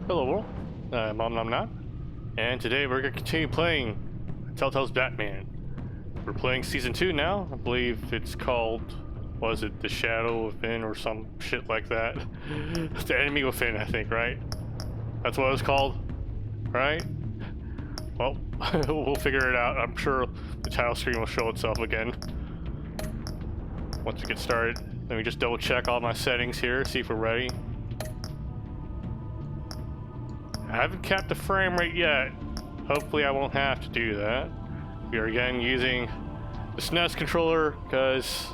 Hello world, I'm Nom, and today we're going to continue playing Telltale's Batman. We're playing Season 2 now. I believe it's called, was it The Shadow Within or some shit like that? The Enemy Within, I think, right? That's what it was called, right? Well, we'll figure it out. I'm sure the title screen will show itself again. Once we get started, let me just double check all my settings here, see if we're ready. I haven't capped the frame rate yet. Hopefully I won't have to do that. We are again using the SNES controller because,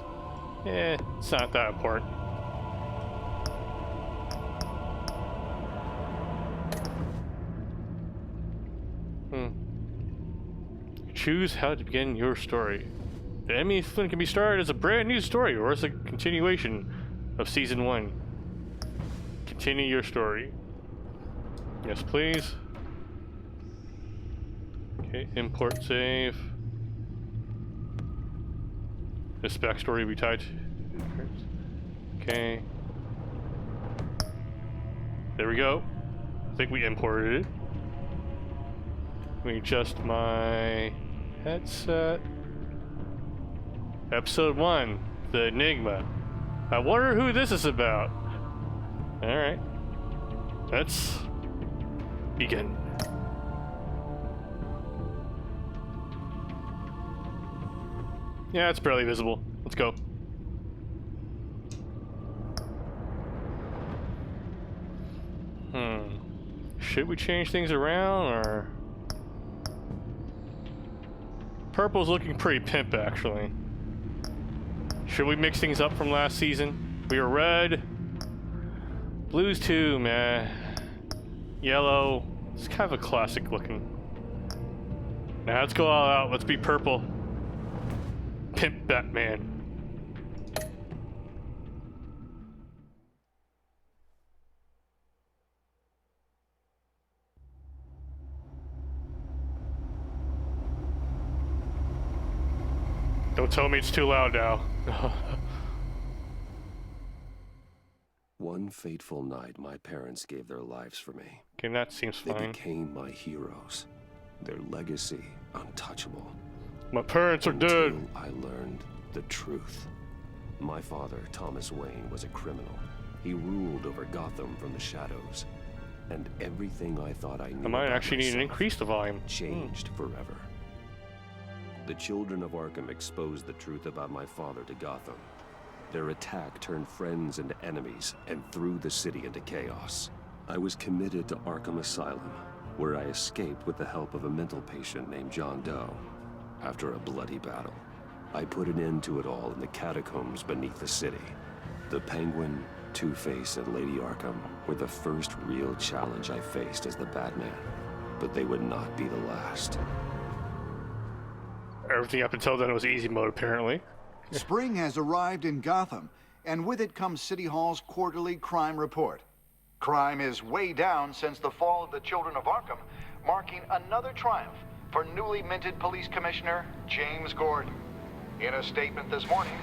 it's not that important. Choose how to begin your story. The Enemy Within can be started as a brand new story or as a continuation of Season 1. Continue your story. Yes, please. Okay, import save. This backstory will be tied to... Okay. There we go. I think we imported it. Let me adjust my headset. Episode 1, The Enigma. I wonder who this is about. Alright. Let's begin. Yeah, it's barely visible. Let's go. Should we change things around, or... Purple's looking pretty pimp, actually. Should we mix things up from last season? We were red. Blue's too, man. Yellow. It's kind of a classic looking. Now let's go all out. Let's be purple. Pimp Batman. Don't tell me it's too loud now. One fateful night, my parents gave their lives for me. Okay, that seems fine. They became my heroes. Their legacy untouchable. My parents are dead. Until I learned the truth. My father, Thomas Wayne, was a criminal. He ruled over Gotham from the shadows. And everything I thought I knew I might about actually need to myself increase the volume. changed forever. The children of Arkham exposed the truth about my father to Gotham. Their attack turned friends into enemies and threw the city into chaos. I was committed to Arkham Asylum, where I escaped with the help of a mental patient named John Doe. After a bloody battle, I put an end to it all in the catacombs beneath the city. The Penguin, Two-Face, and Lady Arkham were the first real challenge I faced as the Batman, but they would not be the last. Everything up until then was easy mode, apparently. Spring has arrived in Gotham, and with it comes City Hall's quarterly crime report. Crime is way down since the fall of the Children of Arkham, marking another triumph for newly minted Police Commissioner James Gordon. In a statement this morning,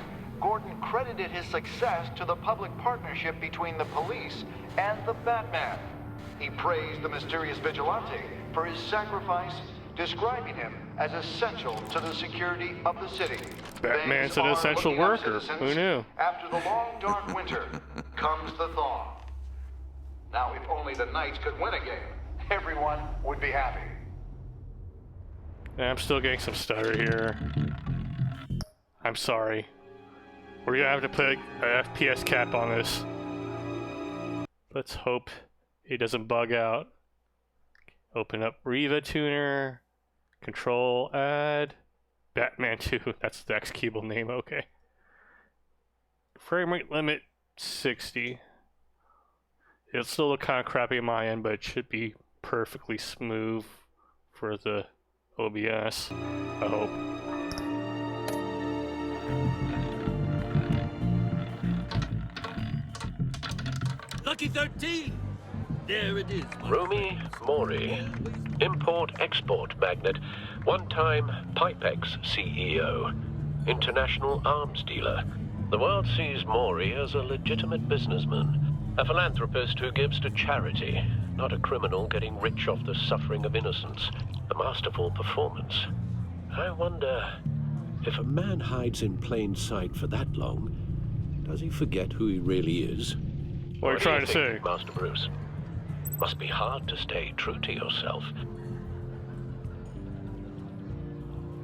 Gordon credited his success to the public partnership between the police and the Batman. He praised the mysterious vigilante for his sacrifice, describing him as essential to the security of the city. Batman's an essential worker. Who knew? After the long, dark winter comes the thaw. Now, if only the Knights could win a game, everyone would be happy. Yeah, I'm still getting some stutter here. I'm sorry. We're gonna have to put an FPS cap on this. Let's hope it doesn't bug out. Open up Riva Tuner. Control, add, Batman 2, that's the executable name, okay. Frame rate limit, 60. It'll still look kind of crappy on my end, but it should be perfectly smooth for the OBS, I hope. Lucky 13! There it is. Rumi Mori, import-export magnate, one-time Pipex CEO, international arms dealer. The world sees Mori as a legitimate businessman, a philanthropist who gives to charity, not a criminal getting rich off the suffering of innocence. A masterful performance. I wonder, if a man hides in plain sight for that long, does he forget who he really is? What are you trying to do say? think, Master Bruce? Must be hard to stay true to yourself.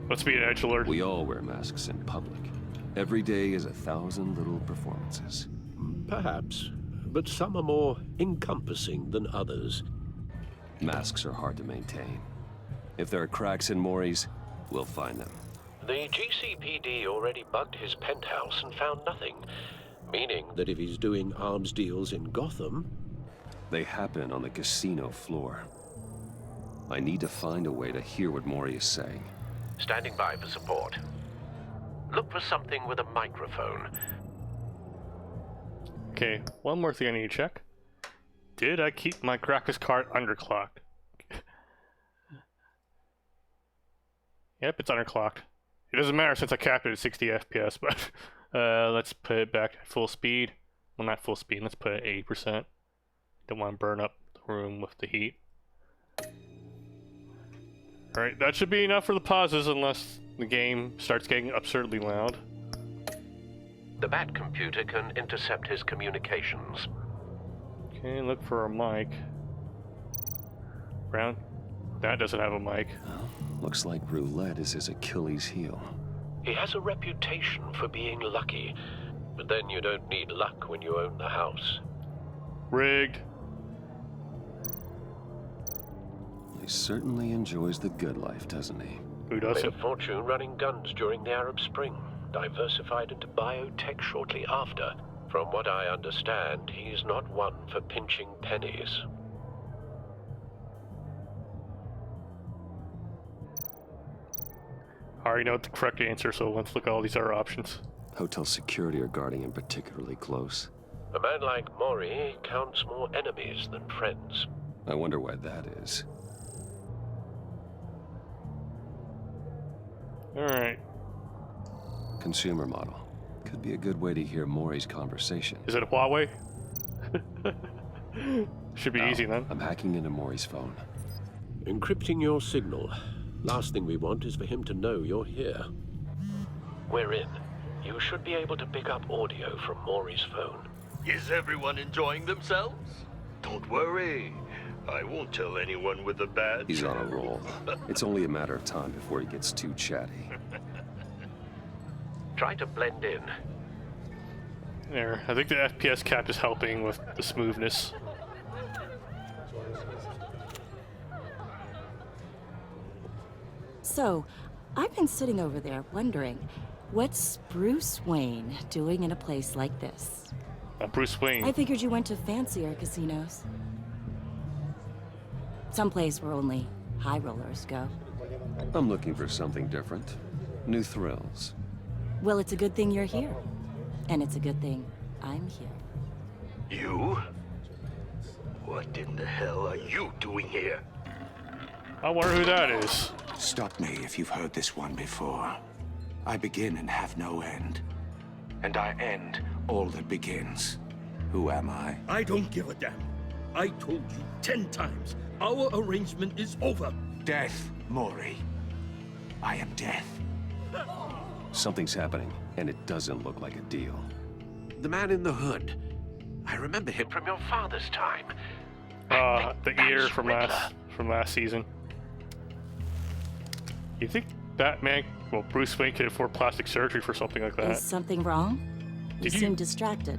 Let's be an edgelord. We all wear masks in public. Every day is 1,000 little performances. Perhaps, but some are more encompassing than others. Masks are hard to maintain. If there are cracks in Maury's, we'll find them. The GCPD already bugged his penthouse and found nothing, meaning that if he's doing arms deals in Gotham... They happen on the casino floor. I need to find a way to hear what Maury is saying. Standing by for support. Look for something with a microphone. Okay, one more thing I need to check. Did I keep my graphics card underclocked? Yep, it's underclocked. It doesn't matter since I capped it at 60 FPS, but let's put it back at full speed. Well, not full speed, let's put it at 80%. Don't want to burn up the room with the heat. Alright, that should be enough for the pauses unless the game starts getting absurdly loud. The Bat computer can intercept his communications. Okay, look for a mic. Brown? That doesn't have a mic. Well, looks like roulette is his Achilles heel. He has a reputation for being lucky, but then you don't need luck when you own the house. Rigged. He certainly enjoys the good life, doesn't he? Who Made doesn't? a fortune running guns during the Arab Spring, diversified into biotech shortly after. From what I understand, he's not one for pinching pennies. I already know the correct answer, so let's look at all these other options. Hotel security are guarding him particularly close. A man like Maury counts more enemies than friends. I wonder why that is. Alright. Consumer model. Could be a good way to hear Maury's conversation. Is it a Huawei? Should be Now, easy then. I'm hacking into Maury's phone. Encrypting your signal. Last thing we want is for him to know you're here. We're in. You should be able to pick up audio from Maury's phone. Is everyone enjoying themselves? Don't worry. I won't tell anyone with a badge. He's on a roll. It's only a matter of time before he gets too chatty. Try to blend in. There. I think the FPS cap is helping with the smoothness. So, I've been sitting over there wondering, what's Bruce Wayne doing in a place like this? Bruce Wayne. I figured you went to fancier casinos. Someplace where only high rollers go. I'm looking for something different. New thrills. Well, it's a good thing you're here. And it's a good thing I'm here. You? What in the hell are you doing here? I wonder who that is. Stop me if you've heard this one before. I begin and have no end. And I end all that begins. Who am I? I don't give a damn. I told you 10 times. Our arrangement is over. Death, Maury. I am death. Something's happening, and it doesn't look like a deal. The man in the hood. I remember him from your father's time. The ear from last season. You think Batman, well, Bruce Wayne could afford plastic surgery for something like that? Is something wrong? You Did you- seem distracted.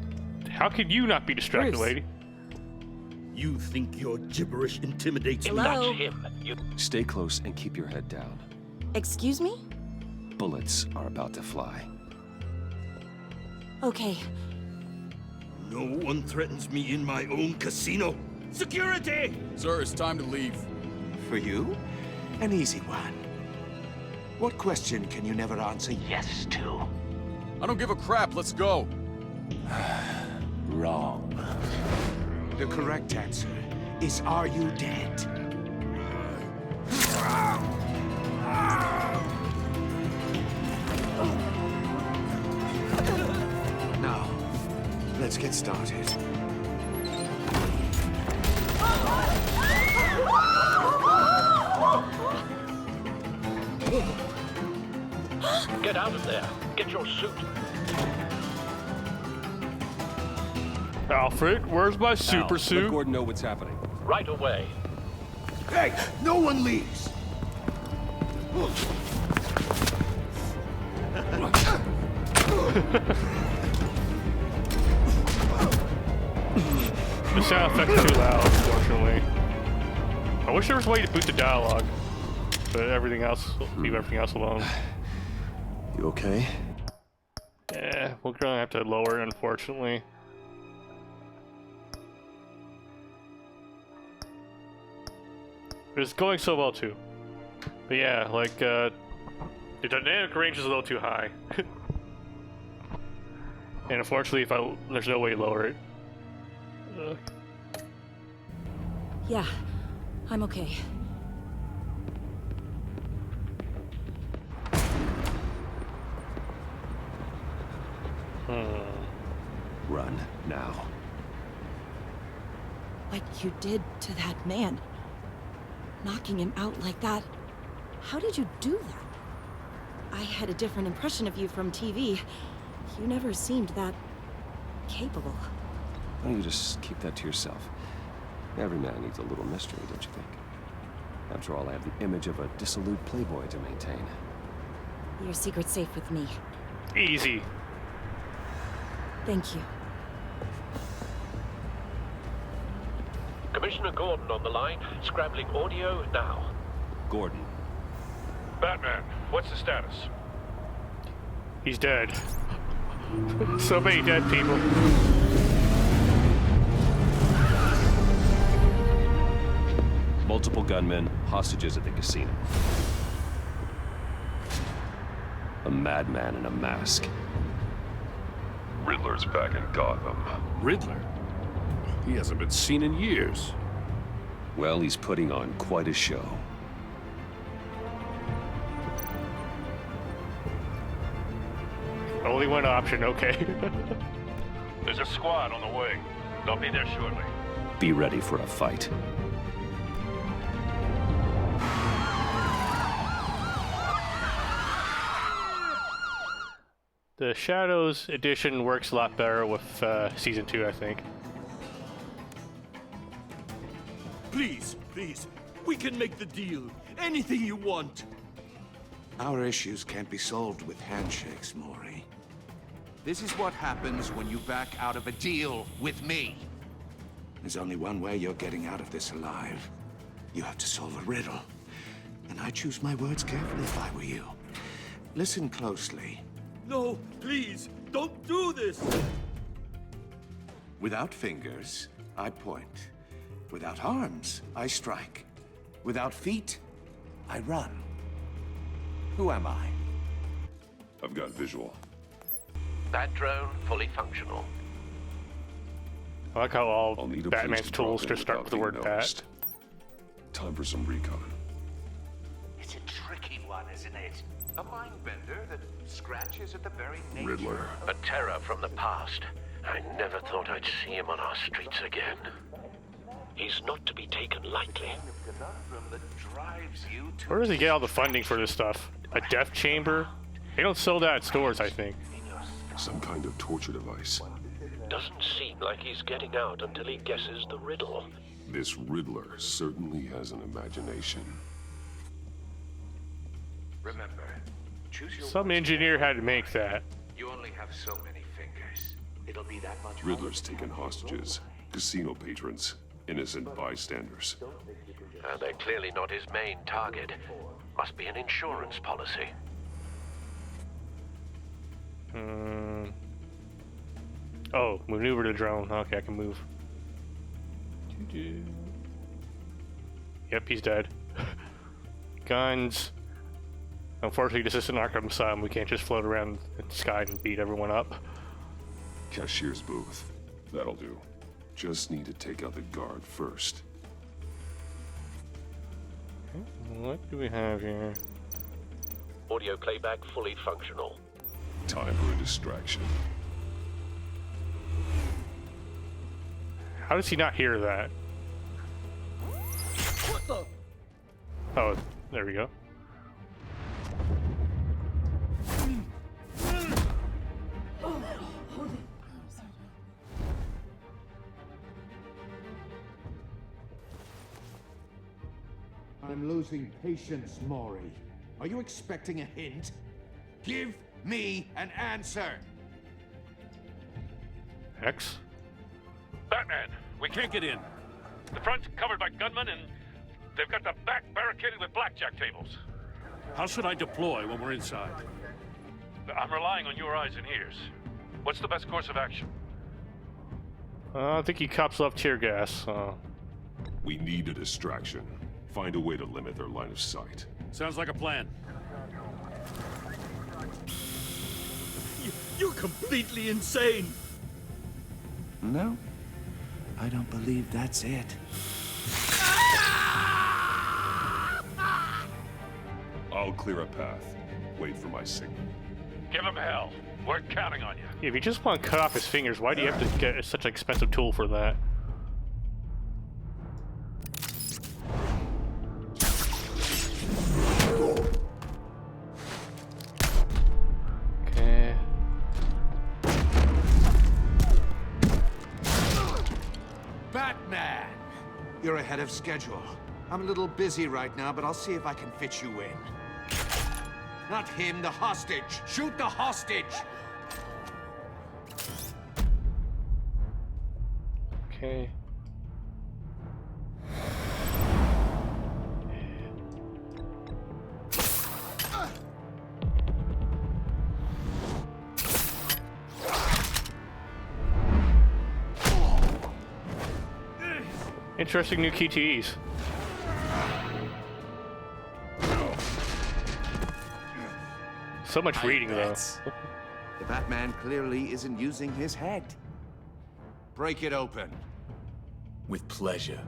How could you not be distracted, Bruce. lady? You think your gibberish intimidates me? Hello? Not him. You... Stay close and keep your head down. Excuse me? Bullets are about to fly. Okay, No one threatens me in my own casino. Security! Sir, it's time to leave. For you, an easy one. What question can you never answer yes to? I don't give a crap. Let's go. Wrong. The correct answer is, are you dead? Now, let's get started. Get out of there. Get your suit. Alfred, where's my super Let suit? Gordon know what's happening. Right away. Hey, no one leaves! The sound effect's too loud, unfortunately. I wish there was a way to boot the dialogue, but everything else, leave everything else alone. You okay? Yeah, we're gonna have to lower it, unfortunately. It's going so well too. But yeah, like, the dynamic range is a little too high. And unfortunately, there's no way to lower it. Yeah, I'm okay. Run, now. What you did to that man. Knocking him out like that. How did you do that? I had a different impression of you from TV. You never seemed that capable. Why don't you just keep that to yourself? Every man needs a little mystery, don't you think? After all, I have the image of a dissolute playboy to maintain. Your secret's safe with me. Easy. Thank you. Commissioner Gordon on the line. Scrambling audio now. Gordon. Batman, what's the status? He's dead. So many dead people. Multiple gunmen, hostages at the casino. A madman in a mask. Riddler's back in Gotham. Riddler? He hasn't been seen in years. Well, he's putting on quite a show. Only one option, okay. There's a squad on the way. They'll be there shortly. Be ready for a fight. The Shadows edition works a lot better with Season 2, I think. Please, please. We can make the deal. Anything you want. Our issues can't be solved with handshakes, Maury. This is what happens when you back out of a deal with me. There's only one way you're getting out of this alive. You have to solve a riddle. And I choose my words carefully if I were you. Listen closely. No, please, don't do this. Without fingers, I point. Without arms, I strike. Without feet, I run. Who am I? I've got visual. That drone fully functional. I like how all I'll need a Batman's place to drop tools in just start without with the word being bat. noticed. Time for some recon. It's a tricky one, isn't it? A mind bender that scratches at the very nature. Riddler. A terror from the past. I never thought I'd see him on our streets again. He's not to be taken lightly. Conundrum that drives you to Where does he get all the funding for this stuff? A death chamber? They don't sell that at stores, I think. Some kind of torture device. Doesn't seem like he's getting out until he guesses the riddle. This Riddler certainly has an imagination. Remember, choose your Some words engineer had to make that. You only have so many fingers. It'll be that much. Riddler's taken hostages, casino patrons, innocent bystanders. They're clearly not his main target. Must be an insurance policy. Oh, maneuver the drone. Okay, I can move. Yep, he's dead. Guns. Unfortunately, this isn't Arkham Asylum. We can't just float around the sky and beat everyone up. Cashier's booth. That'll do. Just need to take out the guard first. What do we have here? Audio playback fully functional. Time for a distraction. How does he not hear that? What the? Oh, there we go. I'm losing patience, Maury. Are you expecting a hint? Give me an answer! X? Batman, we can't get in. The front's covered by gunmen, and they've got the back barricaded with blackjack tables. How should I deploy when we're inside? I'm relying on your eyes and ears. What's the best course of action? I think he cops off tear gas. We need a distraction. Find a way to limit their line of sight. Sounds like a plan. You're completely insane! No, I don't believe that's it. I'll clear a path. Wait for my signal. Give him hell. We're counting on you. If you just want to cut off his fingers, why do you have to get such an expensive tool for that? Okay. Batman! You're ahead of schedule. I'm a little busy right now, but I'll see if I can fit you in. Not him, the hostage! Shoot the hostage! Okay. Interesting new QTEs. So much reading, though. The Batman clearly isn't using his head. Break it open. With pleasure.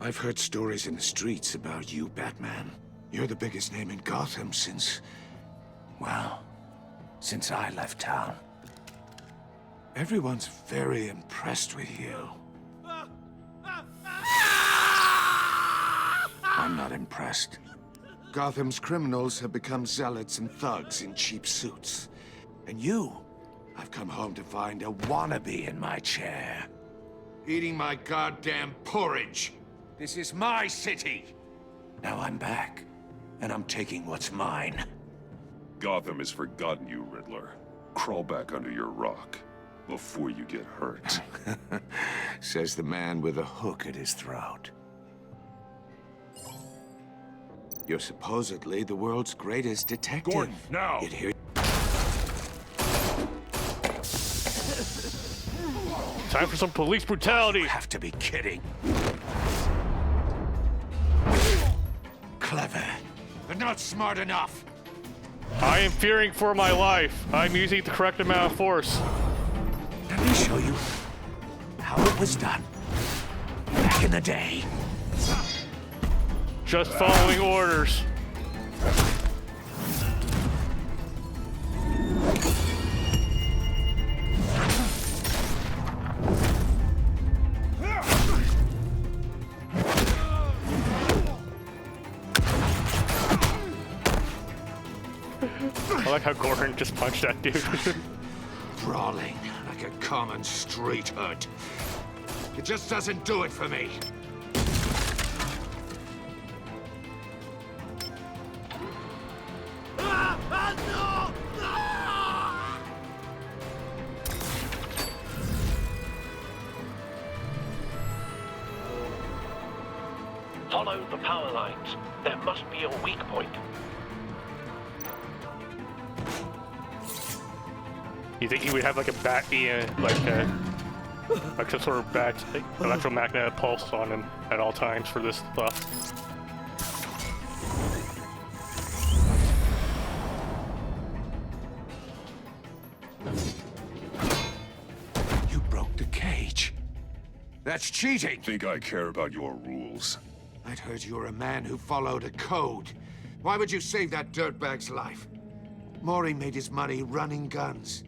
I've heard stories in the streets about you, Batman. You're the biggest name in Gotham since... well, since I left town. Everyone's very impressed with you. I'm not impressed. Gotham's criminals have become zealots and thugs in cheap suits. And you, I've come home to find a wannabe in my chair. Eating my goddamn porridge. This is my city. Now I'm back, and I'm taking what's mine. Gotham has forgotten you, Riddler. Crawl back under your rock before you get hurt. Says the man with a hook at his throat. You're supposedly the world's greatest detective. Gordon, now! Yet here... Time for some police brutality. You have to be kidding. Clever, but not smart enough. I am fearing for my life. I'm using the correct amount of force. Let me show you how it was done back in the day. Just following orders. I like how Gordon just punched that dude. Brawling like a common street hood. It just doesn't do it for me. Follow the power lines. There must be a weak point. You think he would have like a bat, like some sort of bat, like, electromagnetic pulse on him at all times for this stuff? That's cheating! Think I care about your rules? I'd heard you were a man who followed a code. Why would you save that dirtbag's life? Maury made his money running guns,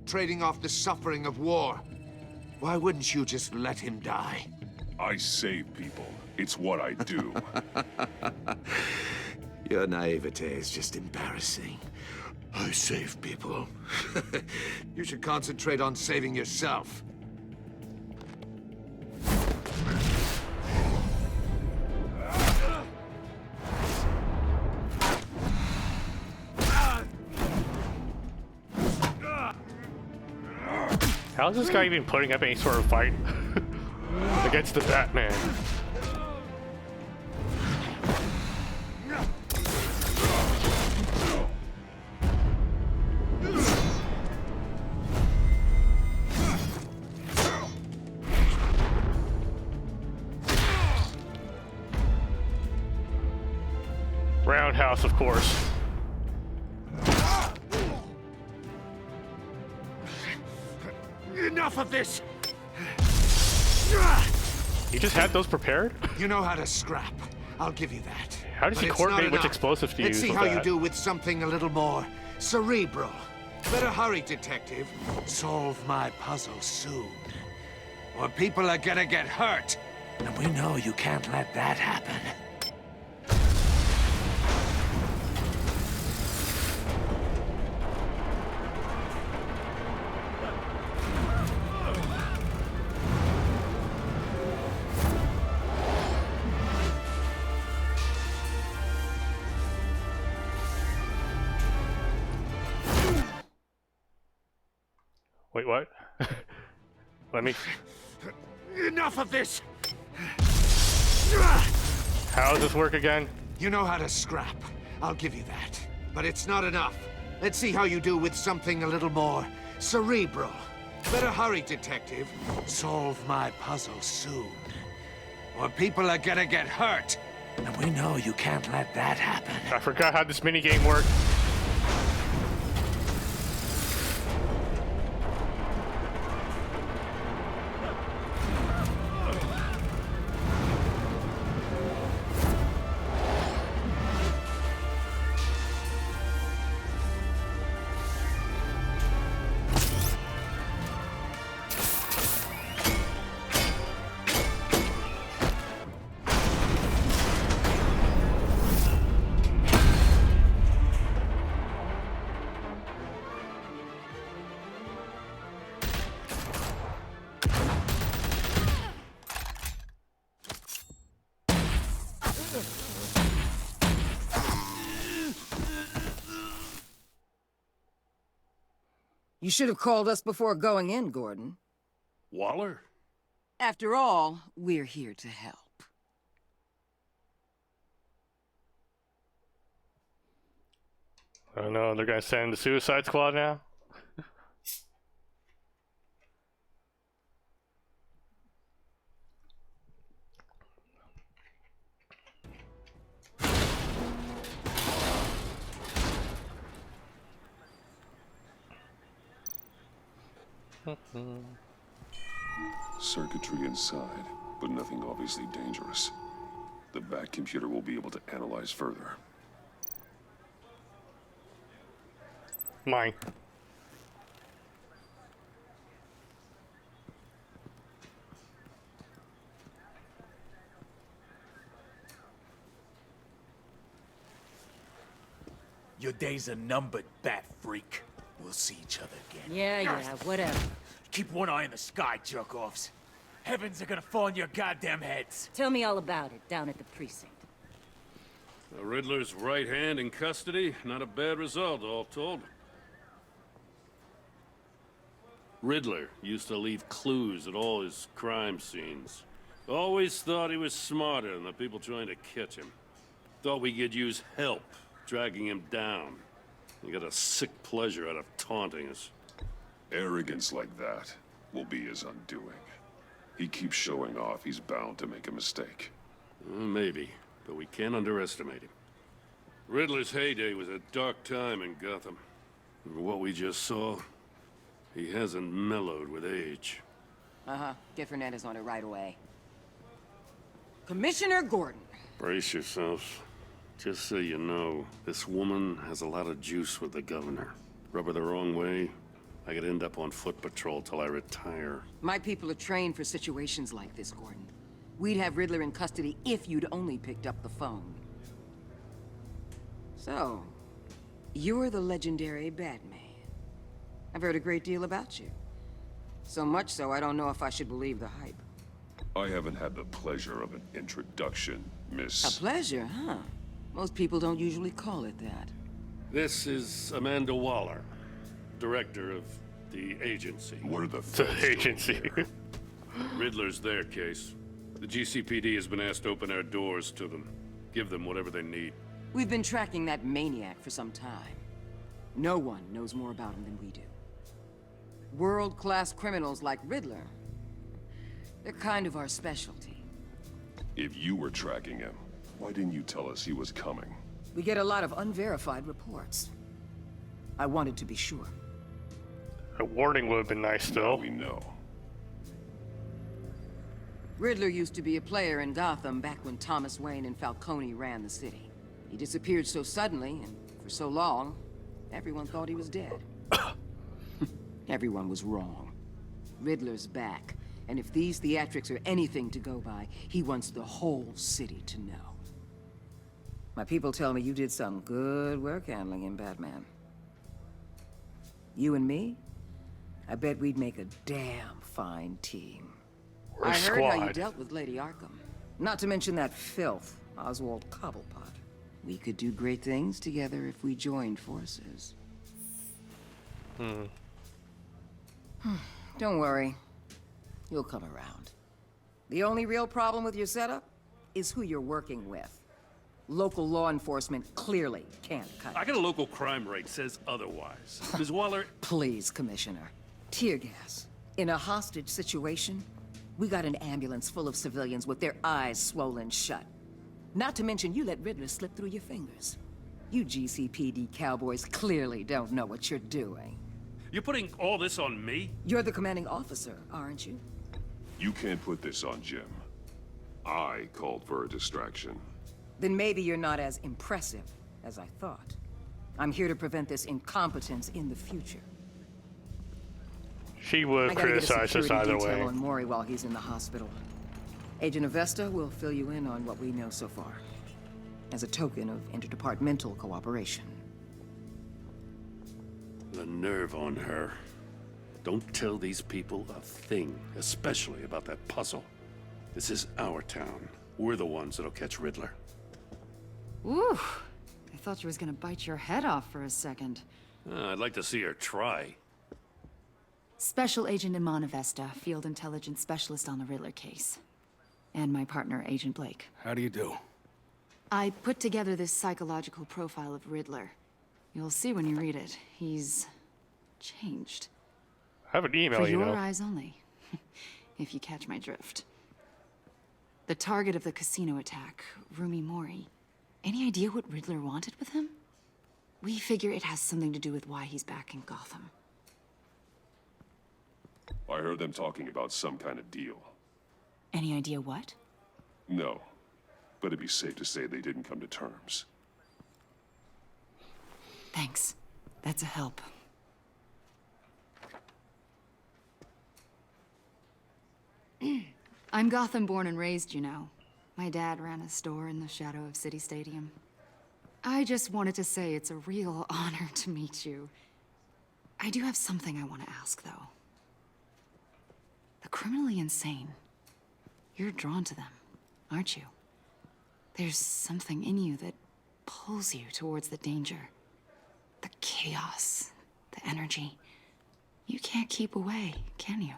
trading off the suffering of war. Why wouldn't you just let him die? I save people. It's what I do. Your naivete is just embarrassing. I save people. You should concentrate on saving yourself. How's this guy even putting up any sort of fight against the Batman? Roundhouse, of course. Enough of this! You just had those prepared? You know how to scrap. I'll give you that. How does he coordinate which explosive to use? Let's see how you do with something a little more cerebral. Better hurry, detective. Solve my puzzle soon. Or people are gonna get hurt. And we know you can't let that happen. Wait, what? Let me... Enough of this! How does this work again? You know how to scrap. I'll give you that. But it's not enough. Let's see how you do with something a little more cerebral. Better hurry, detective. Solve my puzzle soon. Or people are gonna get hurt. And we know you can't let that happen. I forgot how this minigame worked. You should have called us before going in, Gordon. Waller? After all, we're here to help. Oh no, they're gonna send the Suicide Squad now? Circuitry inside, but nothing obviously dangerous. The Bat computer will be able to analyze further. Mine. Your days are numbered, Bat Freak. We'll see each other again. Yeah, whatever. Keep one eye in the sky, jerk-offs. Heavens are gonna fall on your goddamn heads. Tell me all about it down at the precinct. The Riddler's right hand in custody. Not a bad result, all told. Riddler used to leave clues at all his crime scenes. Always thought he was smarter than the people trying to catch him. Thought we could use help, dragging him down. He got a sick pleasure out of taunting us. Arrogance like that will be his undoing. He keeps showing off, he's bound to make a mistake. Maybe, but we can't underestimate him. Riddler's heyday was a dark time in Gotham. For what we just saw, he hasn't mellowed with age. Uh-huh. Get Fernandez on it right away. Commissioner Gordon. Brace yourselves. Just so you know, this woman has a lot of juice with the governor. Rub her the wrong way, I could end up on foot patrol till I retire. My people are trained for situations like this, Gordon. We'd have Riddler in custody if you'd only picked up the phone. So, you're the legendary Batman. I've heard a great deal about you. So much so, I don't know if I should believe the hype. I haven't had the pleasure of an introduction, Miss... A pleasure, huh? Most people don't usually call it that. This is Amanda Waller, director of the agency. What are the agency? Riddler's their case. The GCPD has been asked to open our doors to them. Give them whatever they need. We've been tracking that maniac for some time. No one knows more about him than we do. World-class criminals like Riddler, they're kind of our specialty. If you were tracking him, why didn't you tell us he was coming? We get a lot of unverified reports. I wanted to be sure. A warning would have been nice, though. Now we know. Riddler used to be a player in Gotham back when Thomas Wayne and Falcone ran the city. He disappeared so suddenly and for so long, everyone thought he was dead. Everyone was wrong. Riddler's back, and if these theatrics are anything to go by, he wants the whole city to know. My people tell me you did some good work handling him, Batman. You and me? I bet we'd make a damn fine team. I heard how you dealt with Lady Arkham. Not to mention that filth, Oswald Cobblepot. We could do great things together if we joined forces. Don't worry. You'll come around. The only real problem with your setup is who you're working with. Local law enforcement clearly can't cut it. I got a local crime rate says otherwise. Ms. Waller... Please, Commissioner. Tear gas. In a hostage situation, we got an ambulance full of civilians with their eyes swollen shut. Not to mention you let Riddler slip through your fingers. You GCPD cowboys clearly don't know what you're doing. You're putting all this on me? You're the commanding officer, aren't you? You can't put this on Jim. I called for a distraction. Then maybe you're not as impressive as I thought. I'm here to prevent this incompetence in the future. She would criticize us either way. On Maury while he's in the hospital. Agent Avesta will fill you in on what we know so far, as a token of interdepartmental cooperation. The nerve on her. Don't tell these people a thing, especially about that puzzle. This is our town. We're the ones that'll catch Riddler. Ooh, I thought you was gonna bite your head off for a second. I'd like to see her try. Special Agent Iman Avesta, Field Intelligence Specialist on the Riddler case. And my partner, Agent Blake. How do you do? I put together this psychological profile of Riddler. You'll see when you read it. He's changed. I have an email, For your eyes only, if you catch my drift. The target of the casino attack, Rumi Mori. Any idea what Riddler wanted with him? We figure it has something to do with why he's back in Gotham. I heard them talking about some kind of deal. Any idea what? No, but it'd be safe to say they didn't come to terms. Thanks. That's a help. I'm Gotham born and raised, you know. My dad ran a store in the shadow of City Stadium. I just wanted to say it's a real honor to meet you. I do have something I want to ask, though. The criminally insane. You're drawn to them, aren't you? There's something in you that pulls you towards the danger. The chaos, the energy. You can't keep away, can you?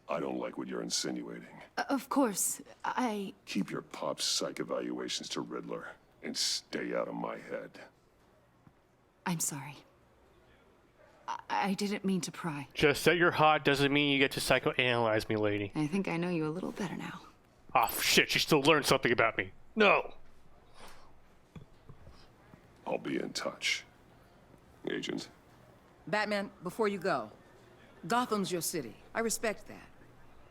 I don't like what you're insinuating. Of course, I... Keep your pop psych evaluations to Riddler, and stay out of my head. I'm sorry. I didn't mean to pry. Just that you're hot doesn't mean you get to psychoanalyze me, lady. I think I know you a little better now. Oh, shit, she still learned something about me. No! I'll be in touch. Agent. Batman, before you go, Gotham's your city. I respect that.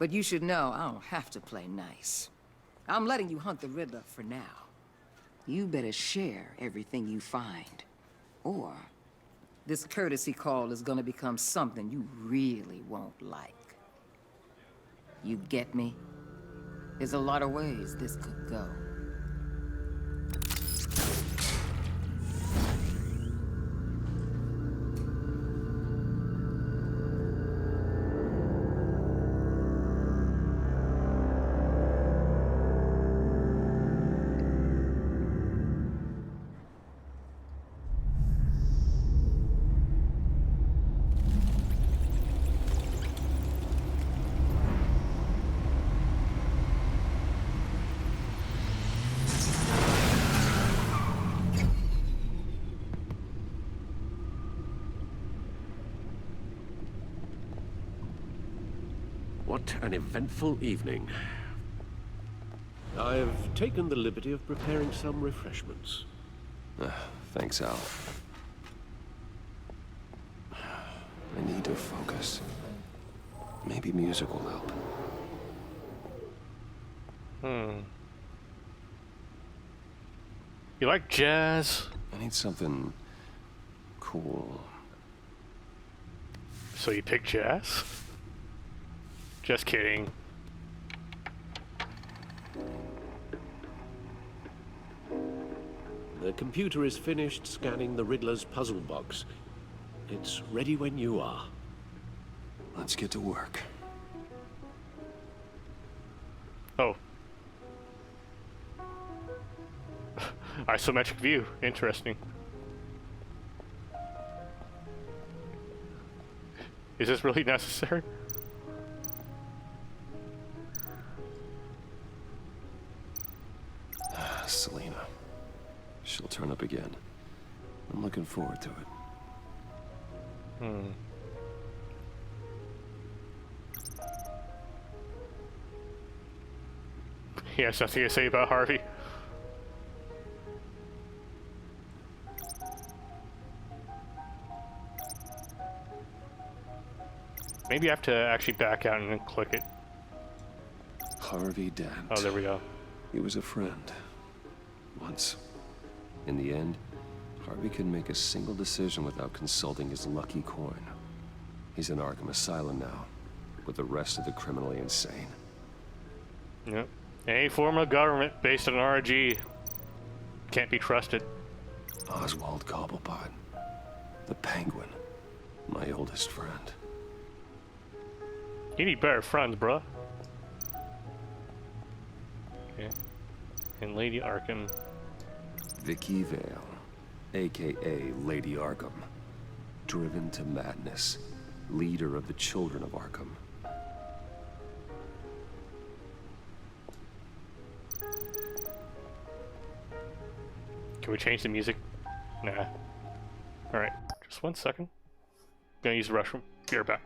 But you should know I don't have to play nice. I'm letting you hunt the Riddler for now. You better share everything you find. Or this courtesy call is gonna become something you really won't like. You get me? There's a lot of ways this could go. What an eventful evening. I've taken the liberty of preparing some refreshments. Thanks, Al. I need to focus. Maybe music will help. You like jazz? I need something cool. So you pick jazz? Just kidding. The computer is finished scanning the Riddler's puzzle box. It's ready when you are. Let's get to work. Oh. Isometric view. Interesting. Is this really necessary? Selena. She'll turn up again. I'm looking forward to it. He has nothing to say about Harvey. Maybe I have to actually back out and then click it. Harvey Dent. Oh, there we go. He was a friend. Once. In the end, Harvey couldn't make a single decision without consulting his lucky coin. He's in Arkham Asylum now, with the rest of the criminally insane. Yep. Any form of government based on RG can't be trusted. Oswald Cobblepot. The Penguin. My oldest friend. You need better friends, bruh. Okay. And Lady Arkham. Vicky Vale, a.k.a. Lady Arkham. Driven to madness. Leader of the Children of Arkham. Can we change the music? Nah. Alright, just 1 second. Gonna use the restroom. Be right back.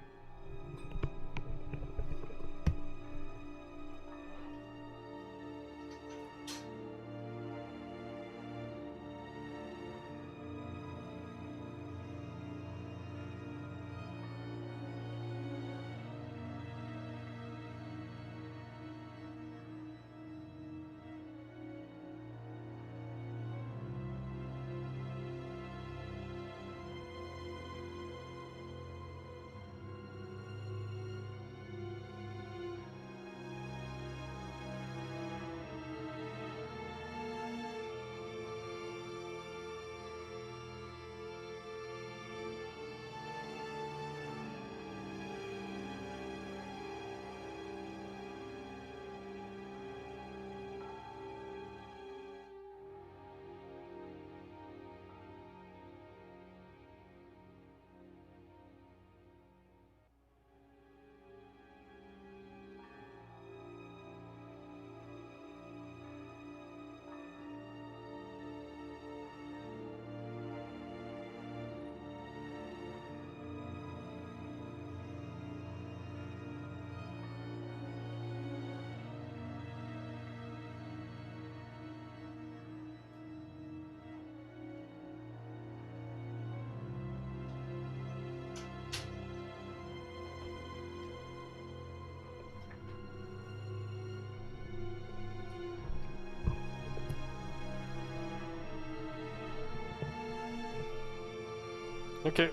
Okay,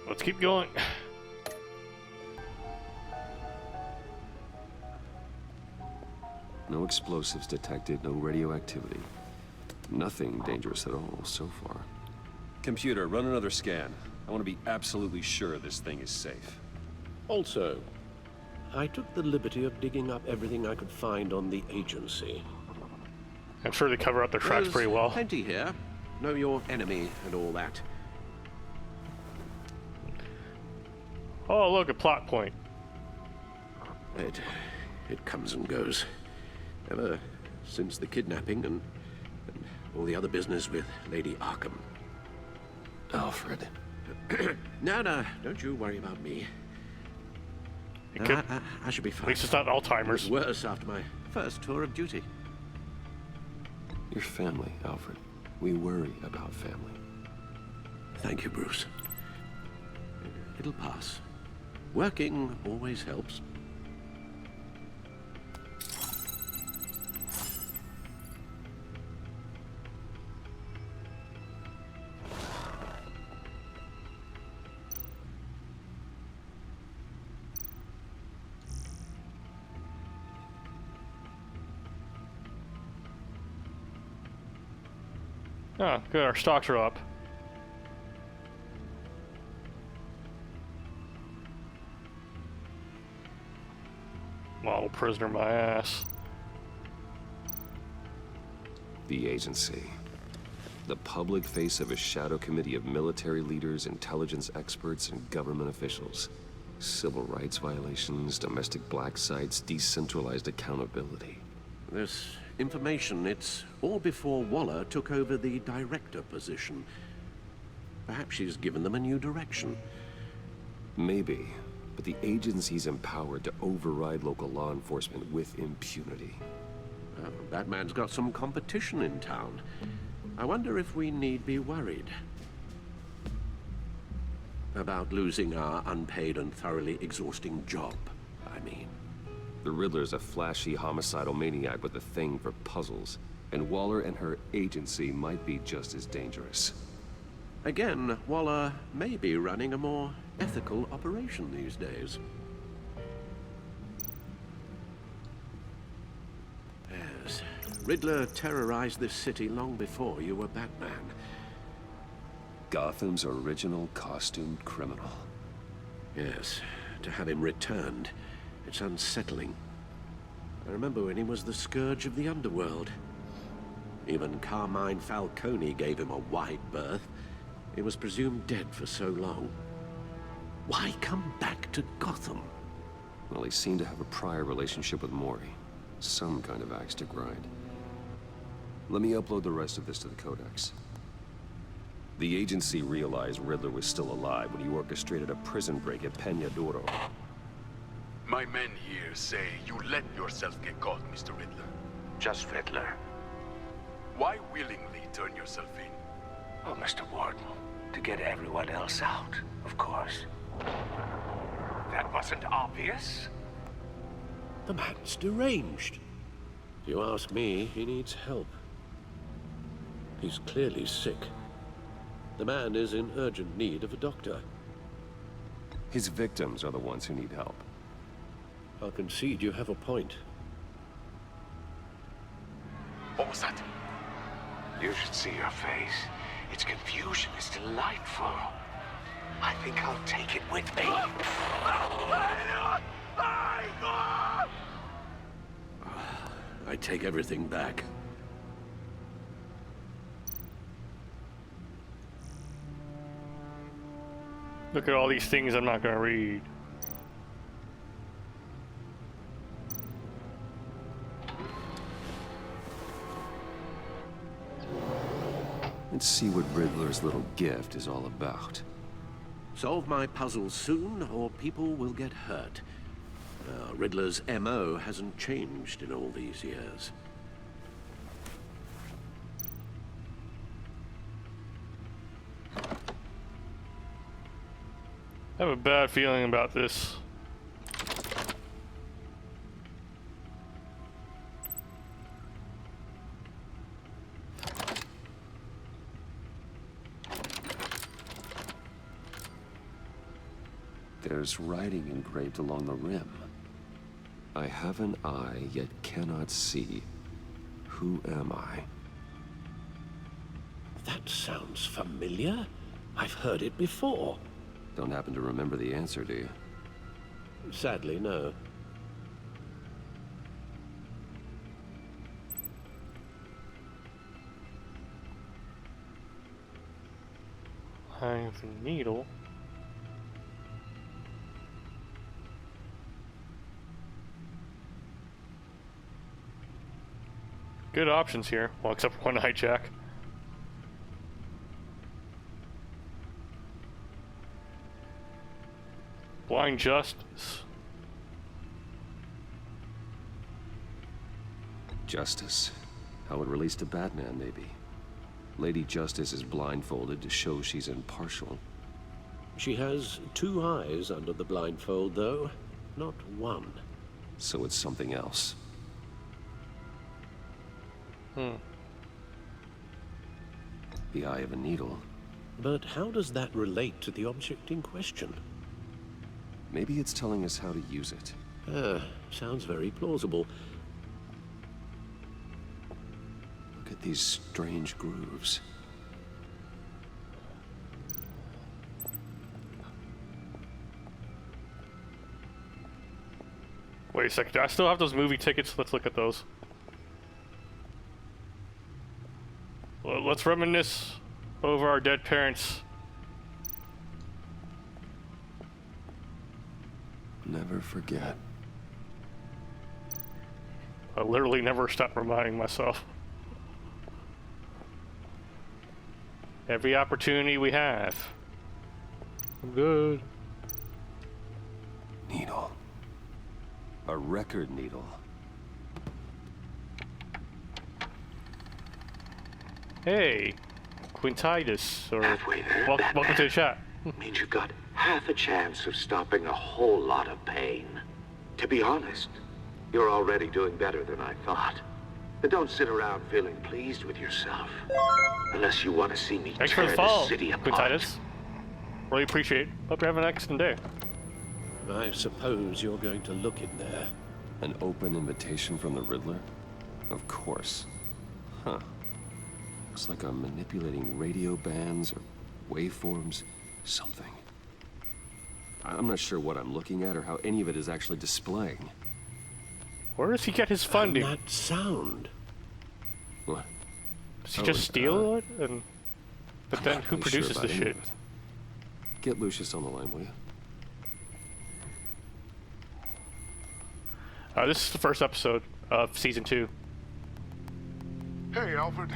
let's keep going. No explosives detected, no radioactivity. Nothing dangerous at all so far. Computer, run another scan. I want to be absolutely sure this thing is safe. Also, I took the liberty of digging up everything I could find on the agency. I'm sure they cover up their tracks pretty well. Plenty here. Know your enemy and all that. Oh, look, a plot point. It comes and goes. Ever since the kidnapping and all the other business with Lady Arkham. Alfred. No, don't you worry about me. I should be fine. At least it's not Alzheimer's. It was worse after my first tour of duty. Your family, Alfred. We worry about family. Thank you, Bruce. It'll pass. Working always helps. Oh, good, our stocks are up. Model prisoner my ass. The agency. The public face of a shadow committee of military leaders, intelligence experts, and government officials. Civil rights violations, domestic black sites, decentralized accountability. This information, it's all before Waller took over the director position. Perhaps she's given them a new direction. Maybe, but the agency's empowered to override local law enforcement with impunity. Batman's got some competition in town. I wonder if we need be worried about losing our unpaid and thoroughly exhausting job, I mean. The Riddler's a flashy homicidal maniac with a thing for puzzles, and Waller and her agency might be just as dangerous. Again, Waller may be running a more ethical operation these days. Yes, Riddler terrorized this city long before you were Batman. Gotham's original costumed criminal. Yes, to have him returned. It's unsettling. I remember when he was the scourge of the underworld. Even Carmine Falcone gave him a wide berth. He was presumed dead for so long. Why come back to Gotham? Well, he seemed to have a prior relationship with Mori. Some kind of axe to grind. Let me upload the rest of this to the Codex. The agency realized Riddler was still alive when he orchestrated a prison break at Peña Duro. My men here say you let yourself get caught, Mr. Riddler. Just Riddler. Why willingly turn yourself in? Oh, Mr. Warden, to get everyone else out, of course. That wasn't obvious. The man's deranged. If you ask me, he needs help. He's clearly sick. The man is in urgent need of a doctor. His victims are the ones who need help. I'll concede you have a point. What was that? You should see your face. Its confusion is delightful. I think I'll take it with me. I take everything back. Look at all these things I'm not gonna read. Let's see what Riddler's little gift is all about. Solve my puzzles soon, or people will get hurt. Riddler's MO hasn't changed in all these years. I have a bad feeling about this. there's writing engraved along the rim. I have an eye, yet cannot see. Who am I? That sounds familiar. I've heard it before. Don't happen to remember the answer, do you? Sadly, no. I have a needle. Good options here. Well, except for one hijack. Blind Justice. Justice. How it relates to Batman, maybe. Lady Justice is blindfolded to show she's impartial. She has 2 eyes under the blindfold, though. Not 1. So it's something else. The eye of a needle. But how does that relate to the object in question? Maybe it's telling us how to use it. Sounds very plausible. Look at these strange grooves. Wait a second, do I still have those movie tickets? Let's look at those. Well, let's reminisce over our dead parents. Never forget. I literally never stop reminding myself. Every opportunity we have. I'm good. Needle. A record needle. Hey, Quintitus, or Halfway there, welcome to the chat. Means you've got half a chance of stopping a whole lot of pain. To be honest, you're already doing better than I thought. But don't sit around feeling pleased with yourself. Unless you want to see me Thanks for tear the the follow, city apart. Quintitus. Really appreciate it. Hope you have an excellent day. I suppose you're going to look in there. An open invitation from the Riddler? Of course. Huh. Looks like I'm manipulating radio bands or waveforms. Something. I'm not sure what I'm looking at or how any of it is actually displaying. Where does he get his funding? And that sound. What? Does he just steal it? But then who produces the shit? Get Lucius on the line, will you? This is the first episode of season 2. Hey, Alfred.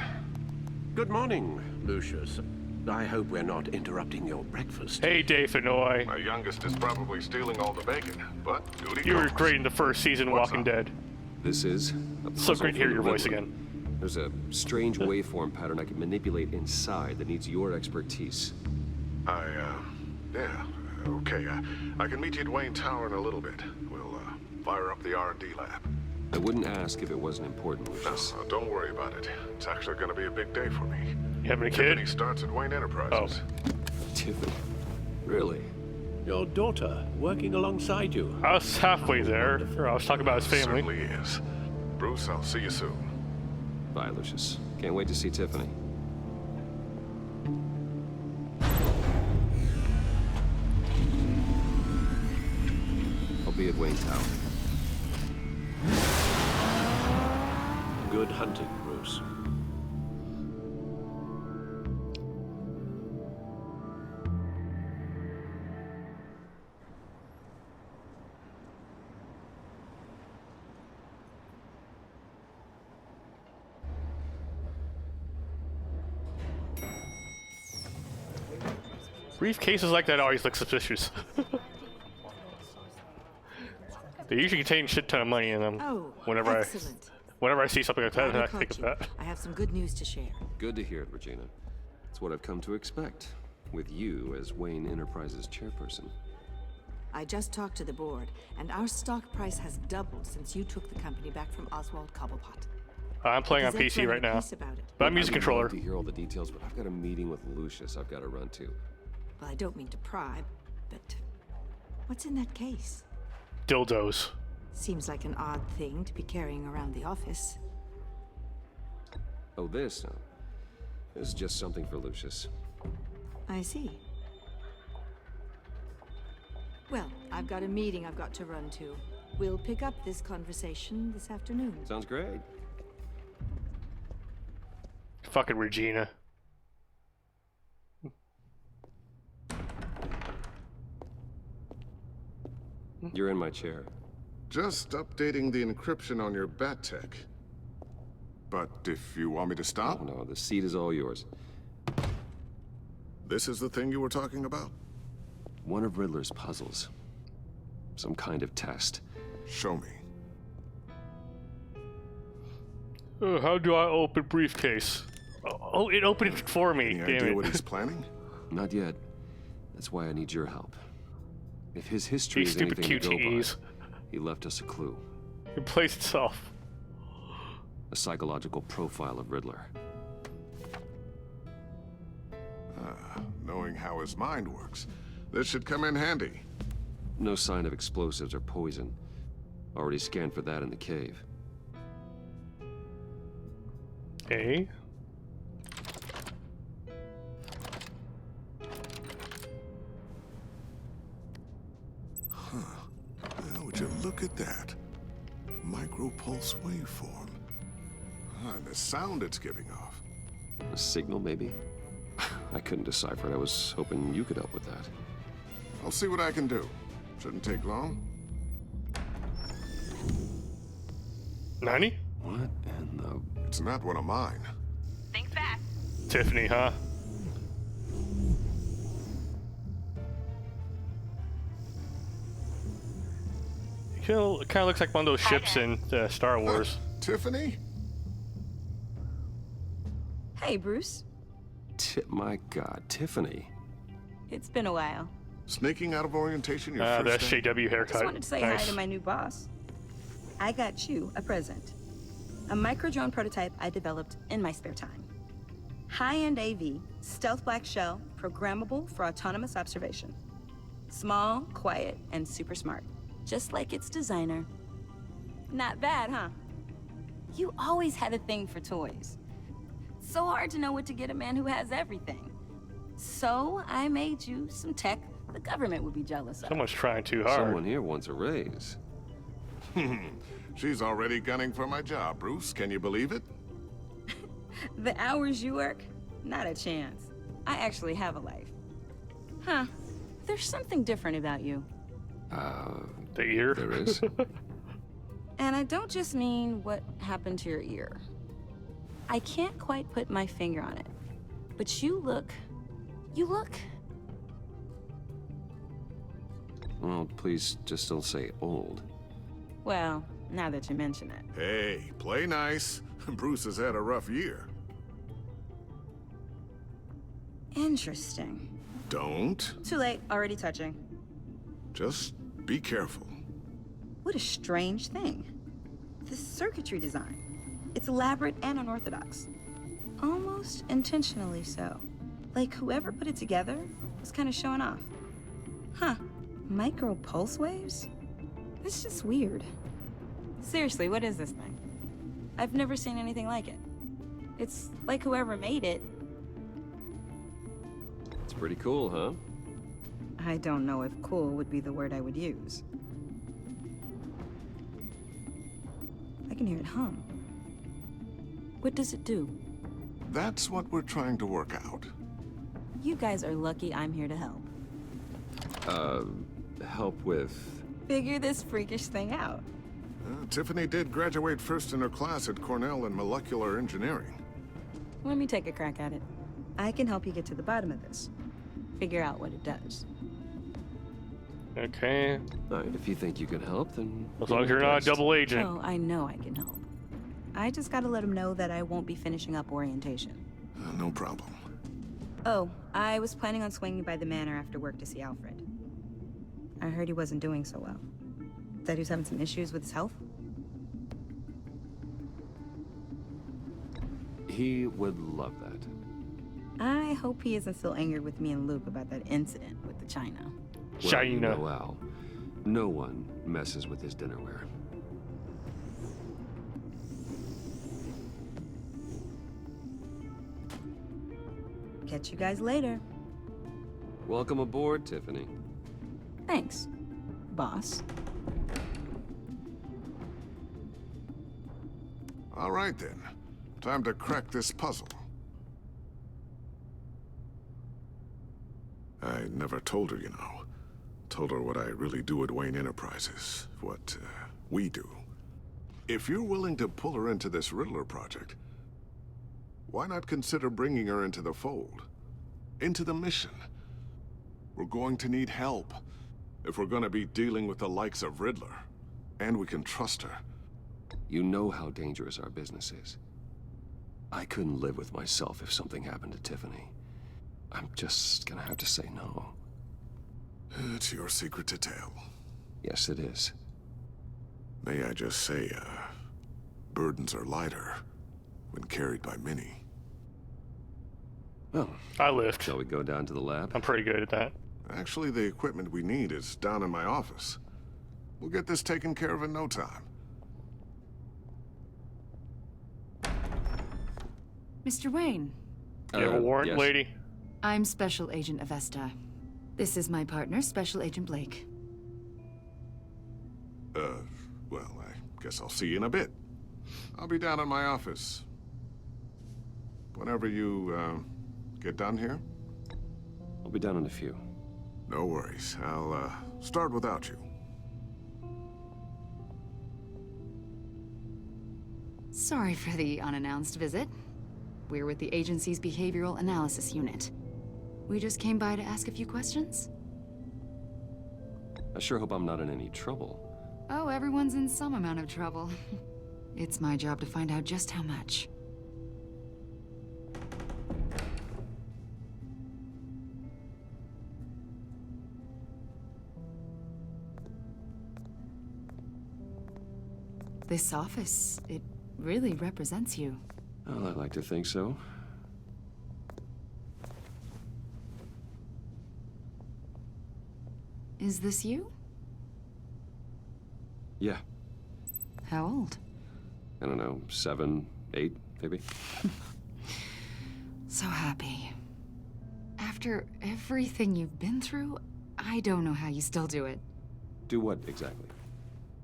Good morning, Lucius. I hope we're not interrupting your breakfast. Hey, Dave Fennoy. My youngest is probably stealing all the bacon, but duty You were calls. great in the first season of Walking Dead. This is So great to hear your voice again. There's a strange waveform pattern I can manipulate inside that needs your expertise. Yeah, okay. I can meet you at Wayne Tower in a little bit. We'll, fire up the R&D lab. I wouldn't ask if it wasn't important, Lucius. No, don't worry about it. It's actually going to be a big day for me. You having a kid? Tiffany starts at Wayne Enterprises. Tiffany? Really? Your daughter, working alongside you. I was halfway there. I was talking about his family. Certainly is. Bruce, I'll see you soon. Bye, Lucius. Can't wait to see Tiffany. I'll be at Wayne Tower. Good hunting, Bruce. Briefcases like that always look suspicious. They usually contain a shit ton of money in them. Oh, whenever excellent. I see something like that, Glad I I think caught of you. that. I have some good news to share. Good to hear it, Regina. It's what I've come to expect, with you as Wayne Enterprises chairperson. I just talked to the board, and our stock price has doubled since you took the company back from Oswald Cobblepot. I'm playing on The Gazette's PC right running a now, piece about it. but I'm using I'd controller. love to hear all the details, but I've got a meeting with Lucius I've got to run to. Well, I don't mean to pry, but... What's in that case? Dildos. Seems like an odd thing to be carrying around the office. Oh, this? This is just something for Lucius. I see. Well, I've got a meeting I've got to run to. We'll pick up this conversation this afternoon. Sounds great. Fucking Regina. You're in my chair. Just updating the encryption on your bat tech. But if you want me to stop? Oh, no, the seat is all yours. This is the thing you were talking about? One of Riddler's puzzles. Some kind of test. Show me. How do I open briefcase? Oh, it opened it for me. Any Damn idea it. what he's planning? Not yet. That's why I need your help. If his history These is stupid anything to go by, QTEs. he left us a clue. It plays itself. A psychological profile of Riddler. Knowing how his mind works, this should come in handy. No sign of explosives or poison. Already scanned for that in the cave. Okay. Well, would you look at that? Micropulse waveform. And the sound it's giving off. A signal, maybe? I couldn't decipher it. I was hoping you could help with that. I'll see what I can do. Shouldn't take long. Nani? What in the... It's not one of mine. Think fast. Tiffany, huh? It kind of looks like one of those ships in Star Wars. Tiffany? Hey, Bruce. My God, Tiffany. It's been a while. Sneaking out of orientation your The first day? SJW haircut. Just wanted to say hi to my new boss. I got you a present. A micro-drone prototype I developed in my spare time. High-end AV, stealth black shell, programmable for autonomous observation. Small, quiet, and super smart. Just like its designer. Not bad, huh? You always had a thing for toys. So hard to know what to get a man who has everything. So I made you some tech the government would be jealous of. Someone's trying too hard. Someone here wants a raise. She's already gunning for my job, Bruce. Can you believe it? The hours you work? Not a chance. I actually have a life. Huh. There's something different about you. The ear? There is. And I don't just mean what happened to your ear. I can't quite put my finger on it. But you look... Well, please just don't say old. Well, now that you mention it. Hey, play nice. Bruce has had a rough year. Interesting. Don't. Too late, already touching. Just be careful. What a strange thing. The circuitry design. It's elaborate and unorthodox. Almost intentionally so. Like whoever put it together was kind of showing off. Huh. Micro pulse waves? It's just weird. Seriously, what is this thing? I've never seen anything like it. It's like whoever made it. It's pretty cool, huh? I don't know if cool would be the word I would use. I can hear it hum. What does it do? That's what we're trying to work out. You guys are lucky I'm here to help. Help with... Figure this freakish thing out. Tiffany did graduate first in her class at Cornell in molecular engineering. Let me take a crack at it. I can help you get to the bottom of this. Figure out what it does. Okay. All right, if you think you can help, then... As long as you're not a double agent. Oh, I know I can help. I just gotta let him know that I won't be finishing up orientation. No problem. Oh, I was planning on swinging by the manor after work to see Alfred. I heard he wasn't doing so well. That he was having some issues with his health? He would love that. I hope he isn't still angered with me and Luke about that incident with the China. Well, you know, Al, No one messes with his dinnerware. Catch you guys later. Welcome aboard, Tiffany. Thanks, boss. All right, then. Time to crack this puzzle. I never told her, you know. Told her what I really do at Wayne Enterprises. What, we do. If you're willing to pull her into this Riddler project, why not consider bringing her into the fold? Into the mission? We're going to need help if we're going to be dealing with the likes of Riddler. And we can trust her. You know how dangerous our business is. I couldn't live with myself if something happened to Tiffany. I'm just gonna have to say no. It's your secret to tell. Yes, it is. May I just say, burdens are lighter when carried by many. Well, I lift. Shall we go down to the lab? I'm pretty good at that. Actually, the equipment we need is down in my office. We'll get this taken care of in no time. Mr. Wayne. You have a warrant, yes. lady? I'm Special Agent Avesta. This is my partner, Special Agent Blake. Well, I guess I'll see you in a bit. I'll be down in my office. Whenever you, get done here? I'll be down in a few. No worries. I'll, start without you. Sorry for the unannounced visit. We're with the agency's Behavioral Analysis Unit. We just came by to ask a few questions. I sure hope I'm not in any trouble. Oh, everyone's in some amount of trouble. It's my job to find out just how much. This office, it really represents you. Well, I'd like to think so. Is this you? Yeah. How old? I don't know, 7, 8, maybe? So happy. After everything you've been through, I don't know how you still do it. Do what, exactly?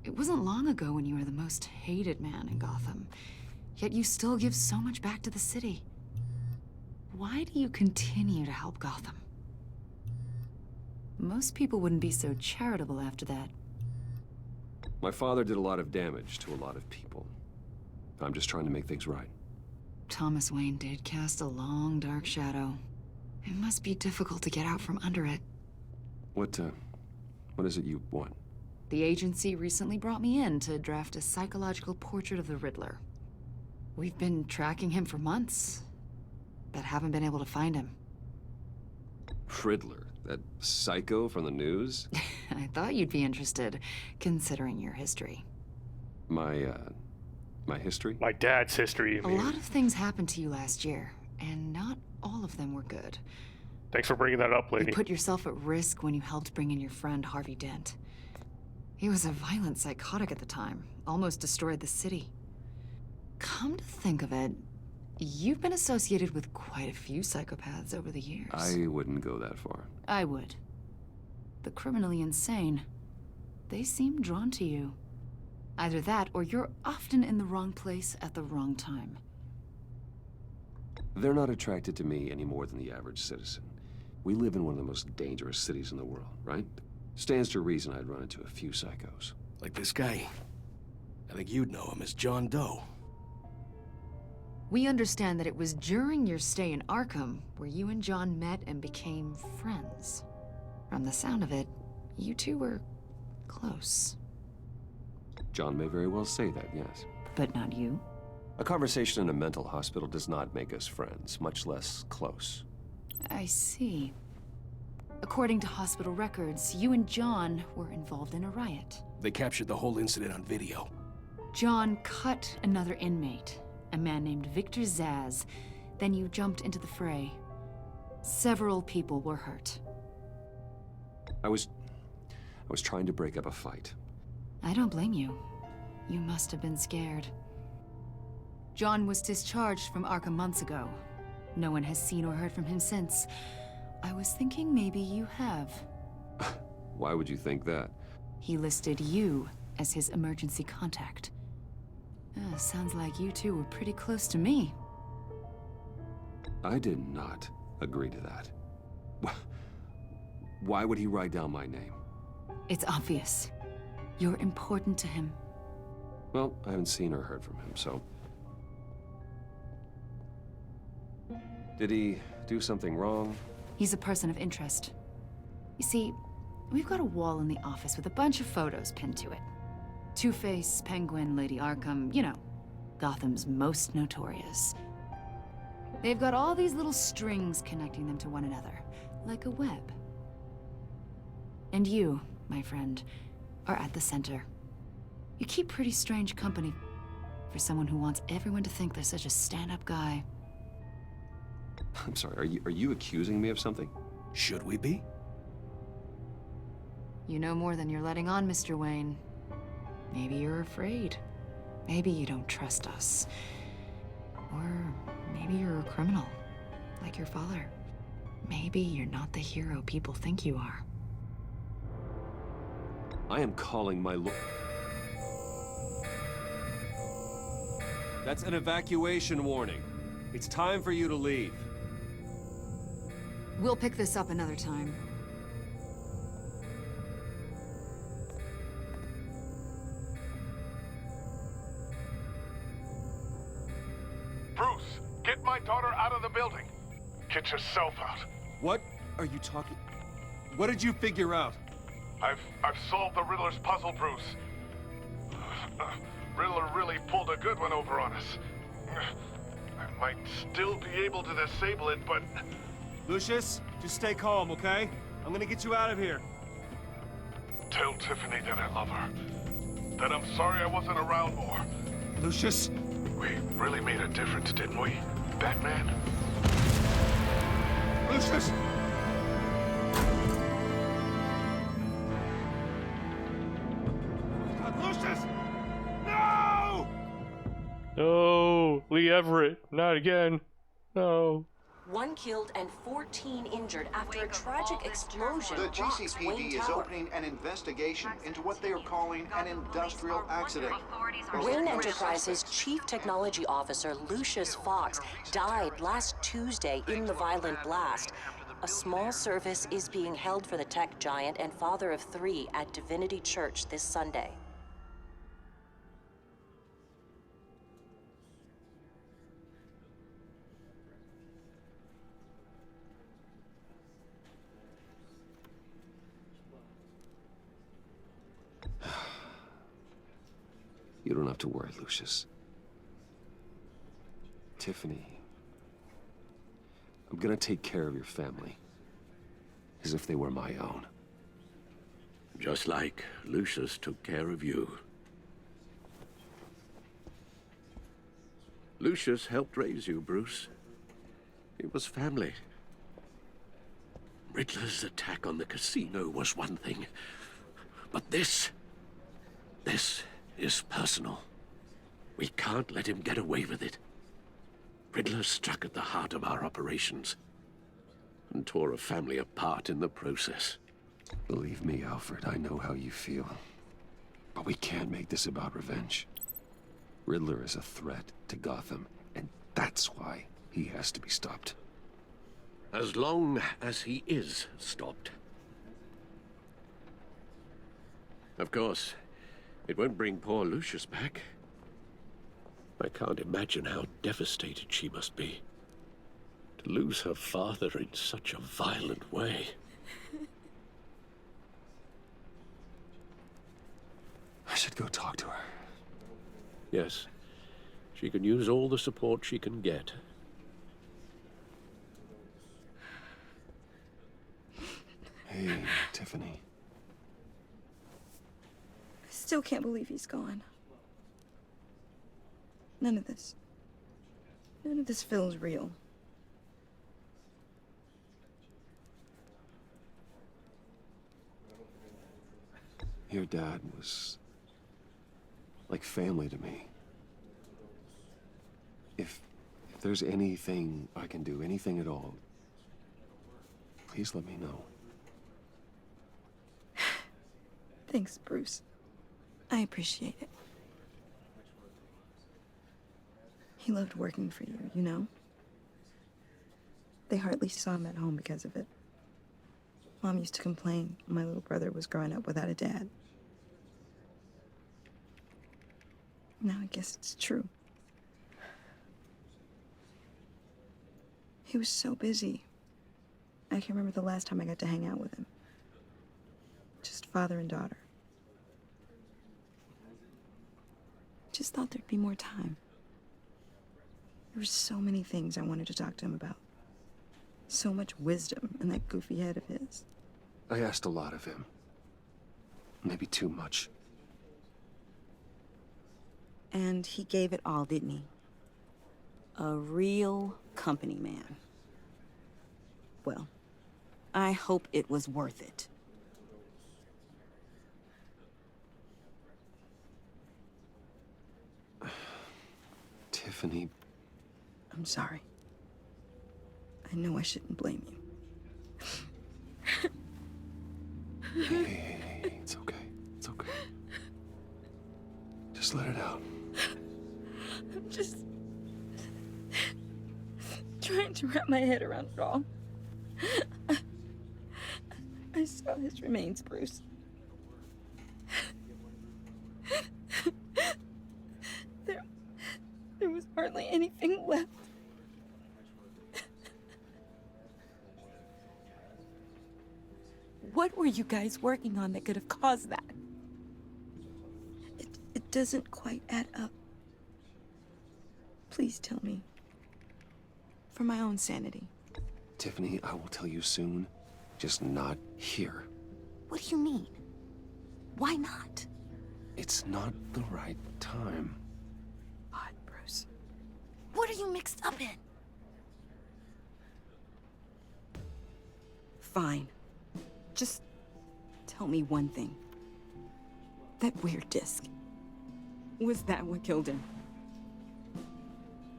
It wasn't long ago when you were the most hated man in Gotham, yet you still give so much back to the city. Why do you continue to help Gotham? Most people wouldn't be so charitable after that. My father did a lot of damage to a lot of people. I'm just trying to make things right. Thomas Wayne did cast a long, dark shadow. It must be difficult to get out from under it. What is it you want? The agency recently brought me in to draft a psychological portrait of the Riddler. We've been tracking him for months, but haven't been able to find him. Riddler? That psycho from the news? I thought you'd be interested, considering your history. My history? My dad's history, you A mean? lot of things happened to you last year, and not all of them were good. Thanks for bringing that up, lady. You put yourself at risk when you helped bring in your friend Harvey Dent. He was a violent psychotic at the time, almost destroyed the city. Come to think of it, you've been associated with quite a few psychopaths over the years. I wouldn't go that far. I would. The criminally insane, they seem drawn to you. Either that, or you're often in the wrong place at the wrong time. They're not attracted to me any more than the average citizen. We live in one of the most dangerous cities in the world, right? Stands to reason I'd run into a few psychos. Like this guy. I think you'd know him as John Doe. We understand that it was during your stay in Arkham where you and John met and became friends. From the sound of it, you two were close. John may very well say that, yes. But not you? A conversation in a mental hospital does not make us friends, much less close. I see. According to hospital records, you and John were involved in a riot. They captured the whole incident on video. John cut another inmate, a man named Victor Zaz. Then you jumped into the fray. Several people were hurt. I was I was trying to break up a fight. I don't blame you. You must have been scared. John was discharged from Arkham months ago. No one has seen or heard from him since. I was thinking maybe you have. Why would you think that? He listed you as his emergency contact. Sounds like you two were pretty close to me. I did not agree to that. Why would he write down my name? It's obvious. You're important to him. Well, I haven't seen or heard from him, so... Did he do something wrong? He's a person of interest. You see, we've got a wall in the office with a bunch of photos pinned to it. Two-Face, Penguin, Lady Arkham, you know, Gotham's most notorious. They've got all these little strings connecting them to one another, like a web. And you, my friend, are at the center. You keep pretty strange company for someone who wants everyone to think they're such a stand-up guy. I'm sorry, are you accusing me of something? Should we be? You know more than you're letting on, Mr. Wayne. Maybe you're afraid. Maybe you don't trust us. Or maybe you're a criminal, like your father. Maybe you're not the hero people think you are. I am calling my That's an evacuation warning. It's time for you to leave. We'll pick this up another time. Bruce, get my daughter out of the building. Get yourself out. What are you talking? What did you figure out? I've solved the Riddler's puzzle, Bruce. Riddler really pulled a good one over on us. I might still be able to disable it, but... Lucius, just stay calm, okay? I'm gonna get you out of here. Tell Tiffany that I love her. That I'm sorry I wasn't around more. Lucius? We really made a difference, didn't we, Batman? Lucius! Lucius! No! No, Lee Everett, not again. No. 1 killed and 14 injured after a tragic explosion. The rocks GCPD Wayne is Tower. opening an investigation into what they are calling an industrial accident. Wayne Enterprises Chief Technology Officer Lucius Fox died last Tuesday in the violent blast. A small service is being held for the tech giant and father of 3 at Divinity Church this Sunday. You don't have to worry, Lucius. Tiffany, I'm gonna take care of your family. As if they were my own. Just like Lucius took care of you. Lucius helped raise you, Bruce. It was family. Riddler's attack on the casino was one thing. But this is personal. We can't let him get away with it. Riddler struck at the heart of our operations and tore a family apart in the process. Believe me, Alfred, I know how you feel. But we can't make this about revenge. Riddler is a threat to Gotham, and that's why he has to be stopped. As long as he is stopped. Of course, it won't bring poor Lucius back. I can't imagine how devastated she must be. To lose her father in such a violent way. I should go talk to her. Yes, she can use all the support she can get. Hey, Tiffany. I still can't believe he's gone. None of this feels real. Your dad was like family to me. If there's anything I can do, anything at all, please let me know. Thanks, Bruce. I appreciate it. He loved working for you, you know? They hardly saw him at home because of it. Mom used to complain my little brother was growing up without a dad. Now I guess it's true. He was so busy. I can remember the last time I got to hang out with him. Just father and daughter. Just thought there'd be more time. There were so many things I wanted to talk to him about. So much wisdom in that goofy head of his. I asked a lot of him. Maybe too much. And he gave it all, didn't he? A real company man. Well, I hope it was worth it. Tiffany. I'm sorry. I know I shouldn't blame you. Hey, it's okay. It's okay. Just let it out. I'm just trying to wrap my head around it all. I saw his remains, Bruce. There was hardly anything left. What were you guys working on that could have caused that? It doesn't quite add up. Please tell me. For my own sanity. Tiffany, I will tell you soon. Just not here. What do you mean? Why not? It's not the right time. Odd, Bruce. What are you mixed up in? Fine. Just tell me one thing. That weird disc. Was that what killed him?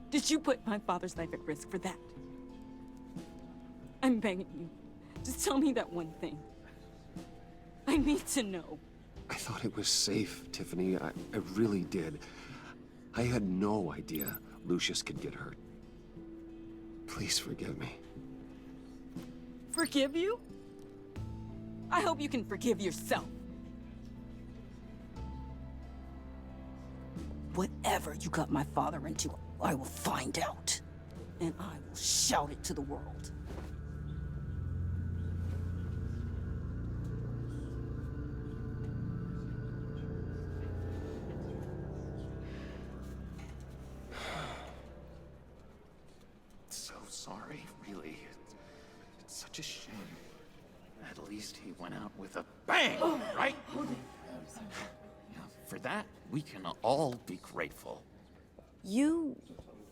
Did you put my father's life at risk for that? I'm begging you. Just tell me that one thing. I need to know. I thought it was safe, Tiffany. I really did. I had no idea Lucius could get hurt. Please forgive me. Forgive you? I hope you can forgive yourself. Whatever you got my father into, I will find out. And I will shout it to the world. So sorry, really. It's such a shame. At least he went out with a bang, right? Yeah, for that, we can all be grateful. You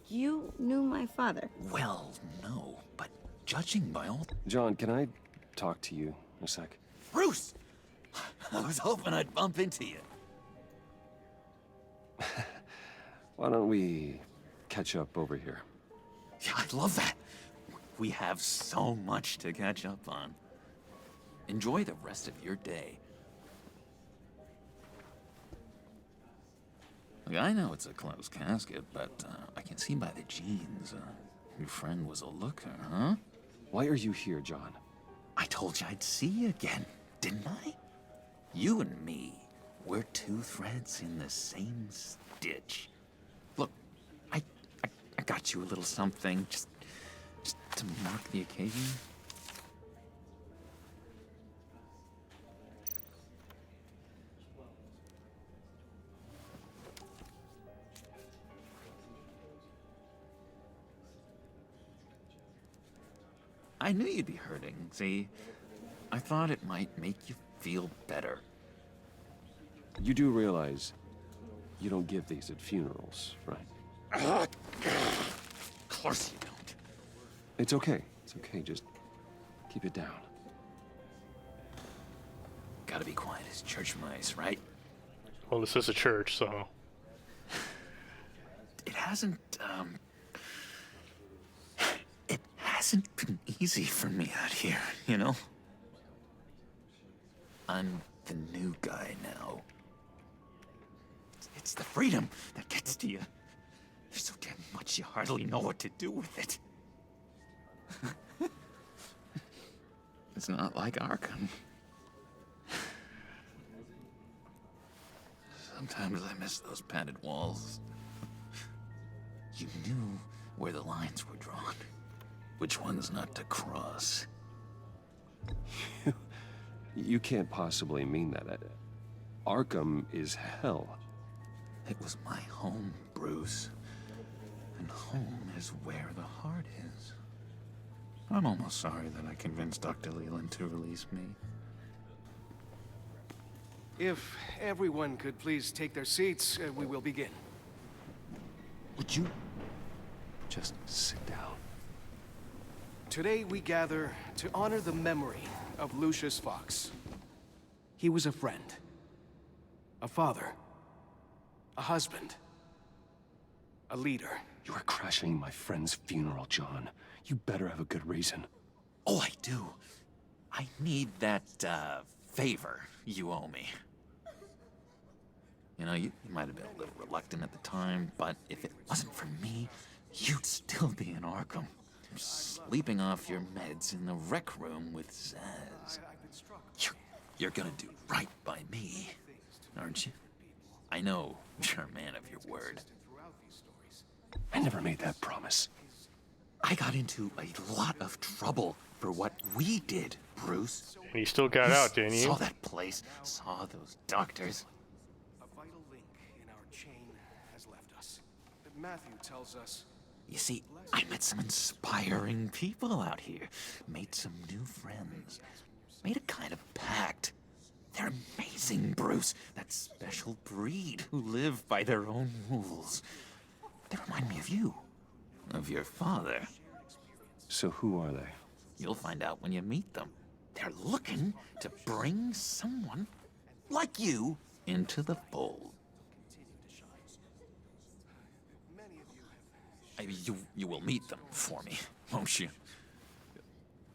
knew my father? Well, no, but judging by all... John, can I talk to you a sec? Bruce! I was hoping I'd bump into you. Why don't we catch up over here? Yeah, I'd love that. We have so much to catch up on. Enjoy the rest of your day. Look, I know it's a closed casket, but I can see by the jeans, your friend was a looker, huh? Why are you here, John? I told you I'd see you again, didn't I? You and me, we're two threads in the same stitch. Look, I got you a little something, just to mark the occasion. I knew you'd be hurting, see? I thought it might make you feel better. You do realize you don't give these at funerals, right? Of course you don't. It's okay. It's okay. Just keep it down. gotta be quiet as church mice, right? Well, this is a church, so... It hasn't been easy for me out here, you know? I'm the new guy now. It's the freedom that gets to you. There's so damn much you hardly know what to do with it. It's not like Arkham. Sometimes I miss those padded walls. You knew where the lines were drawn. Which ones not to cross. You can't possibly mean that. Arkham is hell. It was my home, Bruce. And home is where the heart is. I'm almost sorry that I convinced Dr. Leland to release me. If everyone could please take their seats, we will begin. Would you just sit down? Today we gather to honor the memory of Lucius Fox. He was a friend, a father, a husband, a leader. You are crashing my friend's funeral, John. You better have a good reason. Oh, I do. I need that, favor you owe me. You know, you might have been a little reluctant at the time, but if it wasn't for me, you'd still be in Arkham. Sleeping off your meds in the rec room with Zaz. You're gonna do right by me, aren't you? I know you're a man of your word. I never made that promise. I got into a lot of trouble for what we did, Bruce. And you still got out, didn't you? Saw that place, saw those doctors. A vital link in our chain has left us. Matthew tells us... You see, I met some inspiring people out here. Made some new friends. Made a kind of pact. They're amazing, Bruce. That special breed who live by their own rules. They remind me of you. Of your father. So who are they? You'll find out when you meet them. They're looking to bring someone like you into the fold. You will meet them for me, won't you?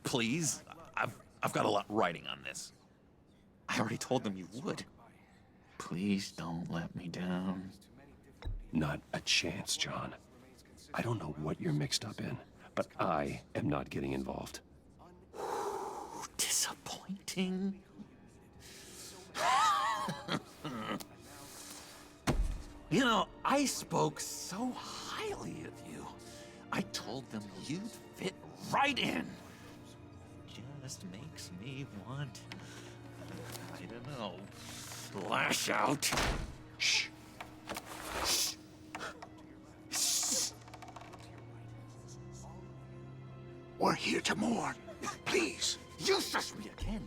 Please? I've got a lot writing on this. I already told them you would. Please don't let me down. Not a chance, John. I don't know what you're mixed up in, but I am not getting involved. Disappointing. You know, I spoke so highly of you. I told them you'd fit right in. Just makes me want, I don't know, lash out. Shh. Shh. Shh. We're here to mourn. Please. You shush me again.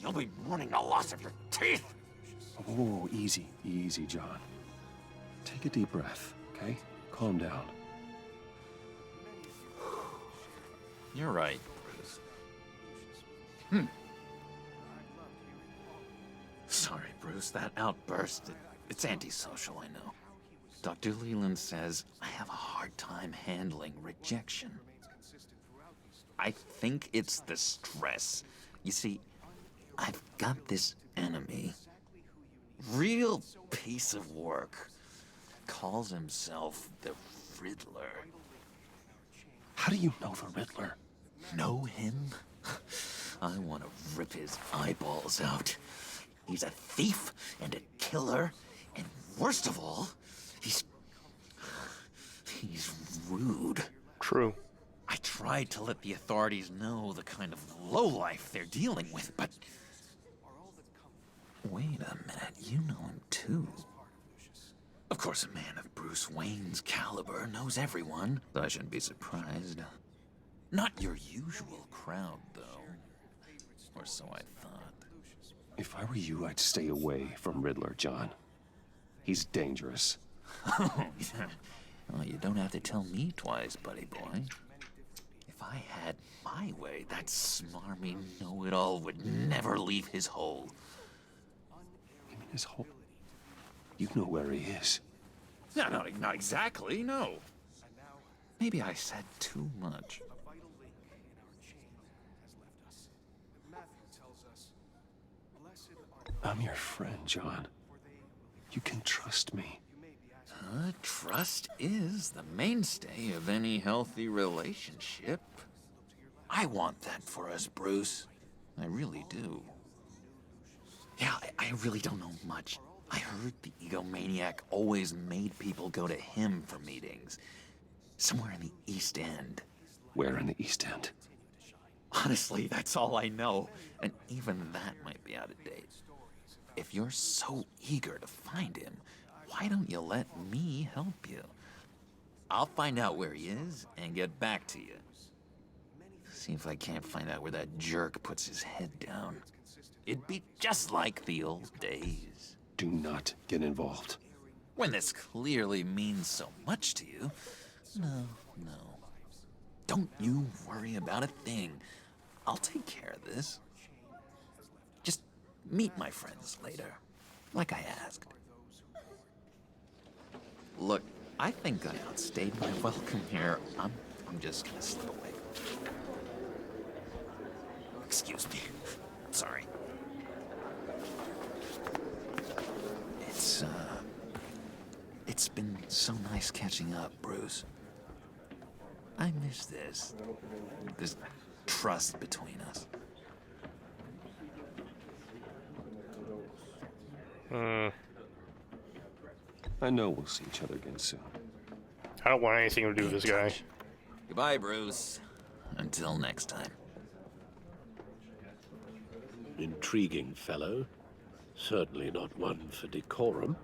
You'll be mourning the loss of your teeth. Oh, easy, easy, John. Take a deep breath, okay? Calm down. You're right, Bruce. Sorry, Bruce, that outburst, it's antisocial, I know. Dr. Leland says I have a hard time handling rejection. I think it's the stress. You see, I've got this enemy. Real piece of work. Calls himself the Riddler. How do you know the Riddler? Know him? I want to rip his eyeballs out. He's a thief and a killer, and worst of all, he's rude. True. I tried to let the authorities know the kind of lowlife they're dealing with, but... Wait a minute, you know him too. Of course, a man of Bruce Wayne's caliber knows everyone, so I shouldn't be surprised. Not your usual crowd, though. Or so I thought. If I were you, I'd stay away from Riddler, John. He's dangerous. Oh, yeah. Well, you don't have to tell me twice, buddy boy. If I had my way, that smarmy know-it-all would never leave his hole. His whole... You know where he is. No, not exactly, no. Maybe I said too much. I'm your friend, John. You can trust me. Trust is the mainstay of any healthy relationship. I want that for us, Bruce. I really do. Yeah, I really don't know much. I heard the egomaniac always made people go to him for meetings. Somewhere in the East End. Where in the East End? Honestly, that's all I know. And even that might be out of date. If you're so eager to find him, why don't you let me help you? I'll find out where he is and get back to you. See if I can't find out where that jerk puts his head down. It'd be just like the old days. Do not get involved. When this clearly means so much to you. No. Don't you worry about a thing. I'll take care of this. Just meet my friends later, like I asked. Look, I think I outstayed my welcome here. I'm just gonna slip away. Excuse me. Sorry. It's been so nice catching up, Bruce. I miss this trust between us. I know we'll see each other again soon. I don't want anything to do with this guy. Goodbye, Bruce. Until next time. Intriguing fellow. Certainly not one for decorum.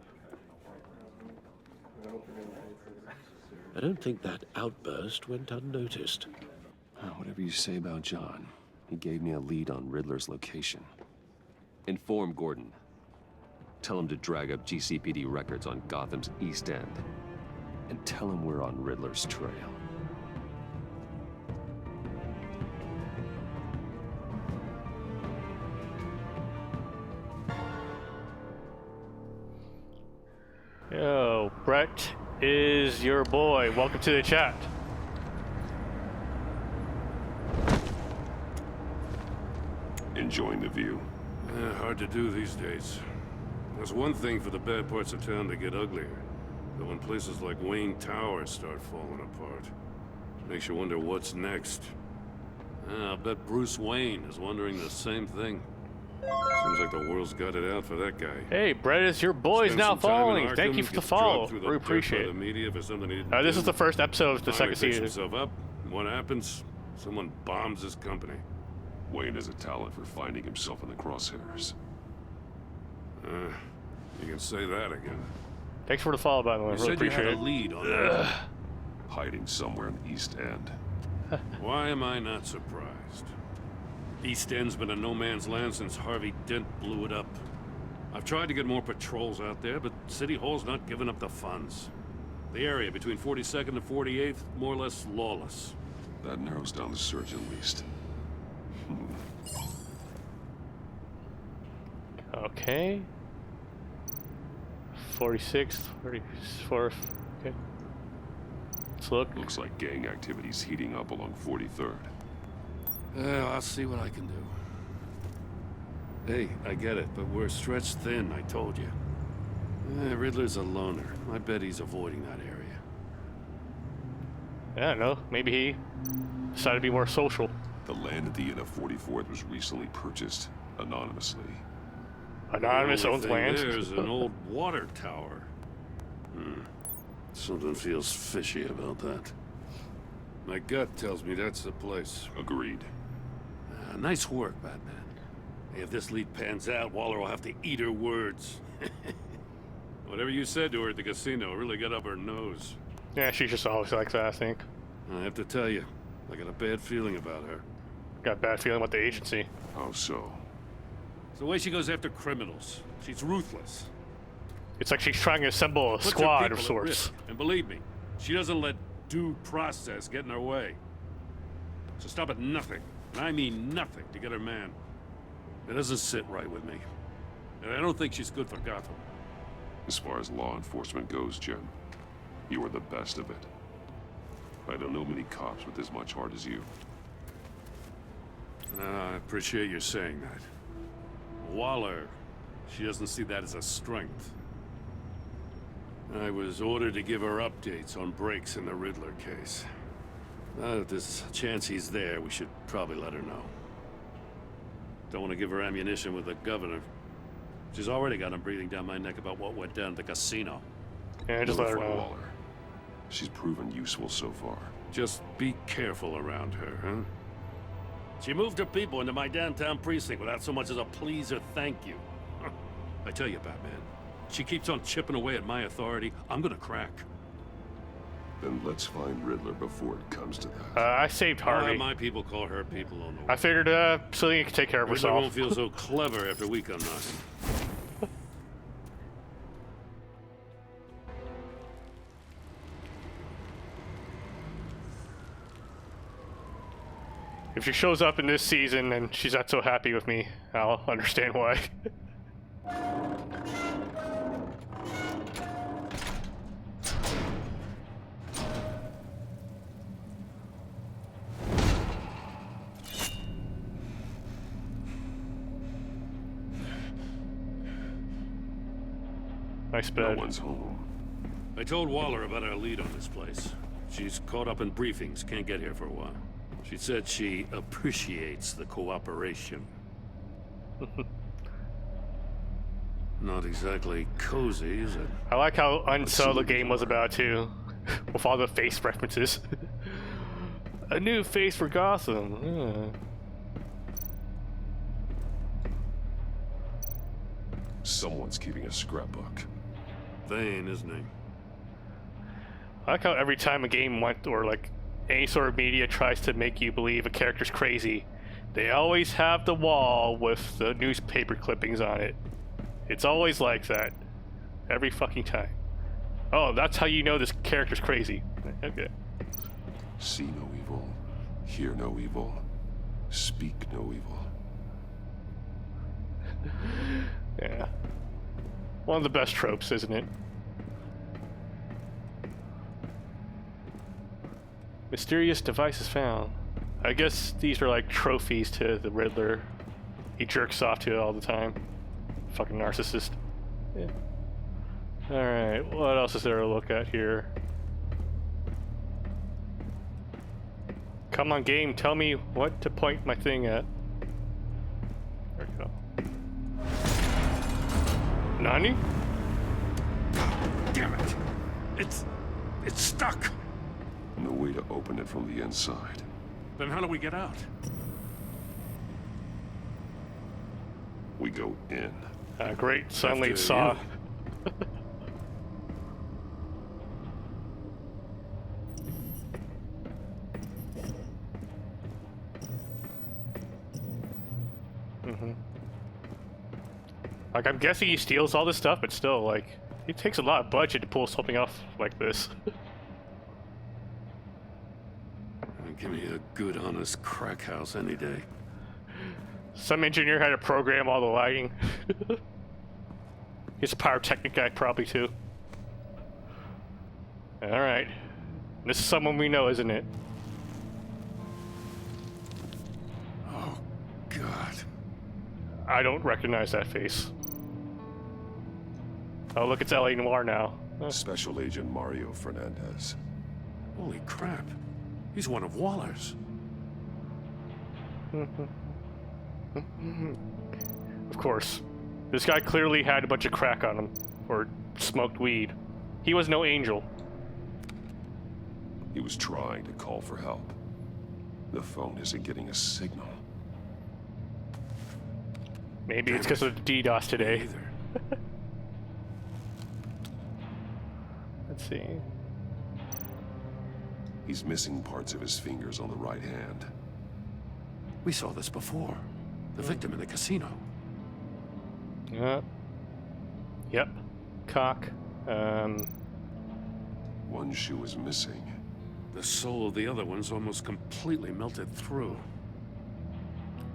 I don't think that outburst went unnoticed. Whatever you say about John, he gave me a lead on Riddler's location. Inform Gordon. Tell him to drag up GCPD records on Gotham's East End. And tell him we're on Riddler's trail. Yo, Brett is your boy. Welcome to the chat. Enjoying the view. Hard to do these days. There's one thing for the bad parts of town to get uglier. But when places like Wayne Tower start falling apart, makes you wonder what's next. I'll bet Bruce Wayne is wondering the same thing. Seems like the world's got it out for that guy. Hey, Brett is your boy. Is now following. Thank you for the follow. We We appreciate it. This is the first episode of the second season. Himself up. What happens? Someone bombs his company. Wayne has a talent for finding himself in the crosshairs. You can say that again. Thanks for the follow, by the way. I really appreciate you it. had a lead on that. Hiding somewhere in the East End. Why am I not surprised? East End's been a no man's land since Harvey Dent blew it up. I've tried to get more patrols out there, but City Hall's not giving up the funds. The area between 42nd and 48th, more or less lawless. That narrows down the search at least. Okay. 46th, 44th. Okay. Let's look. Looks like gang activity's heating up along 43rd. I'll see what I can do. Hey, I get it, but we're stretched thin, I told you. Riddler's a loner. I bet he's avoiding that area. I don't know. Maybe he decided to be more social. The land at the end of 44th was recently purchased anonymously. Anonymous owns land? There's an old water tower. Something feels fishy about that. My gut tells me that's the place. Agreed. Nice work, Batman. Hey, if this lead pans out, Waller will have to eat her words. Whatever you said to her at the casino really got up her nose. Yeah, she just always like that, I think. I have to tell you, I got a bad feeling about her. Got a bad feeling about the agency. How so? It's the way she goes after criminals. She's ruthless. It's like she's trying to assemble a Puts her squad of people at sorts. risk. And believe me, she doesn't let due process get in her way. So stop at nothing, and I mean nothing, to get her man. It doesn't sit right with me. And I don't think she's good for Gotham. As far as law enforcement goes, Jim, you are the best of it. I don't know many cops with as much heart as you. I appreciate you saying that. Waller, she doesn't see that as a strength. I was ordered to give her updates on breaks in the Riddler case. If there's a chance he's there, we should probably let her know. Don't want to give her ammunition with the governor. She's already got him breathing down my neck about what went down at the casino. Yeah, just let her know. Waller. She's proven useful so far. Just be careful around her, huh? She moved her people into my downtown precinct without so much as a please or thank you. I tell you, Batman, she keeps on chipping away at my authority, I'm gonna crack. Then let's find Riddler before it comes to that. I saved Harvey. My people call her people on the way. I figured Celia could take care of Riddler herself. won't feel so clever after we come knocking. If she shows up in this season and she's not so happy with me, I'll understand why. Nice bed. No one's home. I told Waller about our lead on this place. She's caught up in briefings, can't get here for a while. She said she appreciates the cooperation. Not exactly cozy, is it? I like how unsubtle the game was about too, with all the face references. A new face for Gotham. Yeah. Someone's keeping a scrapbook. Vane, isn't he? I like how every time a game went, or like any sort of media tries to make you believe a character's crazy, they always have the wall with the newspaper clippings on it. It's always like that. Every fucking time. Oh, that's how you know this character's crazy. Okay. See no evil, hear no evil, speak no evil. Yeah. One of the best tropes, isn't it? Mysterious devices found. I guess these are like trophies to the Riddler. He jerks off to it all the time. Fucking narcissist. Yeah. Alright, what else is there to look at here? Come on, game, tell me what to point my thing at. There we go. Nani? Damn it! It's stuck! No way to open it from the inside. Then how do we get out? We go in. Great sunlight saw. Like, I'm guessing he steals all this stuff, but still, like, it takes a lot of budget to pull something off like this. Give me a good, honest crack house any day. Some engineer had to program all the lighting. He's a pyrotechnic guy, probably, too. Alright. This is someone we know, isn't it? Oh, God. I don't recognize that face. Oh, look, it's L.A. Noire now. Special Agent Mario Fernandez. Holy crap. He's one of Waller's. Of course. This guy clearly had a bunch of crack on him. Or smoked weed. He was no angel. He was trying to call for help. The phone isn't getting a signal. Maybe it's because of the DDoS today. Let's see. He's missing parts of his fingers on the right hand. We saw this before. The victim in the casino. Yep. Cock. One shoe is missing. The sole of the other one's almost completely melted through.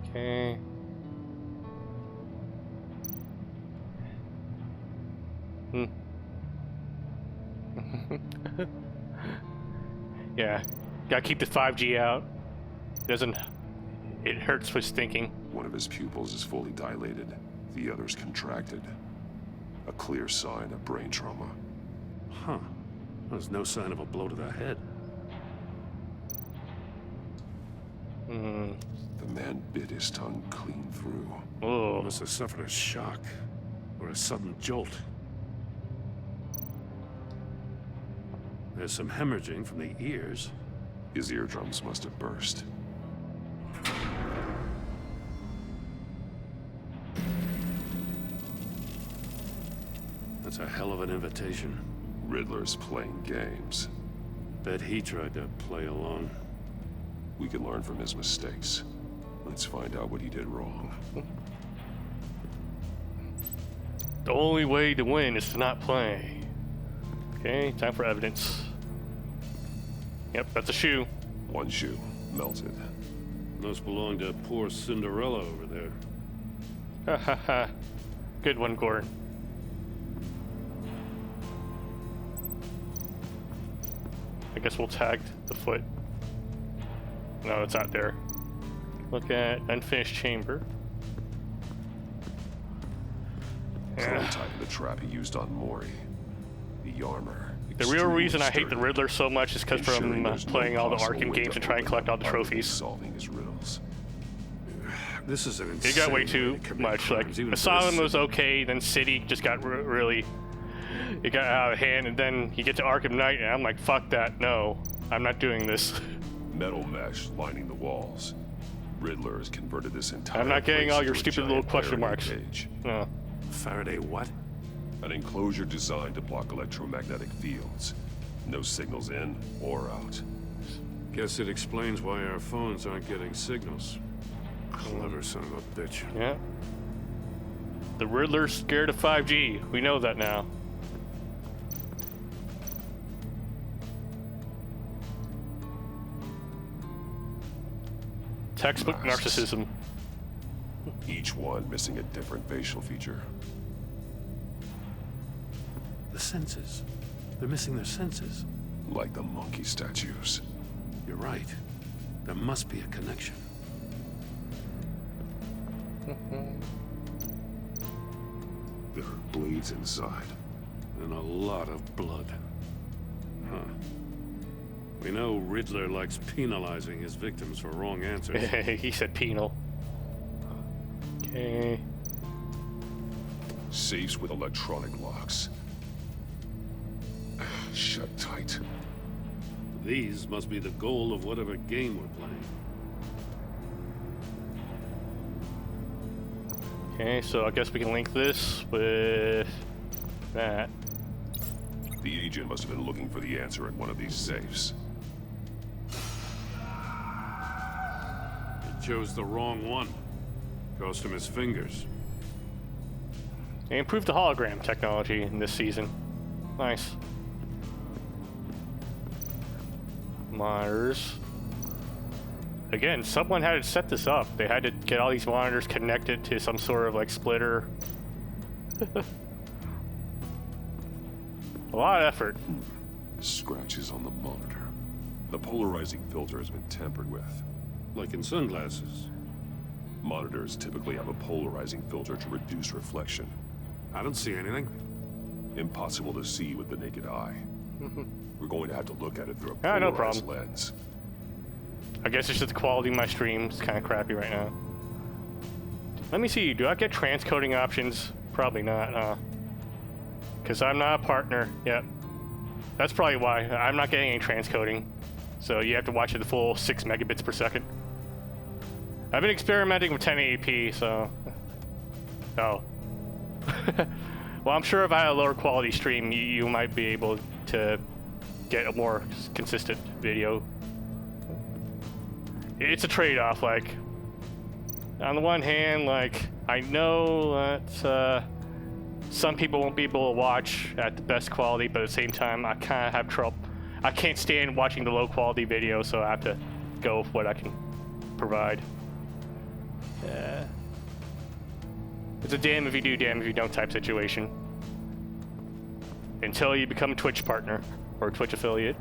Okay. Yeah, gotta keep the 5G out. It hurts with thinking. One of his pupils is fully dilated, the other's contracted. A clear sign of brain trauma. Huh. There's no sign of a blow to the head. The man bit his tongue clean through. Oh. Must have suffered a shock or a sudden jolt. There's some hemorrhaging from the ears. His eardrums must have burst. That's a hell of an invitation. Riddler's playing games. Bet he tried to play along. We can learn from his mistakes. Let's find out what he did wrong. The only way to win is to not play. Okay, time for evidence. Yep, that's a shoe. One shoe, melted. Must belong to poor Cinderella over there. Ha ha ha. Good one, Gordon. I guess we'll tag the foot. No, it's not there. Look at unfinished chamber. Prototype of the trap he used on Mori. The armor. The real reason I hate the Riddler so much is because from playing all the Arkham games and trying to collect all the trophies. Solving his riddles. This is an It got way too much. Like Asylum was okay, then City just got really. It got out of hand, and then you get to Arkham Knight, and I'm like, fuck that, no, I'm not doing this. Metal mesh lining the walls. Riddler has converted this entire. I'm not getting place all your into a stupid little giant question Faraday marks. Cage. No. Faraday what? An enclosure designed to block electromagnetic fields. No signals in or out. Guess it explains why our phones aren't getting signals. Clever son of a bitch. Yeah. The Riddler's scared of 5G. We know that now. Textbook Masks. narcissism. Each one missing a different facial feature. The senses. They're missing their senses. Like the monkey statues. You're right. There must be a connection. There are bleeds inside. And a lot of blood. Huh. We know Riddler likes penalizing his victims for wrong answers. He said penal. Okay. Safes with electronic locks. Shut tight. These must be the goal of whatever game we're playing. Okay, so I guess we can link this with that. The agent must have been looking for the answer at one of these safes. He chose the wrong one. Cost him his fingers. They improved the hologram technology in this season. Nice. Monitors. Again, someone had to set this up. They had to get all these monitors connected to some sort of like splitter. A lot of effort. Scratches on the monitor. The polarizing filter has been tampered with. Like in sunglasses. Monitors typically have a polarizing filter to reduce reflection. I don't see anything. Impossible to see with the naked eye. We're going to have to look at it through a no polarized problem. lens. I guess it's just the quality of my stream. It's kind of crappy right now. Let me see. Do I get transcoding options? Probably not, huh? Because I'm not a partner. Yep. That's probably why. I'm not getting any transcoding. So you have to watch it the full 6 megabits per second. I've been experimenting with 1080p, so... Oh. Well, I'm sure if I had a lower quality stream, you might be able to get a more consistent video. It's a trade-off, like... On the one hand, like, I know that some people won't be able to watch at the best quality, but at the same time, I kind of have trouble. I can't stand watching the low-quality video, so I have to go with what I can provide. It's a damn if you do, damn if you don't type situation. until you become a Twitch partner or a Twitch affiliate.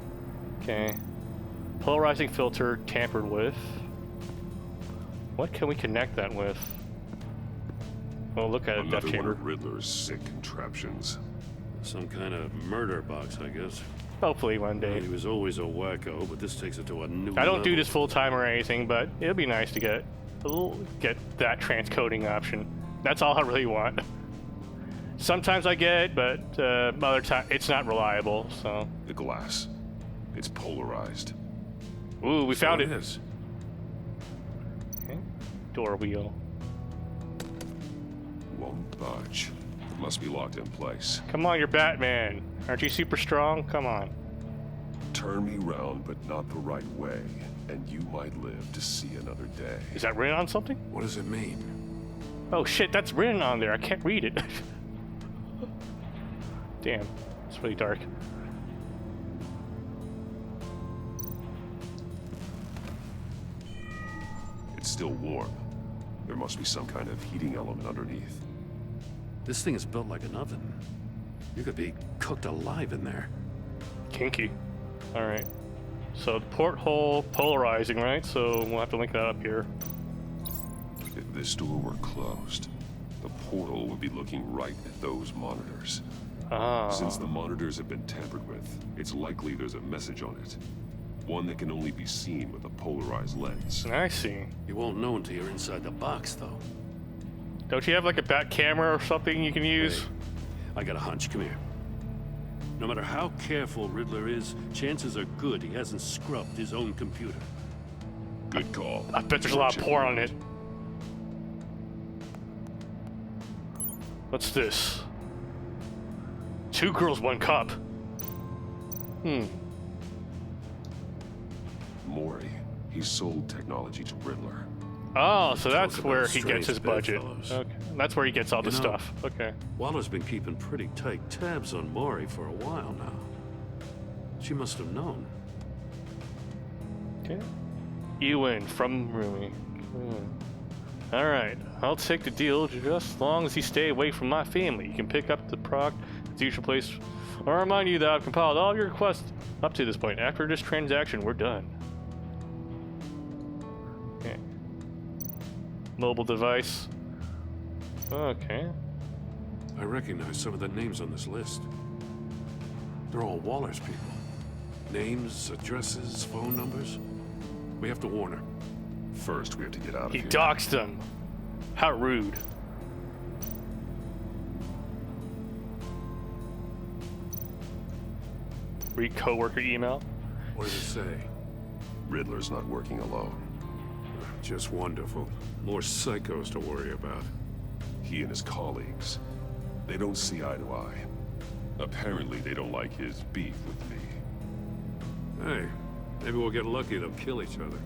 Okay. Polarizing filter tampered with. What can we connect that with? Oh, look at it. Death Another one chamber. of Riddler's sick contraptions. Some kind of murder box, I guess. Hopefully one day. He was always a wacko, but this takes it to a new I don't level. do this full time or anything, but it'll be nice to get that transcoding option. That's all I really want. Sometimes I get it, but other time it's not reliable. So The glass. It's polarized. ooh, we found it. Is. Okay. Door wheel. Won't budge. Must be locked in place. Come on, you're Batman. Aren't you super strong? Come on. Turn me round, but not the right way, and you might live to see another day. Is that written on something? What does it mean? Oh shit, that's written on there. I can't read it. Damn, it's really dark. It's still warm. There must be some kind of heating element underneath. This thing is built like an oven. You could be cooked alive in there. Kinky. Alright. So the porthole polarizing, right? So we'll have to link that up here. If this door were closed, the portal would be looking right at those monitors. Ah. Since the monitors have been tampered with, it's likely there's a message on it. One that can only be seen with a polarized lens. I see. You won't know until you're inside the box, though. Don't you have like a bat camera or something you can use? Hey, I got a hunch. Come here. No matter how careful Riddler is, chances are good he hasn't scrubbed his own computer. Good call. I bet there's a lot of porn on it. What's this? 2 girls, 1 cup. Maury. He sold technology to Riddler. Oh, so that's Talk where about he gets his strange budget. bedfellows. Okay. That's where he gets all the You know, stuff. Okay. Waller's been keeping pretty tight tabs on Maury for a while now. She must have known. Okay. E1 from Rumi. Alright, I'll take the deal just as long as you stay away from my family. You can pick up the product at the usual place. I'll remind you that I've compiled all of your requests up to this point. After this transaction, we're done. Okay. Mobile device. Okay. I recognize some of the names on this list. They're all Waller's people. Names, addresses, phone numbers. We have to warn her. First, we have to get out of He here. doxed them. How rude. Read coworker email. What does it say? Riddler's not working alone. Just wonderful. More psychos to worry about. He and his colleagues, they don't see eye to eye. Apparently, they don't like his beef with me. Hey, maybe we'll get lucky. They'll kill each other.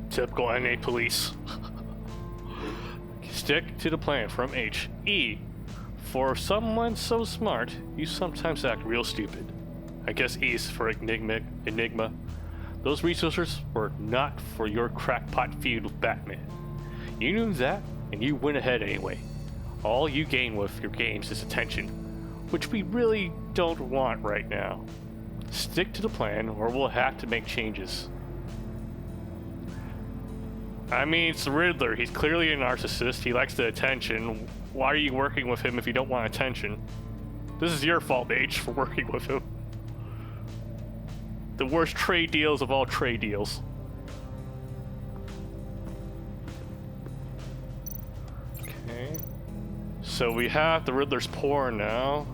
Typical NA police. Stick to the plan from H. E. For someone so smart, you sometimes act real stupid. I guess E is for Enigma. Those resources were not for your crackpot feud with Batman. You knew that, and you went ahead anyway. All you gain with your games is attention, which we really don't want right now. Stick to the plan, or we'll have to make changes. I mean, it's the Riddler. He's clearly a narcissist. He likes the attention. Why are you working with him if you don't want attention? This is your fault, H, for working with him. The worst trade deals of all trade deals. Okay. So we have the Riddler's porn now.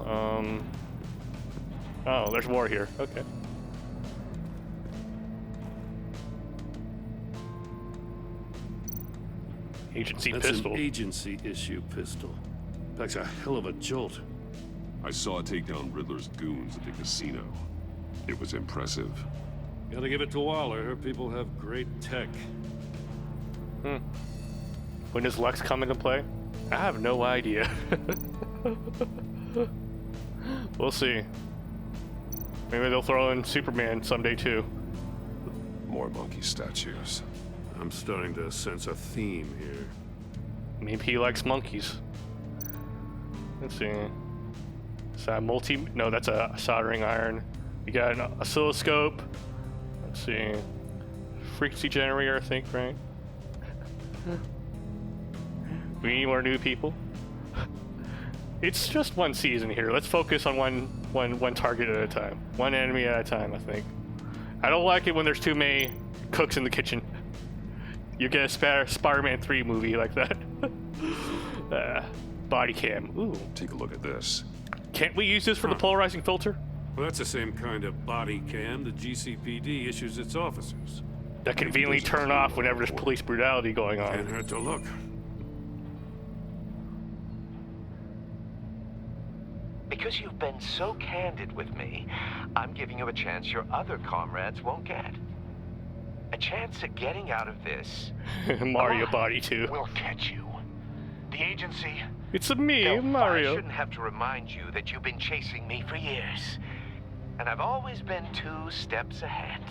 Oh, there's more here. Okay. Agency That's pistol. an agency issue pistol. Packs a hell of a jolt. I saw it take down Riddler's goons at the casino. It was impressive. Gotta give it to Waller. Her people have great tech. When does Lex come into play? I have no idea. We'll see. Maybe they'll throw in Superman someday too. More monkey statues. I'm starting to sense a theme here. Maybe he likes monkeys. Let's see. Is that no, that's a soldering iron. You got an oscilloscope. Let's see. Frequency generator, I think, right? We need more new people. It's just one season here. Let's focus on one target at a time. One enemy at a time, I think. I don't like it when there's too many cooks in the kitchen. You get a Spider-Man 3 movie like that. Body cam. Ooh. Take a look at this. Can't we use this for the polarizing filter? Well, that's the same kind of body cam the GCPD issues its officers. That conveniently turn off whenever there's police brutality going on. Can't hurt to look. Because you've been so candid with me, I'm giving you a chance your other comrades won't get. A chance at getting out of this. Mario body too. We'll catch you. The agency. It's me, Delphi Mario. Shouldn't have to remind you that you've been chasing me for years, and I've always been 2 steps ahead.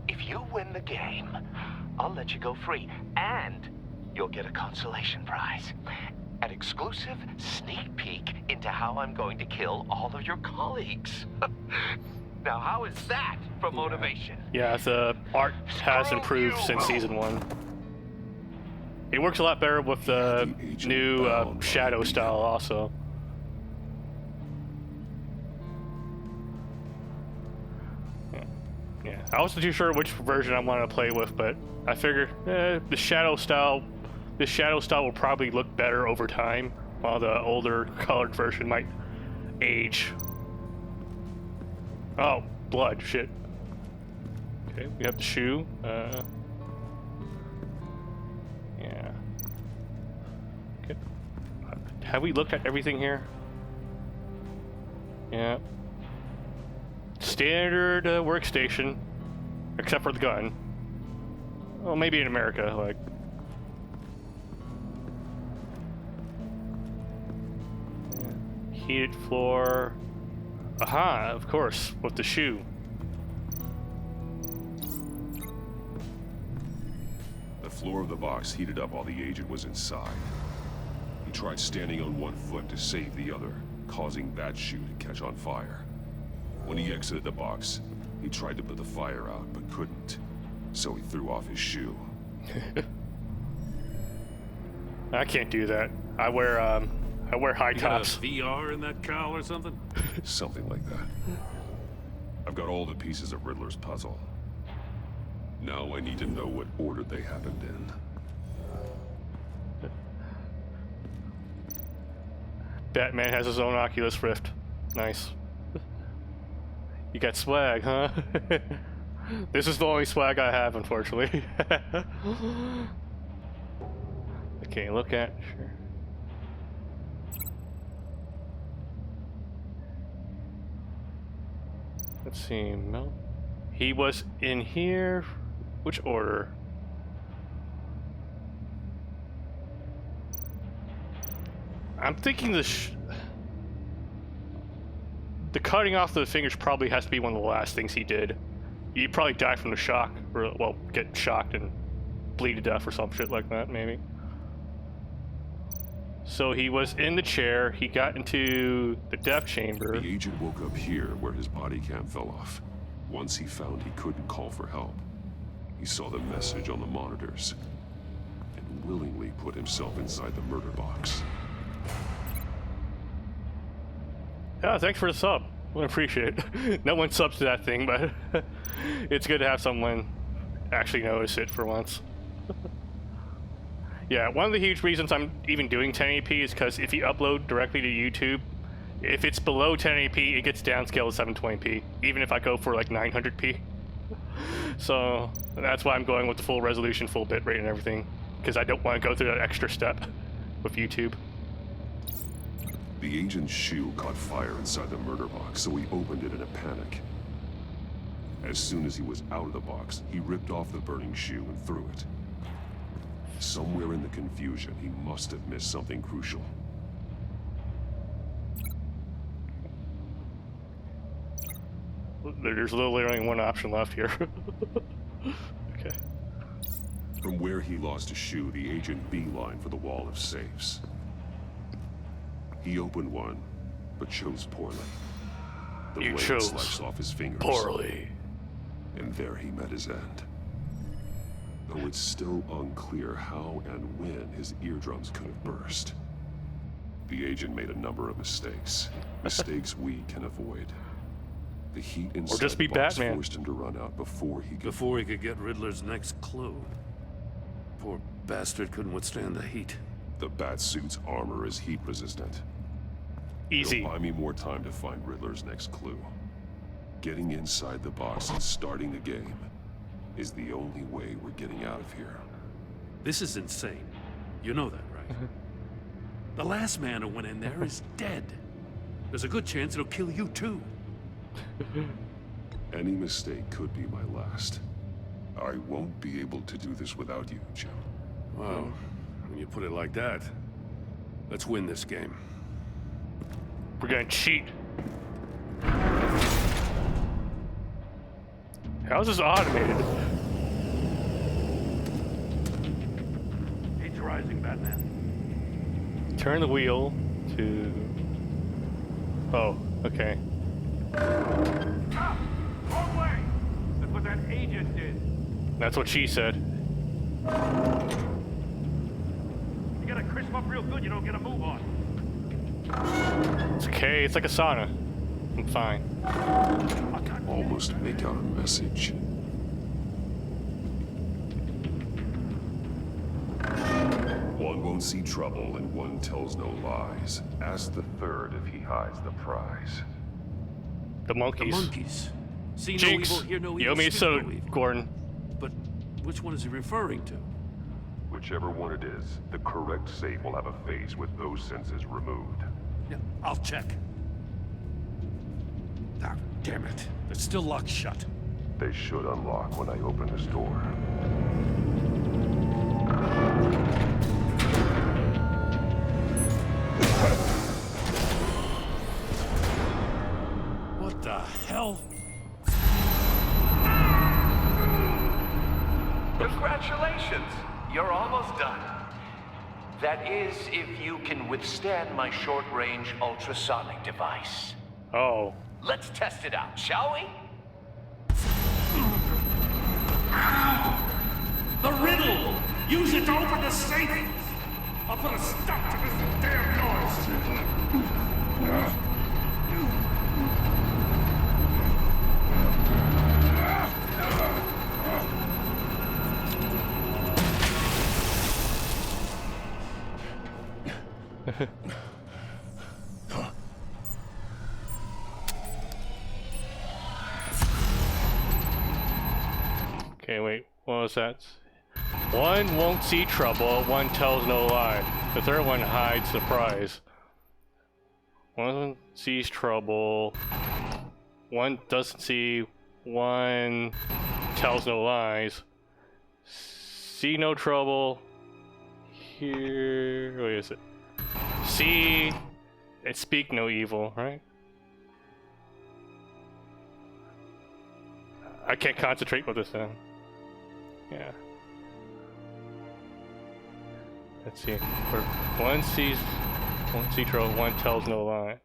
If you win the game, I'll let you go free, and you'll get a consolation prize. An exclusive sneak peek into how I'm going to kill all of your colleagues. Now, how is that for motivation? Yeah, the art has improved since season 1. It works a lot better with the new shadow style also. Yeah, I wasn't too sure which version I wanted to play with, but I figured the shadow style. This shadow style will probably look better over time, while the older colored version might age. Oh, blood, shit. Okay, we have the shoe. Yeah. Okay. Have we looked at everything here? Yeah. Standard workstation, except for the gun. Well, maybe in America, like. Heated floor. Aha, of course, with the shoe. The floor of the box heated up while the agent was inside. He tried standing on one foot to save the other, causing that shoe to catch on fire. When he exited the box, he tried to put the fire out, but couldn't. So he threw off his shoe. I can't do that. I wear high tops. You got a VR in that cowl or something? Something like that. I've got all the pieces of Riddler's puzzle. Now I need to know what order they happened in. Batman has his own Oculus Rift. Nice. You got swag, huh? This is the only swag I have, unfortunately. Okay, look at. Sure. Let's see. No. He was in here. Which order? I'm thinking the cutting off the fingers probably has to be one of the last things he did. He probably died from the shock, or well, get shocked and bleed to death or some shit like that, maybe. So he was in the chair, he got into the death chamber. The agent woke up here where his body cam fell off. Once he found he couldn't call for help, he saw the message on the monitors and willingly put himself inside the murder box. Yeah, thanks for the sub. I appreciate it. No one subs to that thing, but it's good to have someone actually notice it for once. Yeah, one of the huge reasons I'm even doing 1080p is because if you upload directly to YouTube, if it's below 1080p, it gets downscaled to 720p, even if I go for like 900p. So that's why I'm going with the full resolution, full bitrate and everything, because I don't want to go through that extra step with YouTube. The agent's shoe caught fire inside the murder box, so he opened it in a panic. As soon as he was out of the box, he ripped off the burning shoe and threw it. Somewhere in the confusion, he must have missed something crucial. There's literally only one option left here. Okay. From where he lost a shoe, the agent beelined for the wall of safes. He opened one, but chose poorly. The You blade chose sliced off his fingers. poorly. And there he met his end. Though it's still unclear how and when his eardrums could have burst. The agent made a number of mistakes. Mistakes we can avoid. The heat inside just be the box Batman. forced him to run out before he could get Riddler's next clue. Poor bastard couldn't withstand the heat. The Batsuit's armor is heat resistant. Easy. It'll buy me more time to find Riddler's next clue. Getting inside the box and starting the game is the only way we're getting out of here. This is insane. You know that, right? The last man who went in there is dead. There's a good chance it'll kill you too. Any mistake could be my last. I won't be able to do this without you, Jim. Wow, when you put it like that, let's win this game. We're gonna cheat. How's this automated? Heat's rising, Batman. Turn the wheel to... Oh, okay. Wrong way! That's what that agent did. That's what she said. You gotta crisp up real good, you don't get a move on. It's okay, it's like a sauna. I'm fine. Almost make out a message. One won't see trouble and one tells no lies. Ask the third if he hides the prize. The monkeys. The monkeys. See Jinx. no evil, hear no evil, You owe me a speak soda, no evil. Gordon. But which one is he referring to? Whichever one it is, the correct safe will have a face with those senses removed. Yeah, I'll check. Ah, damn it. They're still locked shut. They should unlock when I open this door. What the hell? Congratulations! You're almost done. That is, if you can withstand my short-range ultrasonic device. Oh. Let's test it out, shall we? The riddle! Use it to open the safe! I'll put a stop to this damn noise! Okay, wait. What was that? One won't see trouble, one tells no lie. The third one hides the prize. One sees trouble, one doesn't see, one tells no lies. See no trouble. Here, wait, is it? See and speak no evil, right? I can't concentrate with this then. Yeah. Let's see. One sees trouble, one tells no lie.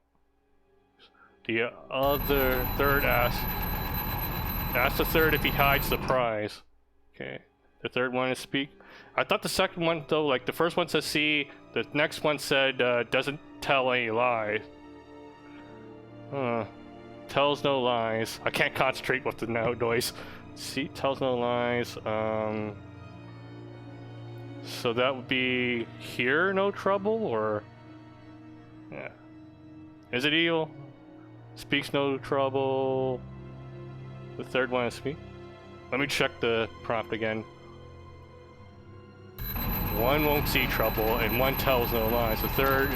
The other third asks the third if he hides the prize. Okay. The third one is speak. I thought the second one though, like the first one says see, the next one said doesn't tell any lies. Tells no lies. I can't concentrate with the noise. See, tells no lies. So that would be here, no trouble, or yeah. Is it evil? Speaks no trouble. The third one is speak. Let me check the prompt again. One won't see trouble, and one tells no lies. The third,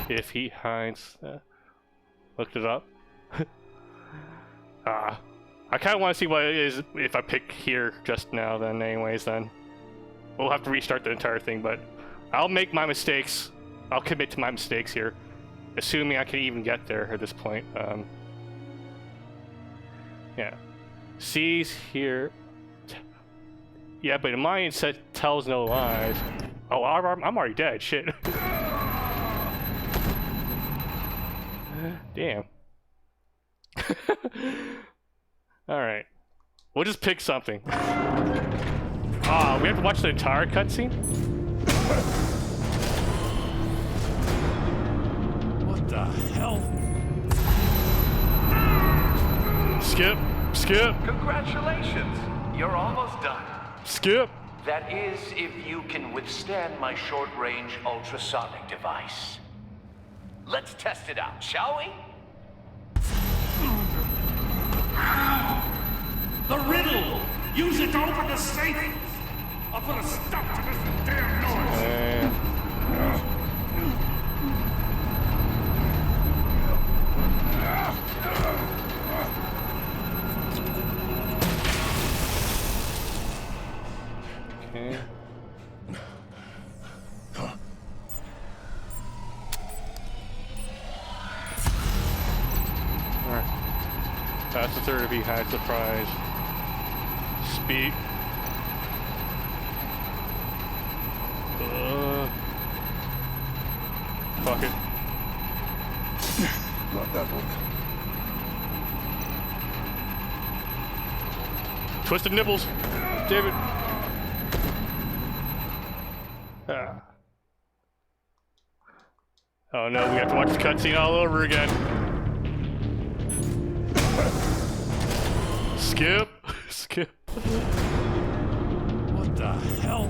if he hides. Looked it up. I kind of want to see what it is if I pick here just now. Then, anyways, then we'll have to restart the entire thing. But I'll make my mistakes. I'll commit to my mistakes here, assuming I can even get there at this point. Yeah, sees here. Yeah, but in mine it said tells no lies. Oh, I'm already dead. Shit. Damn. Alright. We'll just pick something. Ah, we have to watch the entire cutscene? What the hell? Skip. Skip. Congratulations. You're almost done. Skip. That is, if you can withstand my short-range ultrasonic device. Let's test it out, shall we? The riddle! Use it to open the safe! I'll put a stop to this damn noise! Okay. Alright. That's the third of you had surprise. Speak. Fuck it. Not that one. Twisted nipples. David. Ah. Oh no, we have to watch the cutscene all over again. Skip. Skip. What the hell?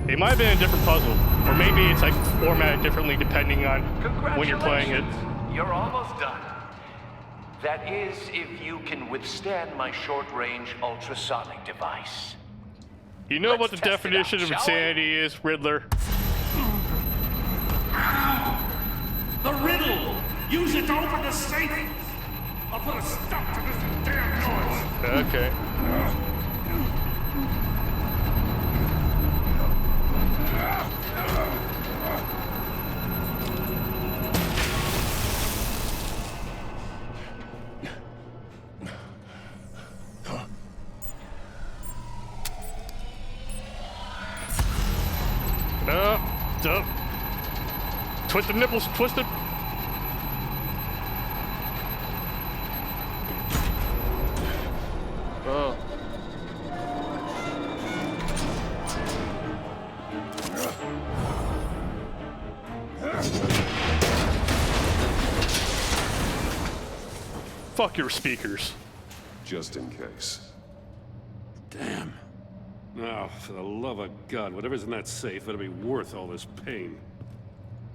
It might have been a different puzzle. Or maybe it's like formatted differently depending on when you're playing it. You're almost done. That is, if you can withstand my short-range ultrasonic device. You know what the definition of insanity is, Riddler? The riddle! Use it to open the safe! I'll put a stop to this damn noise! Okay. Up. Twist the nipples, twist it. Oh. Fuck your speakers. Just in case. Damn. Now, for the love of God, whatever's in that safe better be worth all this pain.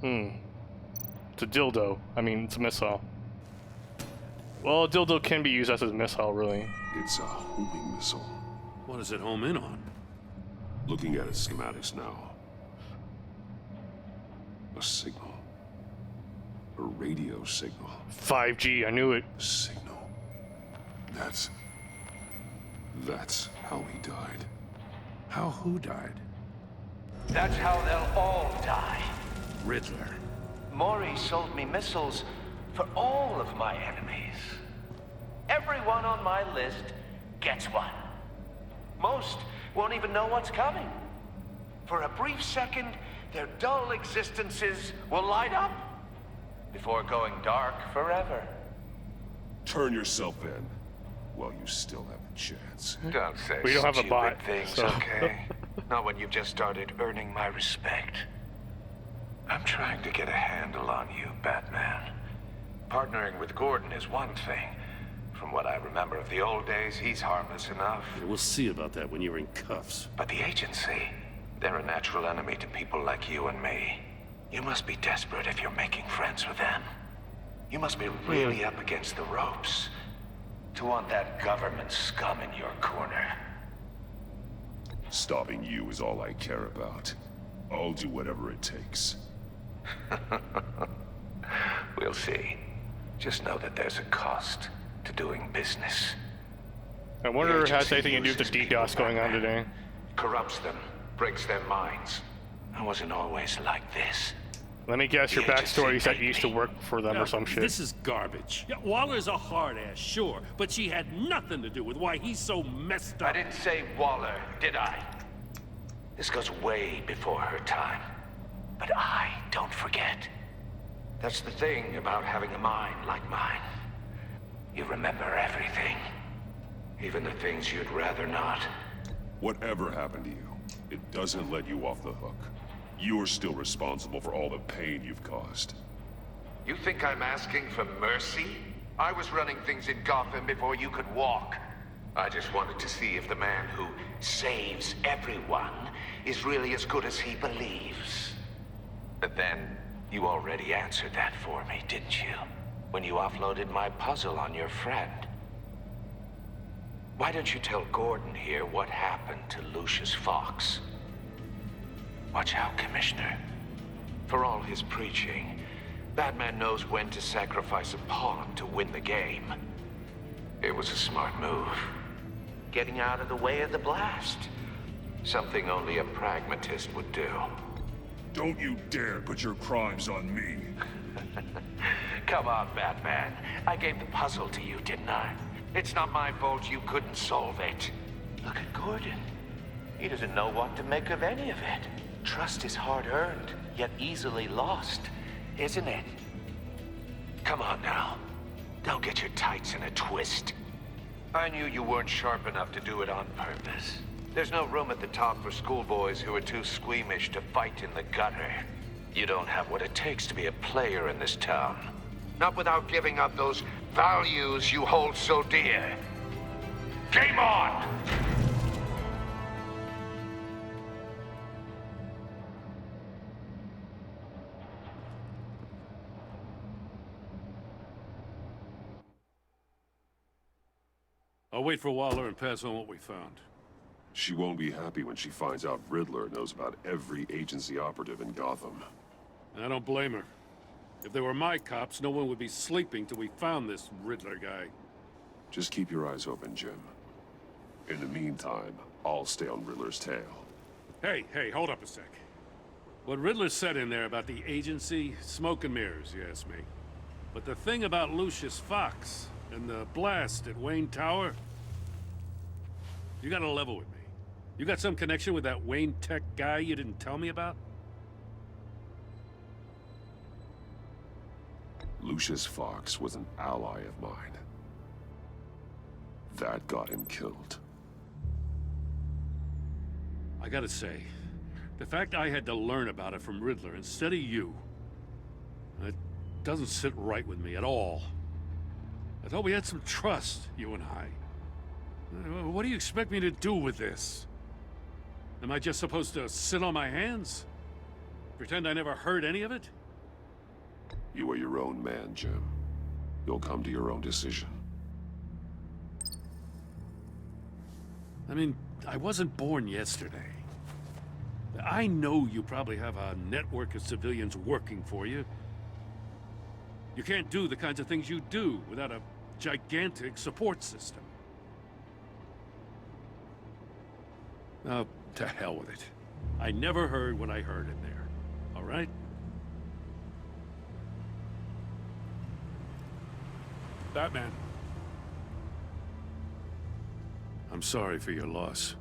It's a dildo. I mean, it's a missile. Well, a dildo can be used as a missile, really. It's a homing missile. What does it home in on? Looking at its schematics now. A signal. A radio signal. 5G, I knew it. A signal. That's how he died. How who died? That's how they'll all die. Riddler. Maury sold me missiles for all of my enemies. Everyone on my list gets one. Most won't even know what's coming. For a brief second, their dull existences will light up before going dark forever. Turn yourself in while you still have a chance. Don't say We don't have a stupid bot, things, so. okay? Not when you've just started earning my respect. I'm trying to get a handle on you, Batman. Partnering with Gordon is one thing. From what I remember of the old days, he's harmless enough. Yeah, we'll see about that when you're in cuffs. But the agency, they're a natural enemy to people like you and me. You must be desperate if you're making friends with them. You must be really up against the ropes to want that government scum in your corner. Stopping you is all I care about. I'll do whatever it takes. We'll see. Just know that there's a cost to doing business. I wonder if it has anything to do with the DDoS going on today. Corrupts them, breaks their minds. I wasn't always like this. Let me guess, your backstory is that you used to work for them or some shit. This is garbage. Yeah, Waller's a hard ass, sure, but she had nothing to do with why he's so messed up. I didn't say Waller, did I? This goes way before her time. But I don't forget. That's the thing about having a mind like mine. You remember everything. Even the things you'd rather not. Whatever happened to you, it doesn't let you off the hook. You're still responsible for all the pain you've caused. You think I'm asking for mercy? I was running things in Gotham before you could walk. I just wanted to see if the man who saves everyone is really as good as he believes. But then, you already answered that for me, didn't you? When you offloaded my puzzle on your friend. Why don't you tell Gordon here what happened to Lucius Fox? Watch out, Commissioner. For all his preaching, Batman knows when to sacrifice a pawn to win the game. It was a smart move. Getting out of the way of the blast. Something only a pragmatist would do. Don't you dare put your crimes on me. Come on, Batman. I gave the puzzle to you, didn't I? It's not my fault you couldn't solve it. Look at Gordon. He doesn't know what to make of any of it. Trust is hard-earned, yet easily lost, isn't it? Come on now. Don't get your tights in a twist. I knew you weren't sharp enough to do it on purpose. There's no room at the top for schoolboys who are too squeamish to fight in the gutter. You don't have what it takes to be a player in this town. Not without giving up those values you hold so dear. Game on! I'll wait for Waller and pass on what we found. She won't be happy when she finds out Riddler knows about every agency operative in Gotham. I don't blame her. If they were my cops, no one would be sleeping till we found this Riddler guy. Just keep your eyes open, Jim. In the meantime, I'll stay on Riddler's tail. Hey, hold up a sec. What Riddler said in there about the agency, smoke and mirrors, you ask me. But the thing about Lucius Fox and the blast at Wayne Tower, you gotta level with me. You got some connection with that Wayne Tech guy you didn't tell me about? Lucius Fox was an ally of mine. That got him killed. I gotta say, the fact I had to learn about it from Riddler instead of you, it doesn't sit right with me at all. I thought we had some trust, you and I. What do you expect me to do with this? Am I just supposed to sit on my hands? Pretend I never heard any of it? You are your own man, Jim. You'll come to your own decision. I mean, I wasn't born yesterday. I know you probably have a network of civilians working for you. You can't do the kinds of things you do without a gigantic support system. Oh, to hell with it. I never heard what I heard in there. All right? Batman. I'm sorry for your loss.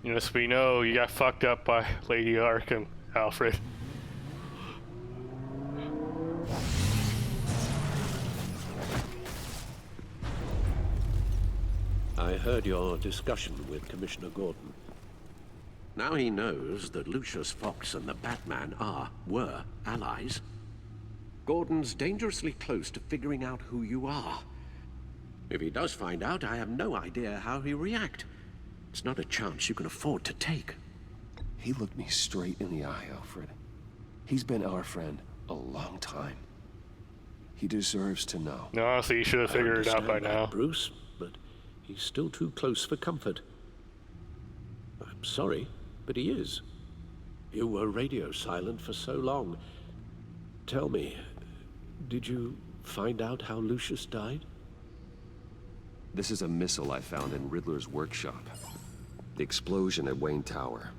Yes, we know you got fucked up by Lady Arkham, Alfred. I heard your discussion with Commissioner Gordon. Now he knows that Lucius Fox and the Batman were allies. Gordon's dangerously close to figuring out who you are. If he does find out, I have no idea how he'll react. It's not a chance you can afford to take. He looked me straight in the eye, Alfred. He's been our friend a long time. He deserves to know. No, honestly, you should have figured it out by now. Bruce, but he's still too close for comfort. I'm sorry, but he is. You were radio silent for so long. Tell me, did you find out how Lucius died? This is a missile I found in Riddler's workshop. The explosion at Wayne Tower.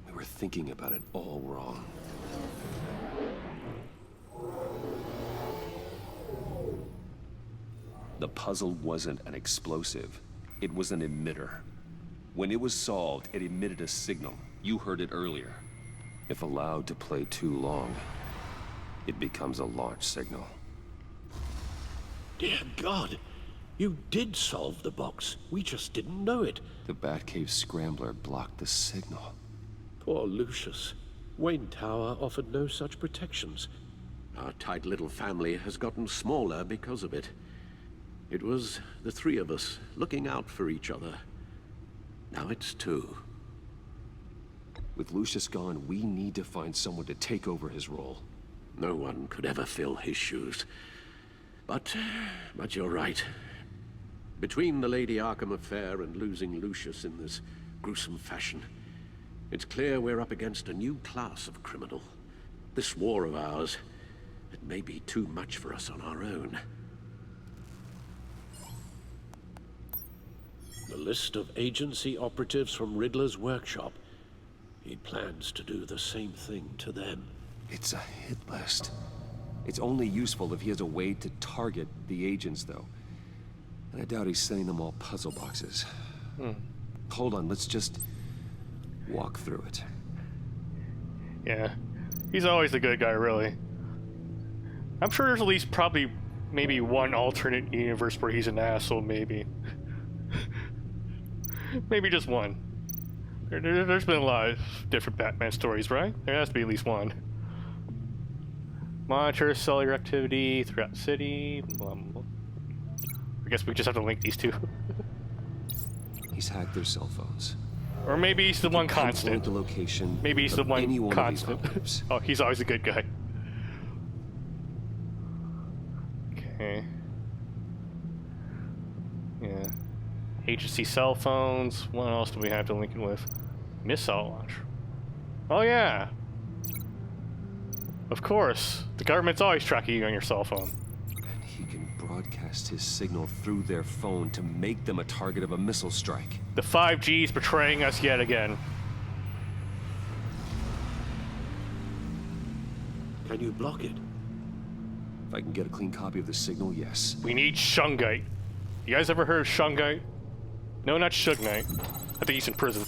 We were thinking about it all wrong. The puzzle wasn't an explosive. It was an emitter. When it was solved, it emitted a signal. You heard it earlier. If allowed to play too long, it becomes a launch signal. Dear God, you did solve the box. We just didn't know it. The Batcave scrambler blocked the signal. Poor Lucius. Wayne Tower offered no such protections. Our tight little family has gotten smaller because of it. It was the three of us looking out for each other. Now it's two. With Lucius gone, we need to find someone to take over his role. No one could ever fill his shoes. But you're right. Between the Lady Arkham affair and losing Lucius in this gruesome fashion, it's clear we're up against a new class of criminal. This war of ours, it may be too much for us on our own. The list of agency operatives from Riddler's workshop. He plans to do the same thing to them. It's a hit list. It's only useful if he has a way to target the agents, though. And I doubt he's sending them all puzzle boxes. Hold on, let's just walk through it. Yeah. He's always the good guy, really. I'm sure there's at least probably maybe one alternate universe where he's an asshole, maybe. Maybe just one. There's been a lot of different Batman stories, right? There has to be at least one. Monitor cellular activity throughout the city. Blah, blah, blah. I guess we just have to link these two. He's hacked their cell phones. Or maybe he's the one constant. The location. Maybe he's the one constant. Oh, he's always a good guy. Okay. Yeah. Agency cell phones. What else do we have to link it with? Missile launcher. Oh yeah. Of course. The government's always tracking you on your cell phone. And he can broadcast his signal through their phone to make them a target of a missile strike. The 5G's betraying us yet again. Can you block it? If I can get a clean copy of the signal, yes. We need Shungite. You guys ever heard of Shungite? No, not Suge Knight. I think he's in prison.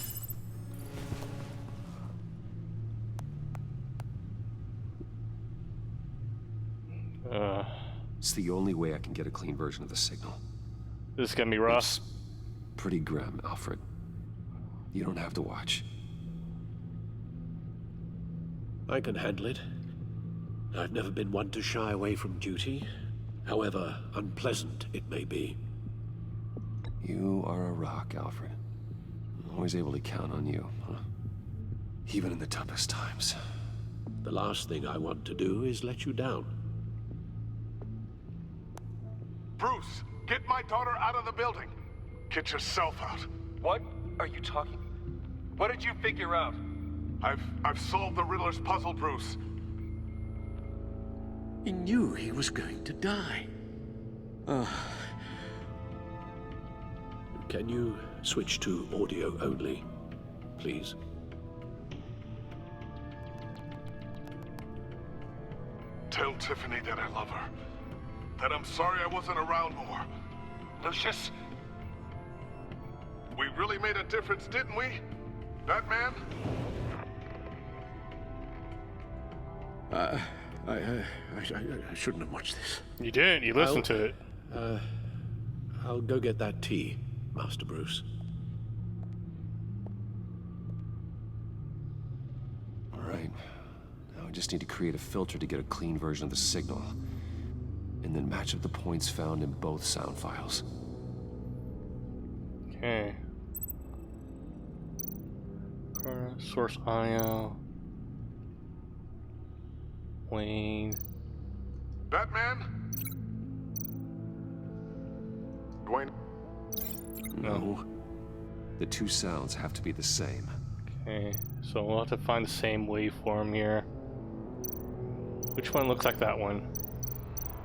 It's the only way I can get a clean version of the signal. This is gonna be rough. It's pretty grim, Alfred. You don't have to watch. I can handle it. I've never been one to shy away from duty, however unpleasant it may be. You are a rock, Alfred. I'm always able to count on you, huh? Even in the toughest times. The last thing I want to do is let you down. Bruce, get my daughter out of the building. Get yourself out. What are you talking? What did you figure out? I've solved the Riddler's puzzle, Bruce. He knew he was going to die. Can you switch to audio only, please? Tell Tiffany that I love her. That I'm sorry I wasn't around more. Lucius, we really made a difference, didn't we? Batman? I shouldn't have watched this. You didn't. You listened to it. I'll go get that tea, Master Bruce. All right. Now I just need to create a filter to get a clean version of the signal. And then match up the points found in both sound files. Okay. Source audio. Wayne. Batman? Dwayne? No. The two sounds have to be the same. Okay, so we'll have to find the same waveform here. Which one looks like that one?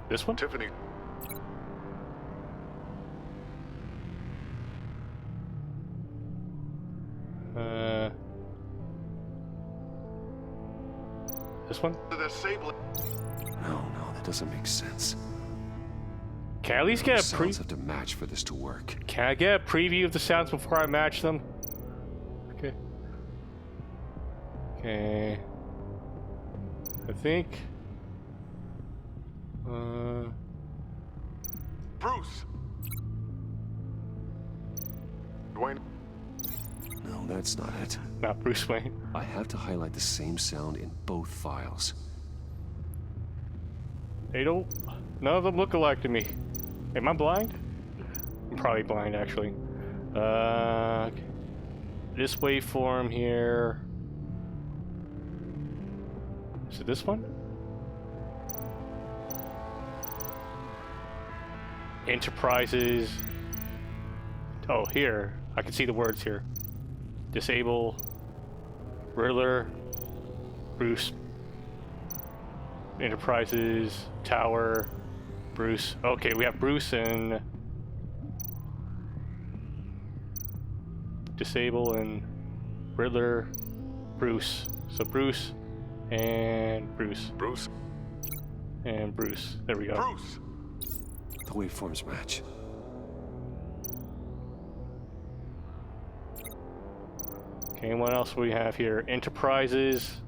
This one? Tiffany. This one? The disable. No, that doesn't make sense. Can I at least get a sounds have to match for this to work. Can I get a preview of the sounds before I match them? Okay. Okay. I think. Bruce. Dwayne. No, that's not it. Not Bruce Wayne. I have to highlight the same sound in both files. They don't. None of them look alike to me. Am I blind? I'm probably blind, actually. Okay. This waveform here. Is it this one? Enterprises. Oh, here. I can see the words here. Disable. Riddler. Bruce. Enterprises. Tower. Bruce. Okay, we have Bruce and Disable and Riddler. Bruce. So Bruce and Bruce. Bruce. And Bruce. There we go. Bruce. The waveforms match. Okay, what else do we have here? Enterprises.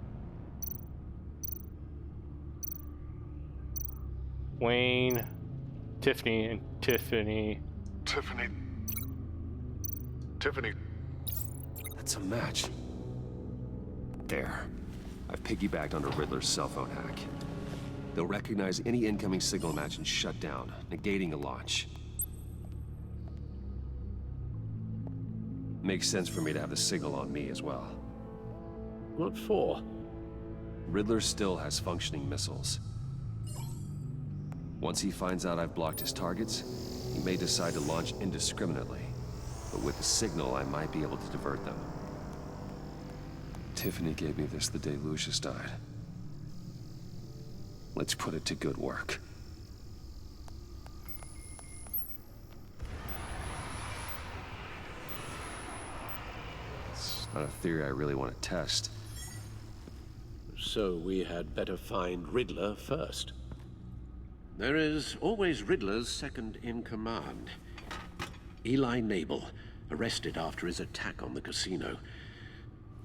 Wayne, Tiffany, and Tiffany. Tiffany. Tiffany. That's a match. There. I've piggybacked onto Riddler's cell phone hack. They'll recognize any incoming signal match and shut down, negating a launch. Makes sense for me to have the signal on me as well. What for? Riddler still has functioning missiles. Once he finds out I've blocked his targets, he may decide to launch indiscriminately. But with the signal, I might be able to divert them. Tiffany gave me this the day Lucius died. Let's put it to good work. It's not a theory I really want to test. So we had better find Riddler first. There is always Riddler's second in command. Eli Nabel, arrested after his attack on the casino.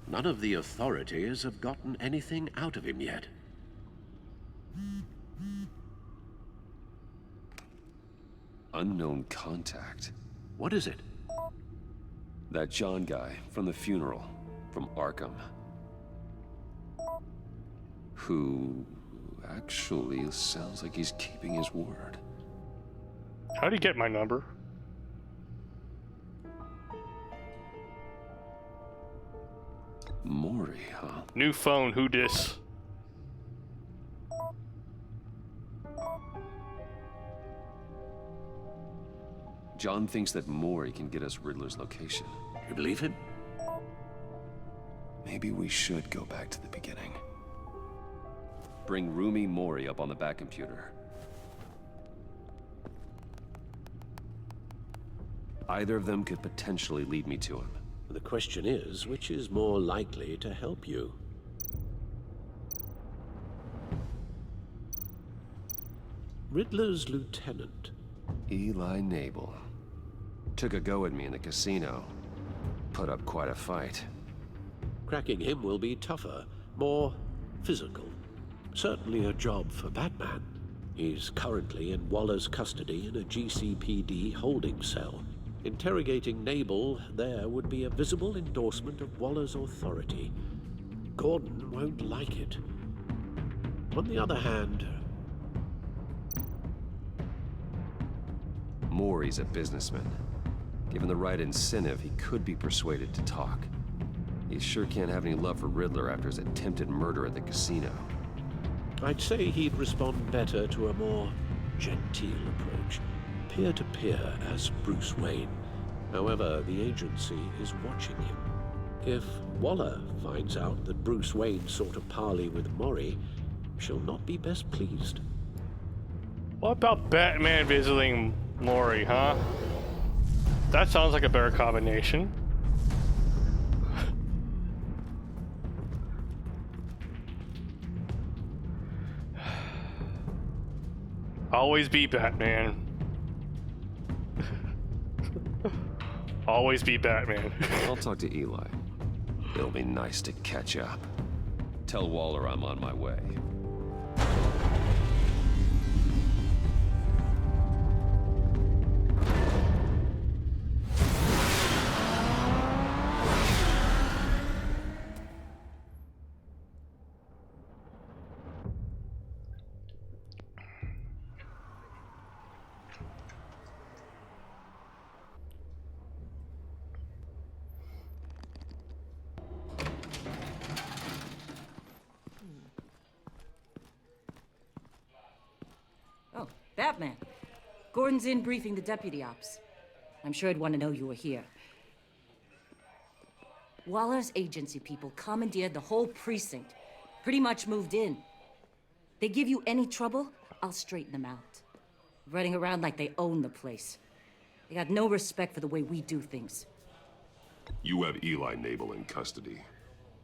None of the authorities have gotten anything out of him yet. Unknown contact. What is it? That John guy from the funeral, from Arkham. Who actually sounds like he's keeping his word. How'd he get my number? Maury, huh? New phone, who dis? John thinks that Maury can get us Riddler's location. You believe him? Maybe we should go back to the beginning. Bring Rumi Maury up on the back computer. Either of them could potentially lead me to him. The question is, which is more likely to help you? Riddler's lieutenant. Eli Nabel. Took a go at me in the casino. Put up quite a fight. Cracking him will be tougher, more physical. Certainly a job for Batman. He's currently in Waller's custody in a GCPD holding cell. Interrogating Nabel there would be a visible endorsement of Waller's authority. Gordon won't like it. On the other hand... Maury's a businessman. Given the right incentive, he could be persuaded to talk. He sure can't have any love for Riddler after his attempted murder at the casino. I'd say he'd respond better to a more genteel approach. Peer-to-peer as Bruce Wayne. However, the agency is watching him. If Waller finds out that Bruce Wayne sought a parley with Maury, she'll not be best pleased. What about Batman visiting Maury, huh? That sounds like a better combination. Always be Batman. Always be Batman. I'll talk to Eli. It'll be nice to catch up. Tell Waller I'm on my way. Oh, Batman. Gordon's in briefing the deputy ops. I'm sure he'd want to know you were here. Waller's agency people commandeered the whole precinct. Pretty much moved in. They give you any trouble, I'll straighten them out. Running around like they own the place. They got no respect for the way we do things. You have Eli Nabel in custody.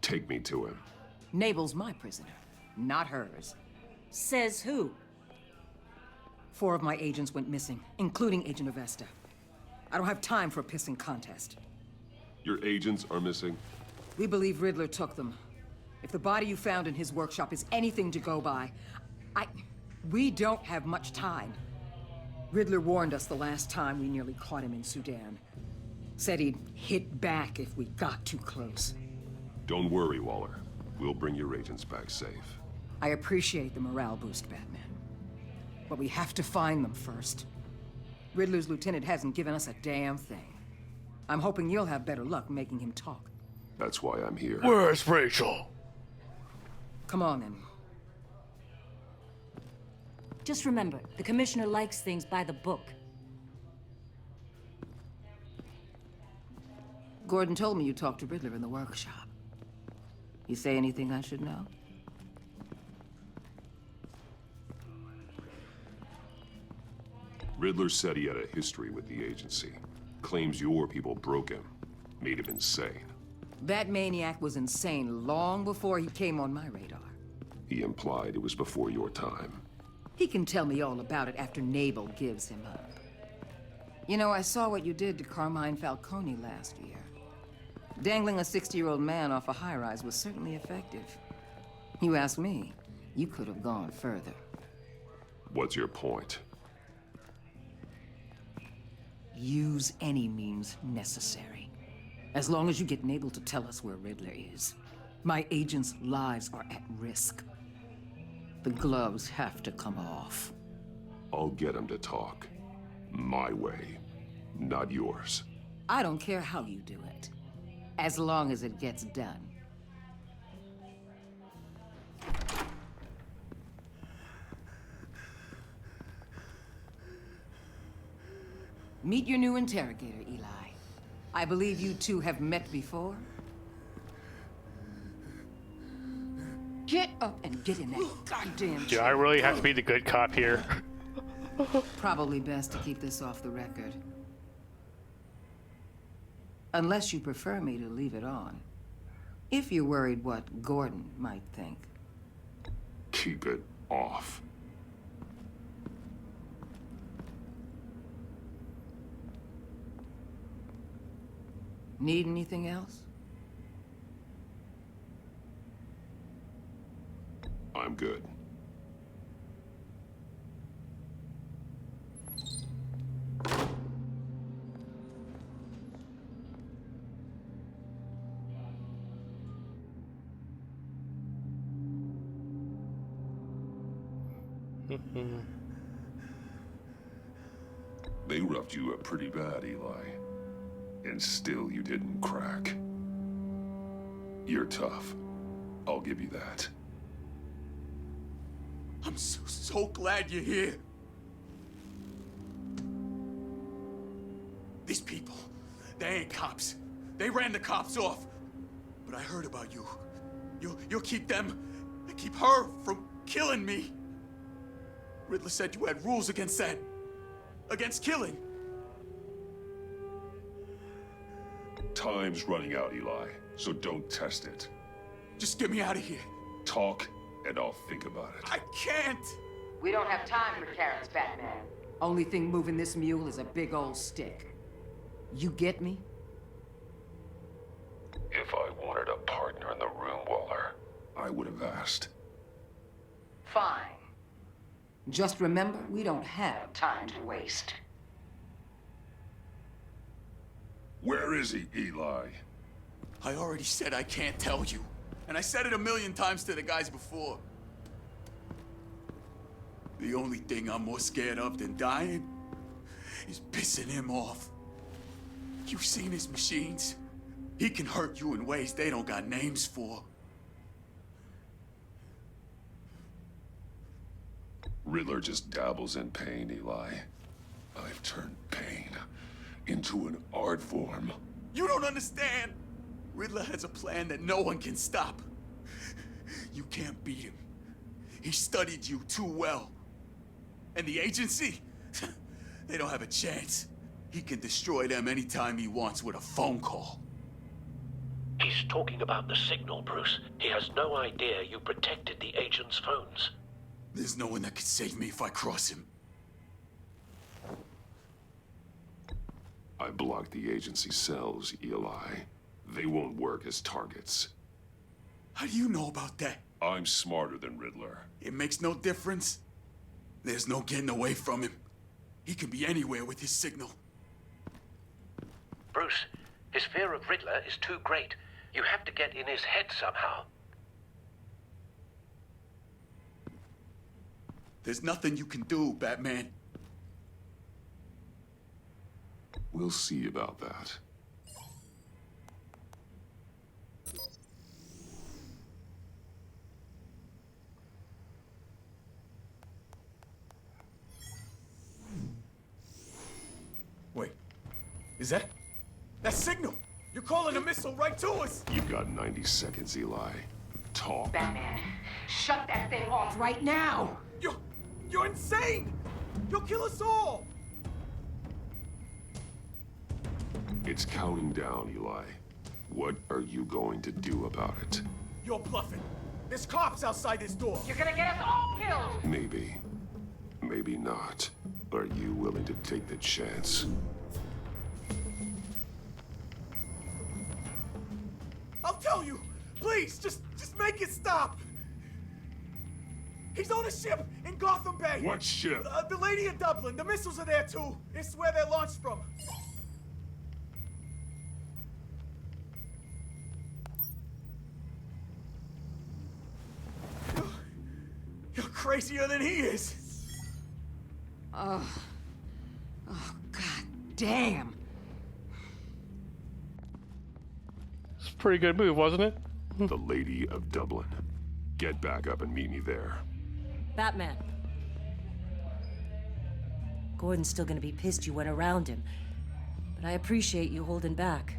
Take me to him. Nabel's my prisoner, not hers. Says who? 4 of my agents went missing, including Agent Avesta. I don't have time for a pissing contest. Your agents are missing? We believe Riddler took them. If the body you found in his workshop is anything to go by, we don't have much time. Riddler warned us the last time we nearly caught him in Sudan. Said he'd hit back if we got too close. Don't worry, Waller. We'll bring your agents back safe. I appreciate the morale boost, Batman. But we have to find them first. Riddler's lieutenant hasn't given us a damn thing. I'm hoping you'll have better luck making him talk. That's why I'm here. Where's Rachel? Come on, then. Just remember, the commissioner likes things by the book. Gordon told me you talked to Riddler in the workshop. You say anything I should know? Riddler said he had a history with the agency. Claims your people broke him. Made him insane. That maniac was insane long before he came on my radar. He implied it was before your time. He can tell me all about it after Nabel gives him up. You know, I saw what you did to Carmine Falcone last year. Dangling a 60-year-old man off a high-rise was certainly effective. You ask me, you could have gone further. What's your point? Use any means necessary. As long as you get Nabel to tell us where Riddler is. My agents' lives are at risk. The gloves have to come off. I'll get him to talk. My way, not yours. I don't care how you do it, as long as it gets done. Meet your new interrogator, Eli. I believe you two have met before. Get up and get in that goddamn Do chair. I really have to be the good cop here? Probably best to keep this off the record. Unless you prefer me to leave it on. If you're worried what Gordon might think. Keep it off. Need anything else? I'm good. They roughed you up pretty bad, Eli. And still you didn't crack. You're tough. I'll give you that. I'm so glad you're here. These people, they ain't cops. They ran the cops off. But I heard about you. You'll keep them, and keep her from killing me. Riddler said you had rules against that. Against killing. Time's running out, Eli, so don't test it. Just get me out of here. Talk, and I'll think about it. I can't! We don't have time for carrots, Batman. Only thing moving this mule is a big old stick. You get me? wanted a partner in the room, Waller, I would have asked. Fine. Just remember, we don't have time to waste. Where is he, Eli? I already said I can't tell you. And I said it 1,000,000 times to the guys before. The only thing I'm more scared of than dying is pissing him off. You've seen his machines. He can hurt you in ways they don't got names for. Riddler just dabbles in pain, Eli. I've turned pain into an art form. You don't understand. Riddler has a plan that no one can stop. You can't beat him. He studied you too well. And the agency, they don't have a chance. He can destroy them anytime he wants with a phone call. He's talking about the signal, Bruce. He has no idea you protected the agent's phones. There's no one that can save me if I cross him. I blocked the agency cells, Eli. They won't work as targets. How do you know about that? I'm smarter than Riddler. It makes no difference. There's no getting away from him. He can be anywhere with his signal. Bruce, his fear of Riddler is too great. You have to get in his head somehow. There's nothing you can do, Batman. We'll see about that. Wait, is that signal? You're calling a missile right to us! You've got 90 seconds, Eli. Talk. Batman, shut that thing off right now! You're insane! You'll kill us all! It's counting down, Eli. What are you going to do about it? You're bluffing. There's cops outside this door. You're gonna get us all killed! Maybe. Maybe not. Are you willing to take the chance? I'll tell you! Please, just make it stop! He's on a ship in Gotham Bay! What ship? The Lady of Dublin. The missiles are there, too. It's where they're launched from. You're crazier than he is. Oh, god damn. It's a pretty good move, wasn't it? The Lady of Dublin. Get back up and meet me there. Batman. Gordon's still gonna be pissed you went around him, but I appreciate you holding back.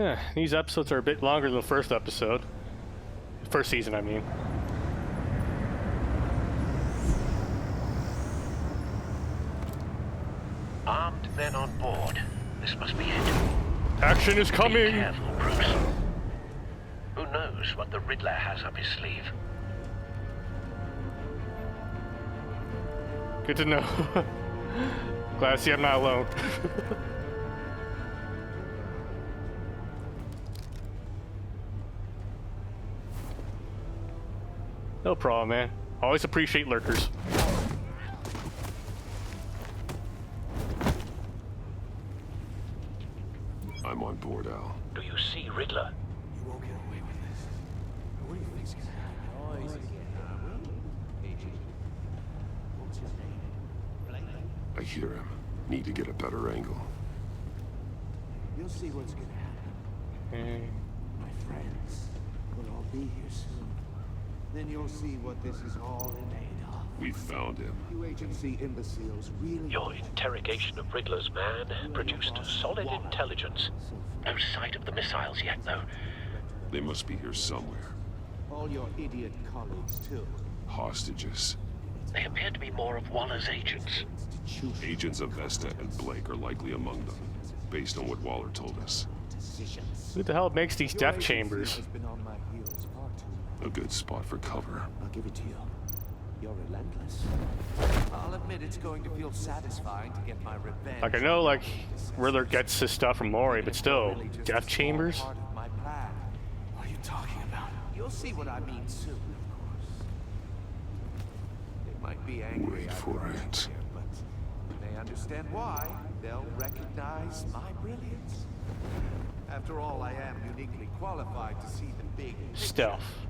Yeah, these episodes are a bit longer than the first episode. First season, I mean. Armed men on board. This must be it. Action is coming! Be careful, Bruce. Who knows what the Riddler has up his sleeve? Good to know. Glad to see I'm not alone. No problem, man. Always appreciate lurkers. I'm on board, Al. Do you see Riddler? You won't get away with this. What do you think's gonna happen? I hear him. Need to get a better angle. You'll see what's gonna happen. My friends will all be here soon. Then you'll see what this is all made of. We found him. You agency imbeciles really... Your interrogation of Riddler's man produced solid intelligence. No sight of the missiles yet, though. They must be here somewhere. All your idiot colleagues, too. Hostages. They appear to be more of Waller's agents. Agents of Vesta and Blake are likely among them, based on what Waller told us. Who the hell makes these death chambers? Has been on my heels far too long. A good spot for cover. I'll give it to you. You're relentless. I'll admit it's going to feel satisfying to get my revenge. Like, I know, like, Riddler gets his stuff from Mori, but still, death chambers? Part of my plan. What are you talking about? You'll see what I mean soon, of course. They might be angry. Wait for it. But when they understand why, they'll recognize my brilliance. After all, I am uniquely qualified to see the big picture. Stealth.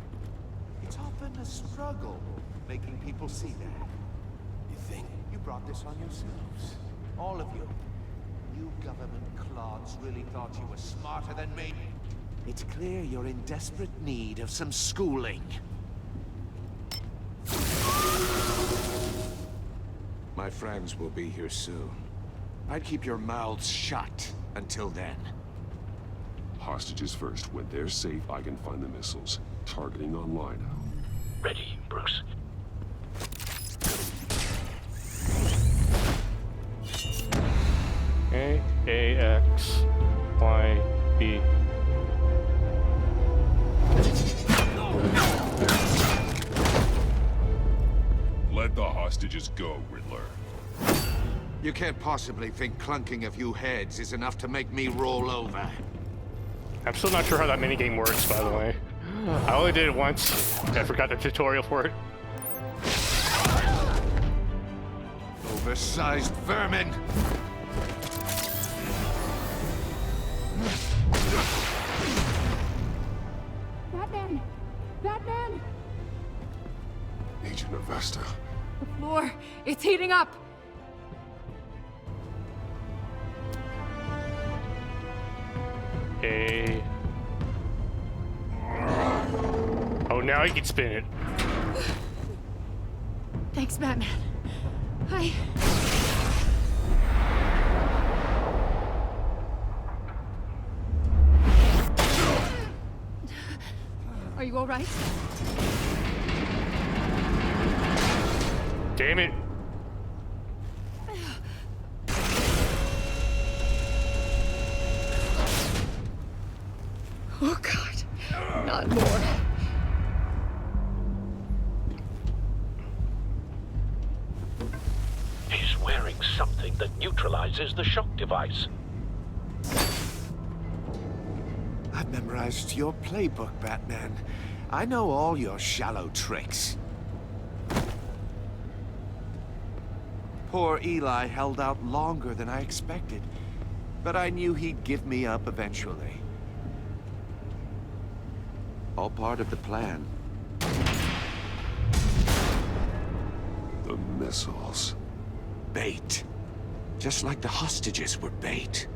It's often a struggle making people see that. You think you brought this on yourselves? All of you. You government clods really thought you were smarter than me. It's clear you're in desperate need of some schooling. My friends will be here soon. I'd keep your mouths shut until then. Hostages first. When they're safe, I can find the missiles. Targeting online now. Ready, Bruce. A, X, Y, B. Let the hostages go, Riddler. You can't possibly think clunking a few heads is enough to make me roll over. I'm still not sure how that minigame works, by the way. I only did it once. I forgot the tutorial for it. Oversized vermin! Batman! Batman! Agent Avesta. The floor, it's heating up! A. Oh, now he can spin it. Thanks, Batman. Are you all right? Damn it. Oh, God. Not more. He's wearing something that neutralizes the shock device. I've memorized your playbook, Batman. I know all your shallow tricks. Poor Eli held out longer than I expected, but I knew he'd give me up eventually. All part of the plan. The missiles. Bait. Just like the hostages were bait.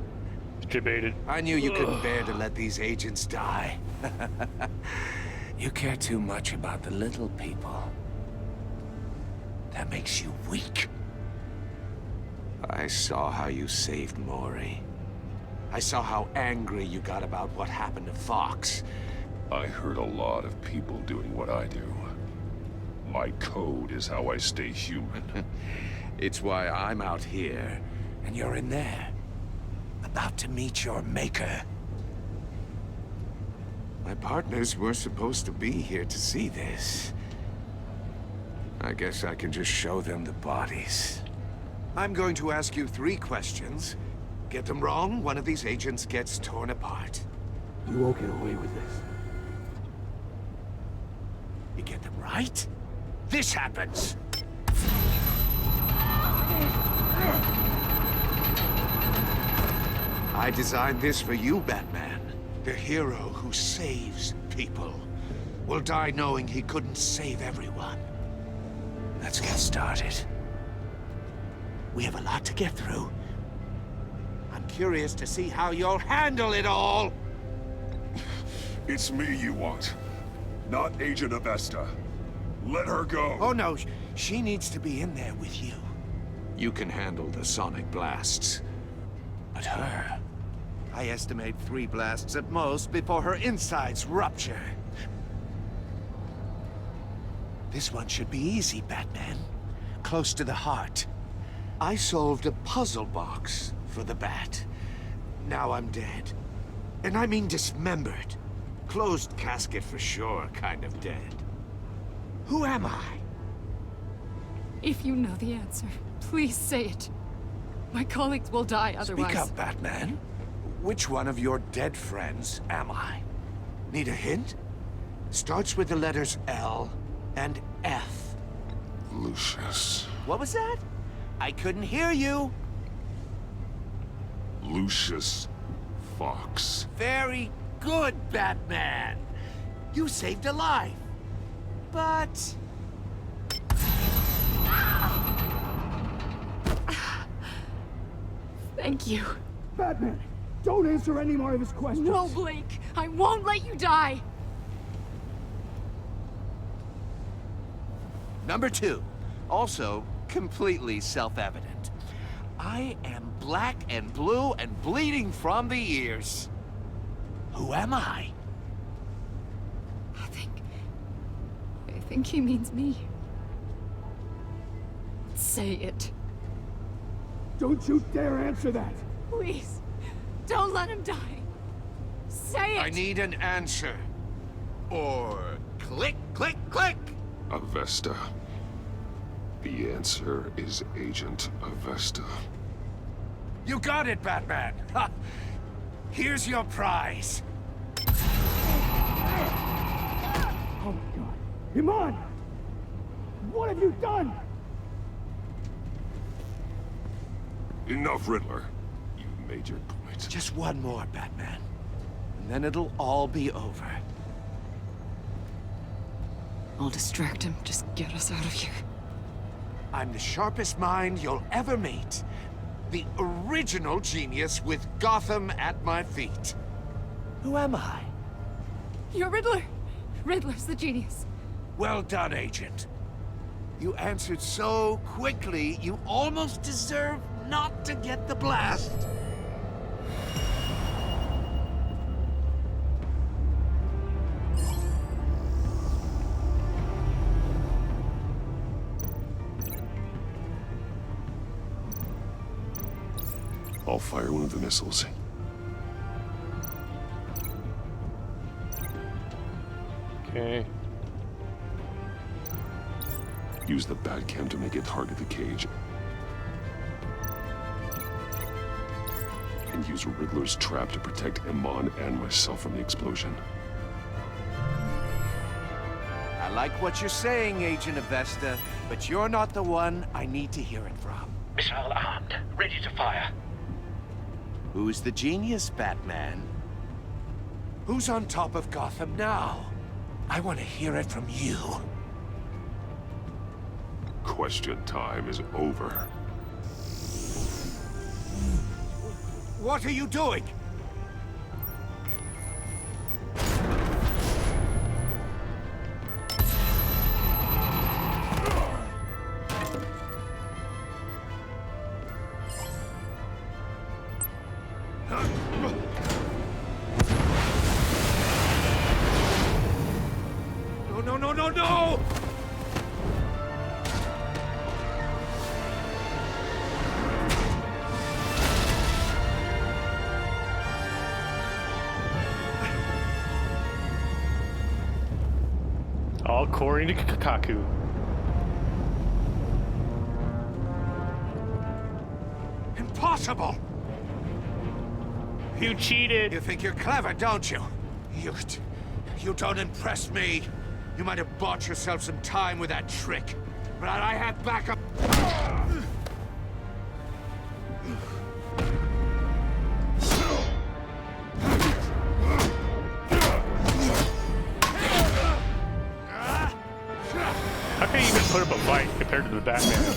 Debated. I knew you couldn't bear to let these agents die. You care too much about the little people. That makes you weak. I saw how you saved Mori. I saw how angry you got about what happened to Fox. I heard a lot of people doing what I do. My code is how I stay human. It's why I'm out here, and you're in there. About to meet your maker. My partners were supposed to be here to see this. I guess I can just show them the bodies. I'm going to ask you 3 questions. Get them wrong, one of these agents gets torn apart. You won't get away with this. You get them right, this happens. I designed this for you, Batman. The hero who saves people will die knowing he couldn't save everyone. Let's get started. We have a lot to get through. I'm curious to see how you'll handle it all. It's me you want, not Agent Avesta. Let her go. Oh no, she needs to be in there with you. You can handle the sonic blasts. But her, I estimate 3 blasts at most before her insides rupture. This one should be easy, Batman. Close to the heart. I solved a puzzle box for the Bat. Now I'm dead. And I mean dismembered. Closed casket for sure, kind of dead. Who am I? If you know the answer, please say it. My colleagues will die otherwise. Speak up, Batman. Which one of your dead friends am I? Need a hint? Starts with the letters L and F. Lucius. What was that? I couldn't hear you. Lucius Fox. Very good, Batman. You saved a life. But... Thank you. Batman, don't answer any more of his questions. No, Blake. I won't let you die. Number 2. Also, completely self-evident. I am black and blue and bleeding from the ears. Who am I? I think he means me. Say it. Don't you dare answer that. Please. Don't let him die. Say it. I need an answer. Or click, click, click. Avesta. The answer is Agent Avesta. You got it, Batman. Ha. Here's your prize. Oh my God. Iman! What have you done? Enough, Riddler. You made your point. Just one more, Batman. And then it'll all be over. I'll distract him. Just get us out of here. I'm the sharpest mind you'll ever meet. The original genius with Gotham at my feet. Who am I? You're Riddler. Riddler's the genius. Well done, Agent. You answered so quickly, you almost deserve not to get the blast. I'll fire one of the missiles. Okay. Use the Batcam to make it target the cage. And use Riddler's trap to protect Iman and myself from the explosion. I like what you're saying, Agent Avesta, but you're not the one I need to hear it from. Missile armed, ready to fire. Who's the genius, Batman? Who's on top of Gotham now? I want to hear it from you. Question time is over. What are you doing? No! All according to Kaku. Impossible! You cheated! You think you're clever, don't you? You don't impress me. You might have bought yourself some time with that trick, but I have backup. How can you even put up a fight compared to the Batman?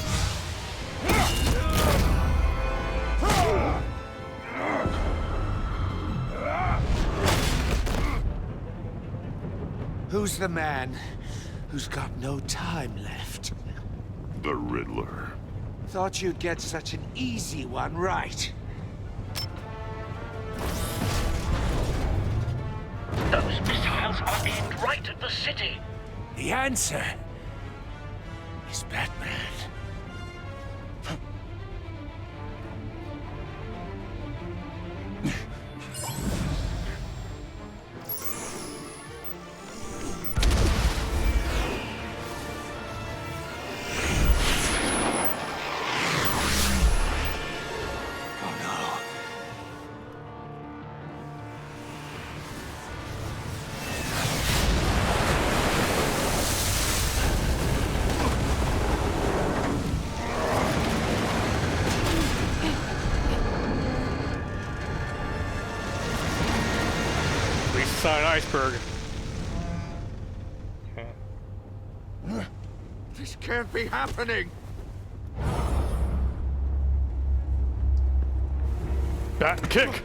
Who's the man who's got no time left? The Riddler. Thought you'd get such an easy one right. Those missiles are aimed right at the city. The answer is Batman. not an iceberg. Okay. This can't be happening! Bat kick!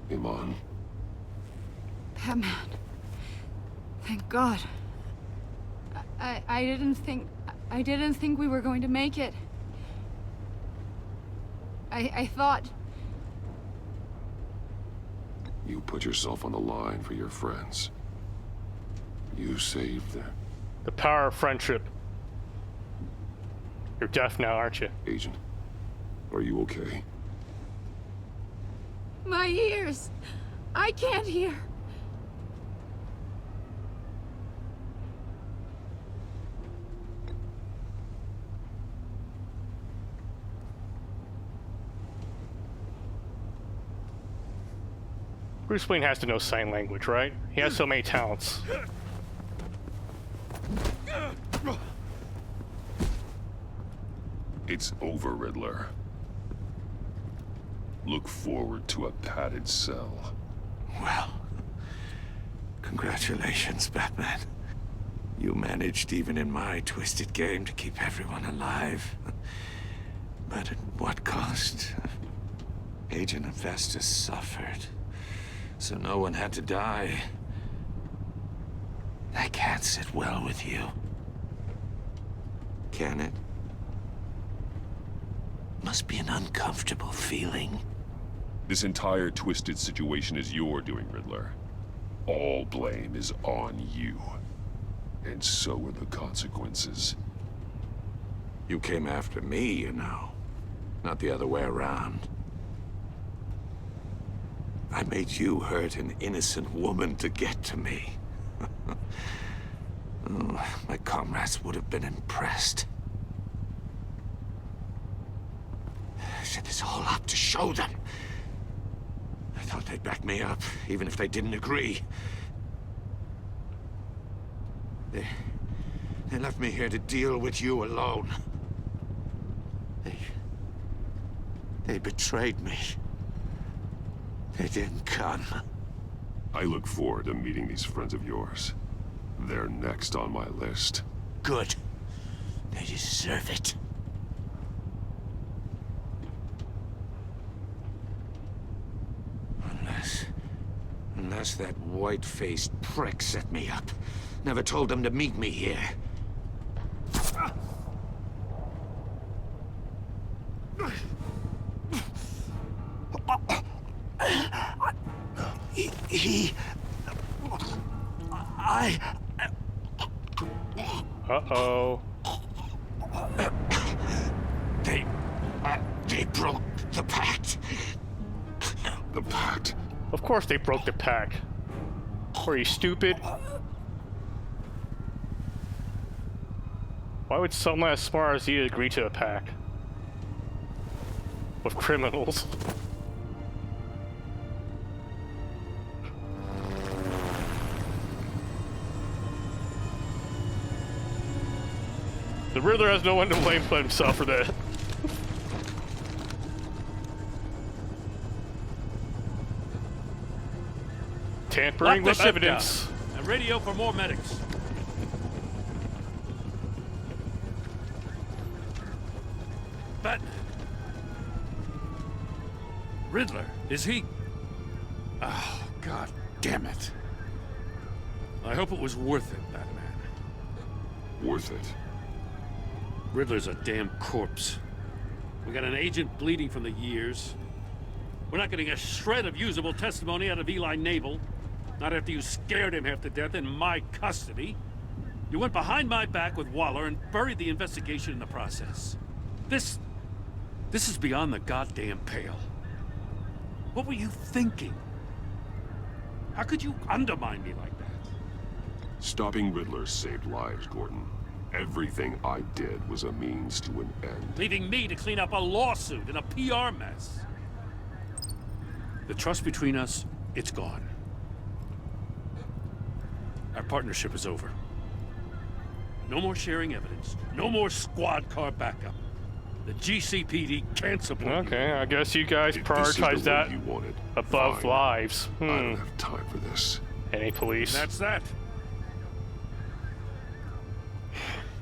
Iman. Batman. Thank God. I didn't think we were going to make it. I thought... You put yourself on the line for your friends. You saved them. The power of friendship. You're deaf now, aren't you? Agent, are you okay? My ears! I can't hear! Bruce Wayne has to know sign language, right? He has so many talents. It's over, Riddler. Look forward to a padded cell. Well, congratulations, Batman. You managed, even in my twisted game, to keep everyone alive. But at what cost? Agent Hephaestus suffered, so no one had to die. That can't sit well with you. Can it? Must be an uncomfortable feeling. This entire twisted situation is your doing, Riddler. All blame is on you. And so are the consequences. You came after me, you know. Not the other way around. I made you hurt an innocent woman to get to me. Oh, my comrades would have been impressed. I set this all up to show them. I thought they'd back me up, even if they didn't agree. They left me here to deal with you alone. They betrayed me. They didn't come. I look forward to meeting these friends of yours. They're next on my list. Good. They deserve it. Unless that white-faced prick set me up. Never told them to meet me here. Uh-oh. They broke the pact. The pact? Of course they broke the pact. Were you stupid? Why would someone as smart as you agree to a pact with criminals? The Riddler has no one to blame but himself for that. Tampering with evidence. And radio for more medics. Batman. Riddler, is he? Oh, God damn it. I hope it was worth it, Batman. Worth it? Riddler's a damn corpse. We got an agent bleeding from the years. We're not getting a shred of usable testimony out of Eli Naval. Not after you scared him half to death in my custody. You went behind my back with Waller and buried the investigation in the process. This is beyond the goddamn pale. What were you thinking? How could you undermine me like that? Stopping Riddler saved lives, Gordon. Everything I did was a means to an end. Leaving me to clean up a lawsuit and a PR mess. The trust between us, it's gone. Our partnership is over. No more sharing evidence. No more squad car backup. The GCPD can't support you. Okay, I guess you guys prioritize that above lives. I don't have time for this. Any police? That's that.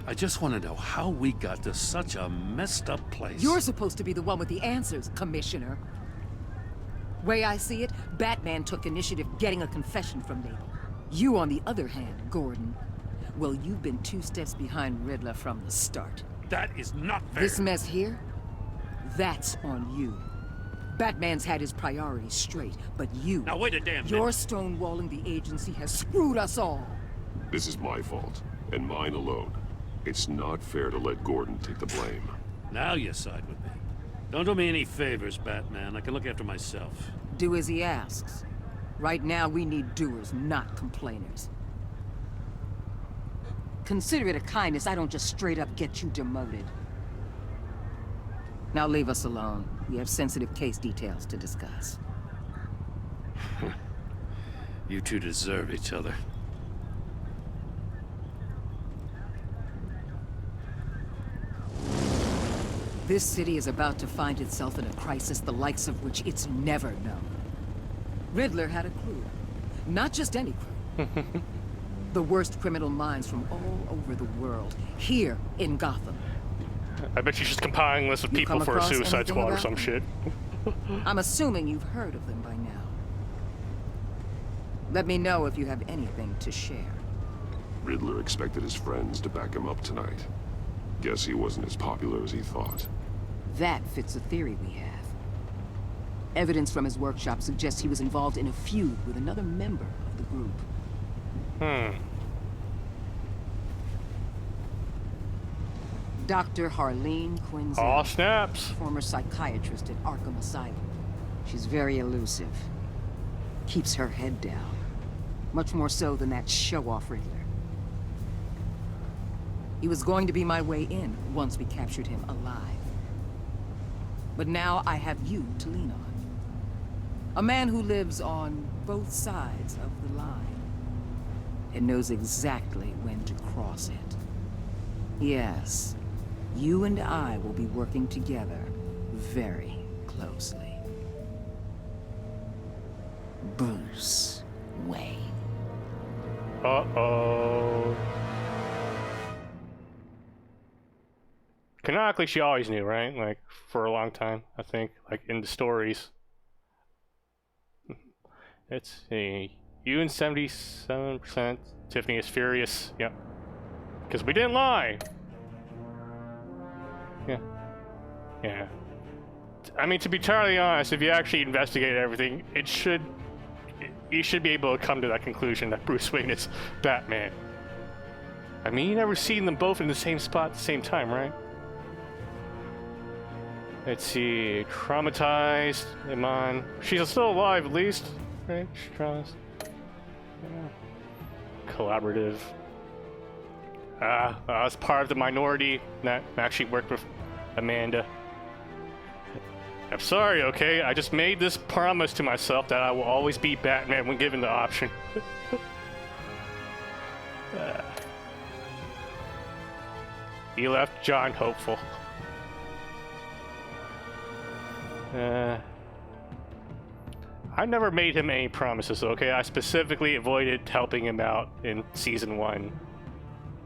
I just want to know how we got to such a messed up place. You're supposed to be the one with the answers, Commissioner. Way I see it, Batman took initiative getting a confession from Nabel. You, on the other hand, Gordon, well, you've been 2 steps behind Riddler from the start. That is not fair. This mess here, that's on you. Batman's had his priorities straight, but you... Now wait a damn Your stonewalling the agency has screwed us all. This is my fault, and mine alone. It's not fair to let Gordon take the blame. Now you side with me. Don't do me any favors, Batman. I can look after myself. Do as he asks. Right now, we need doers, not complainers. Consider it a kindness I don't just straight up get you demoted. Now leave us alone. We have sensitive case details to discuss. You two deserve each other. This city is about to find itself in a crisis the likes of which it's never known. Riddler had a crew. Not just any crew. The worst criminal minds from all over the world. Here in Gotham. I bet she's just compiling lists of people for a Suicide Squad or some shit. I'm assuming you've heard of them by now. Let me know if you have anything to share. Riddler expected his friends to back him up tonight. Guess he wasn't as popular as he thought. That fits a theory we have. Evidence from his workshop suggests he was involved in a feud with another member of the group. Dr. Harleen Quinzel. Aw, snaps. Former psychiatrist at Arkham Asylum. She's very elusive. Keeps her head down. Much more so than that show-off Riddler. He was going to be my way in once we captured him alive. But now I have you to lean on. A man who lives on both sides of the line. And knows exactly when to cross it. Yes, you and I will be working together very closely. Bruce Wayne. Uh-oh. Canonically, she always knew, right? Like, for a long time, I think. Like, in the stories. Let's see. You and 77%. Tiffany is furious. Yep. Because we didn't lie. Yeah. Yeah. I mean, to be entirely honest, if you actually investigate everything, you should be able to come to that conclusion that Bruce Wayne is Batman. I mean, you never seen them both in the same spot at the same time, right? Let's see. Traumatized. Iman. She's still alive, at least. Right? She's traumatized. Yeah. Collaborative. I was part of the minority that actually worked with Amanda. I'm sorry, okay? I just made this promise to myself that I will always be Batman when given the option. He left John hopeful. I never made him any promises, okay? I specifically avoided helping him out in Season 1.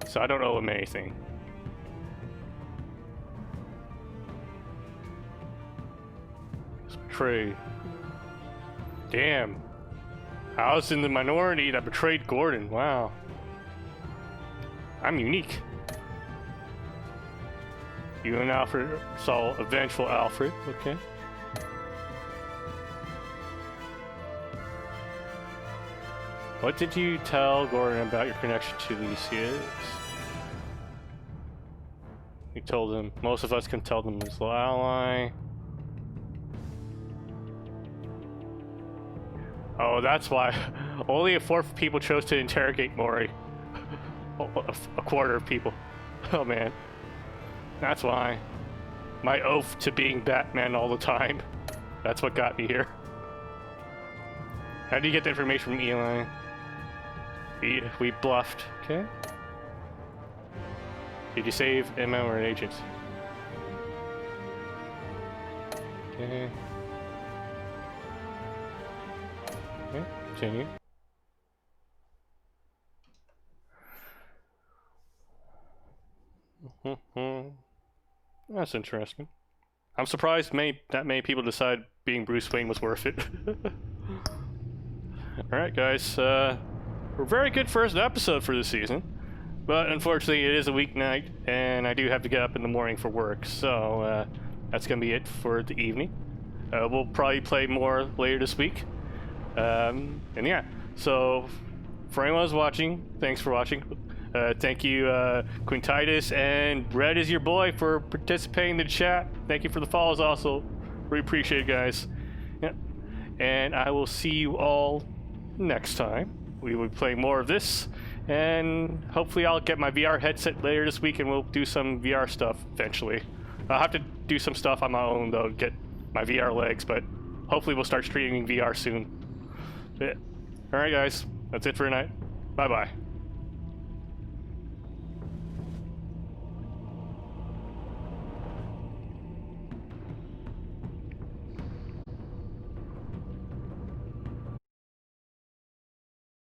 So I don't owe him anything. It's betrayed. Damn. I was in the minority that betrayed Gordon. Wow. I'm unique. You and Alfred saw a vengeful Alfred. Okay. What did you tell Gordon about your connection to Lucius? You told him. Most of us can tell them his little ally. Oh, that's why. Only a fourth of people chose to interrogate Maury. A quarter of people. Oh man. That's why. My oath to being Batman all the time. That's what got me here. How do you get the information from Eli? We bluffed. Okay. Did you save Emma or an agent? Okay. Okay, continue. That's interesting. I'm surprised that many people decide being Bruce Wayne was worth it. Alright guys, we're very good first episode for this season, but unfortunately it is a weeknight and I do have to get up in the morning for work, so that's gonna be it for the evening. We'll probably play more later this week. And yeah, so for anyone who's watching, thanks for watching. Thank you, Quintitus, and Red is your boy for participating in the chat. Thank you for the follows also. Really appreciate it, guys. Yeah. And I will see you all next time. We will play more of this, and hopefully I'll get my VR headset later this week and we'll do some VR stuff eventually. I'll have to do some stuff on my own though, get my VR legs, but hopefully we'll start streaming VR soon. Yeah. Alright guys, that's it for tonight. Bye-bye.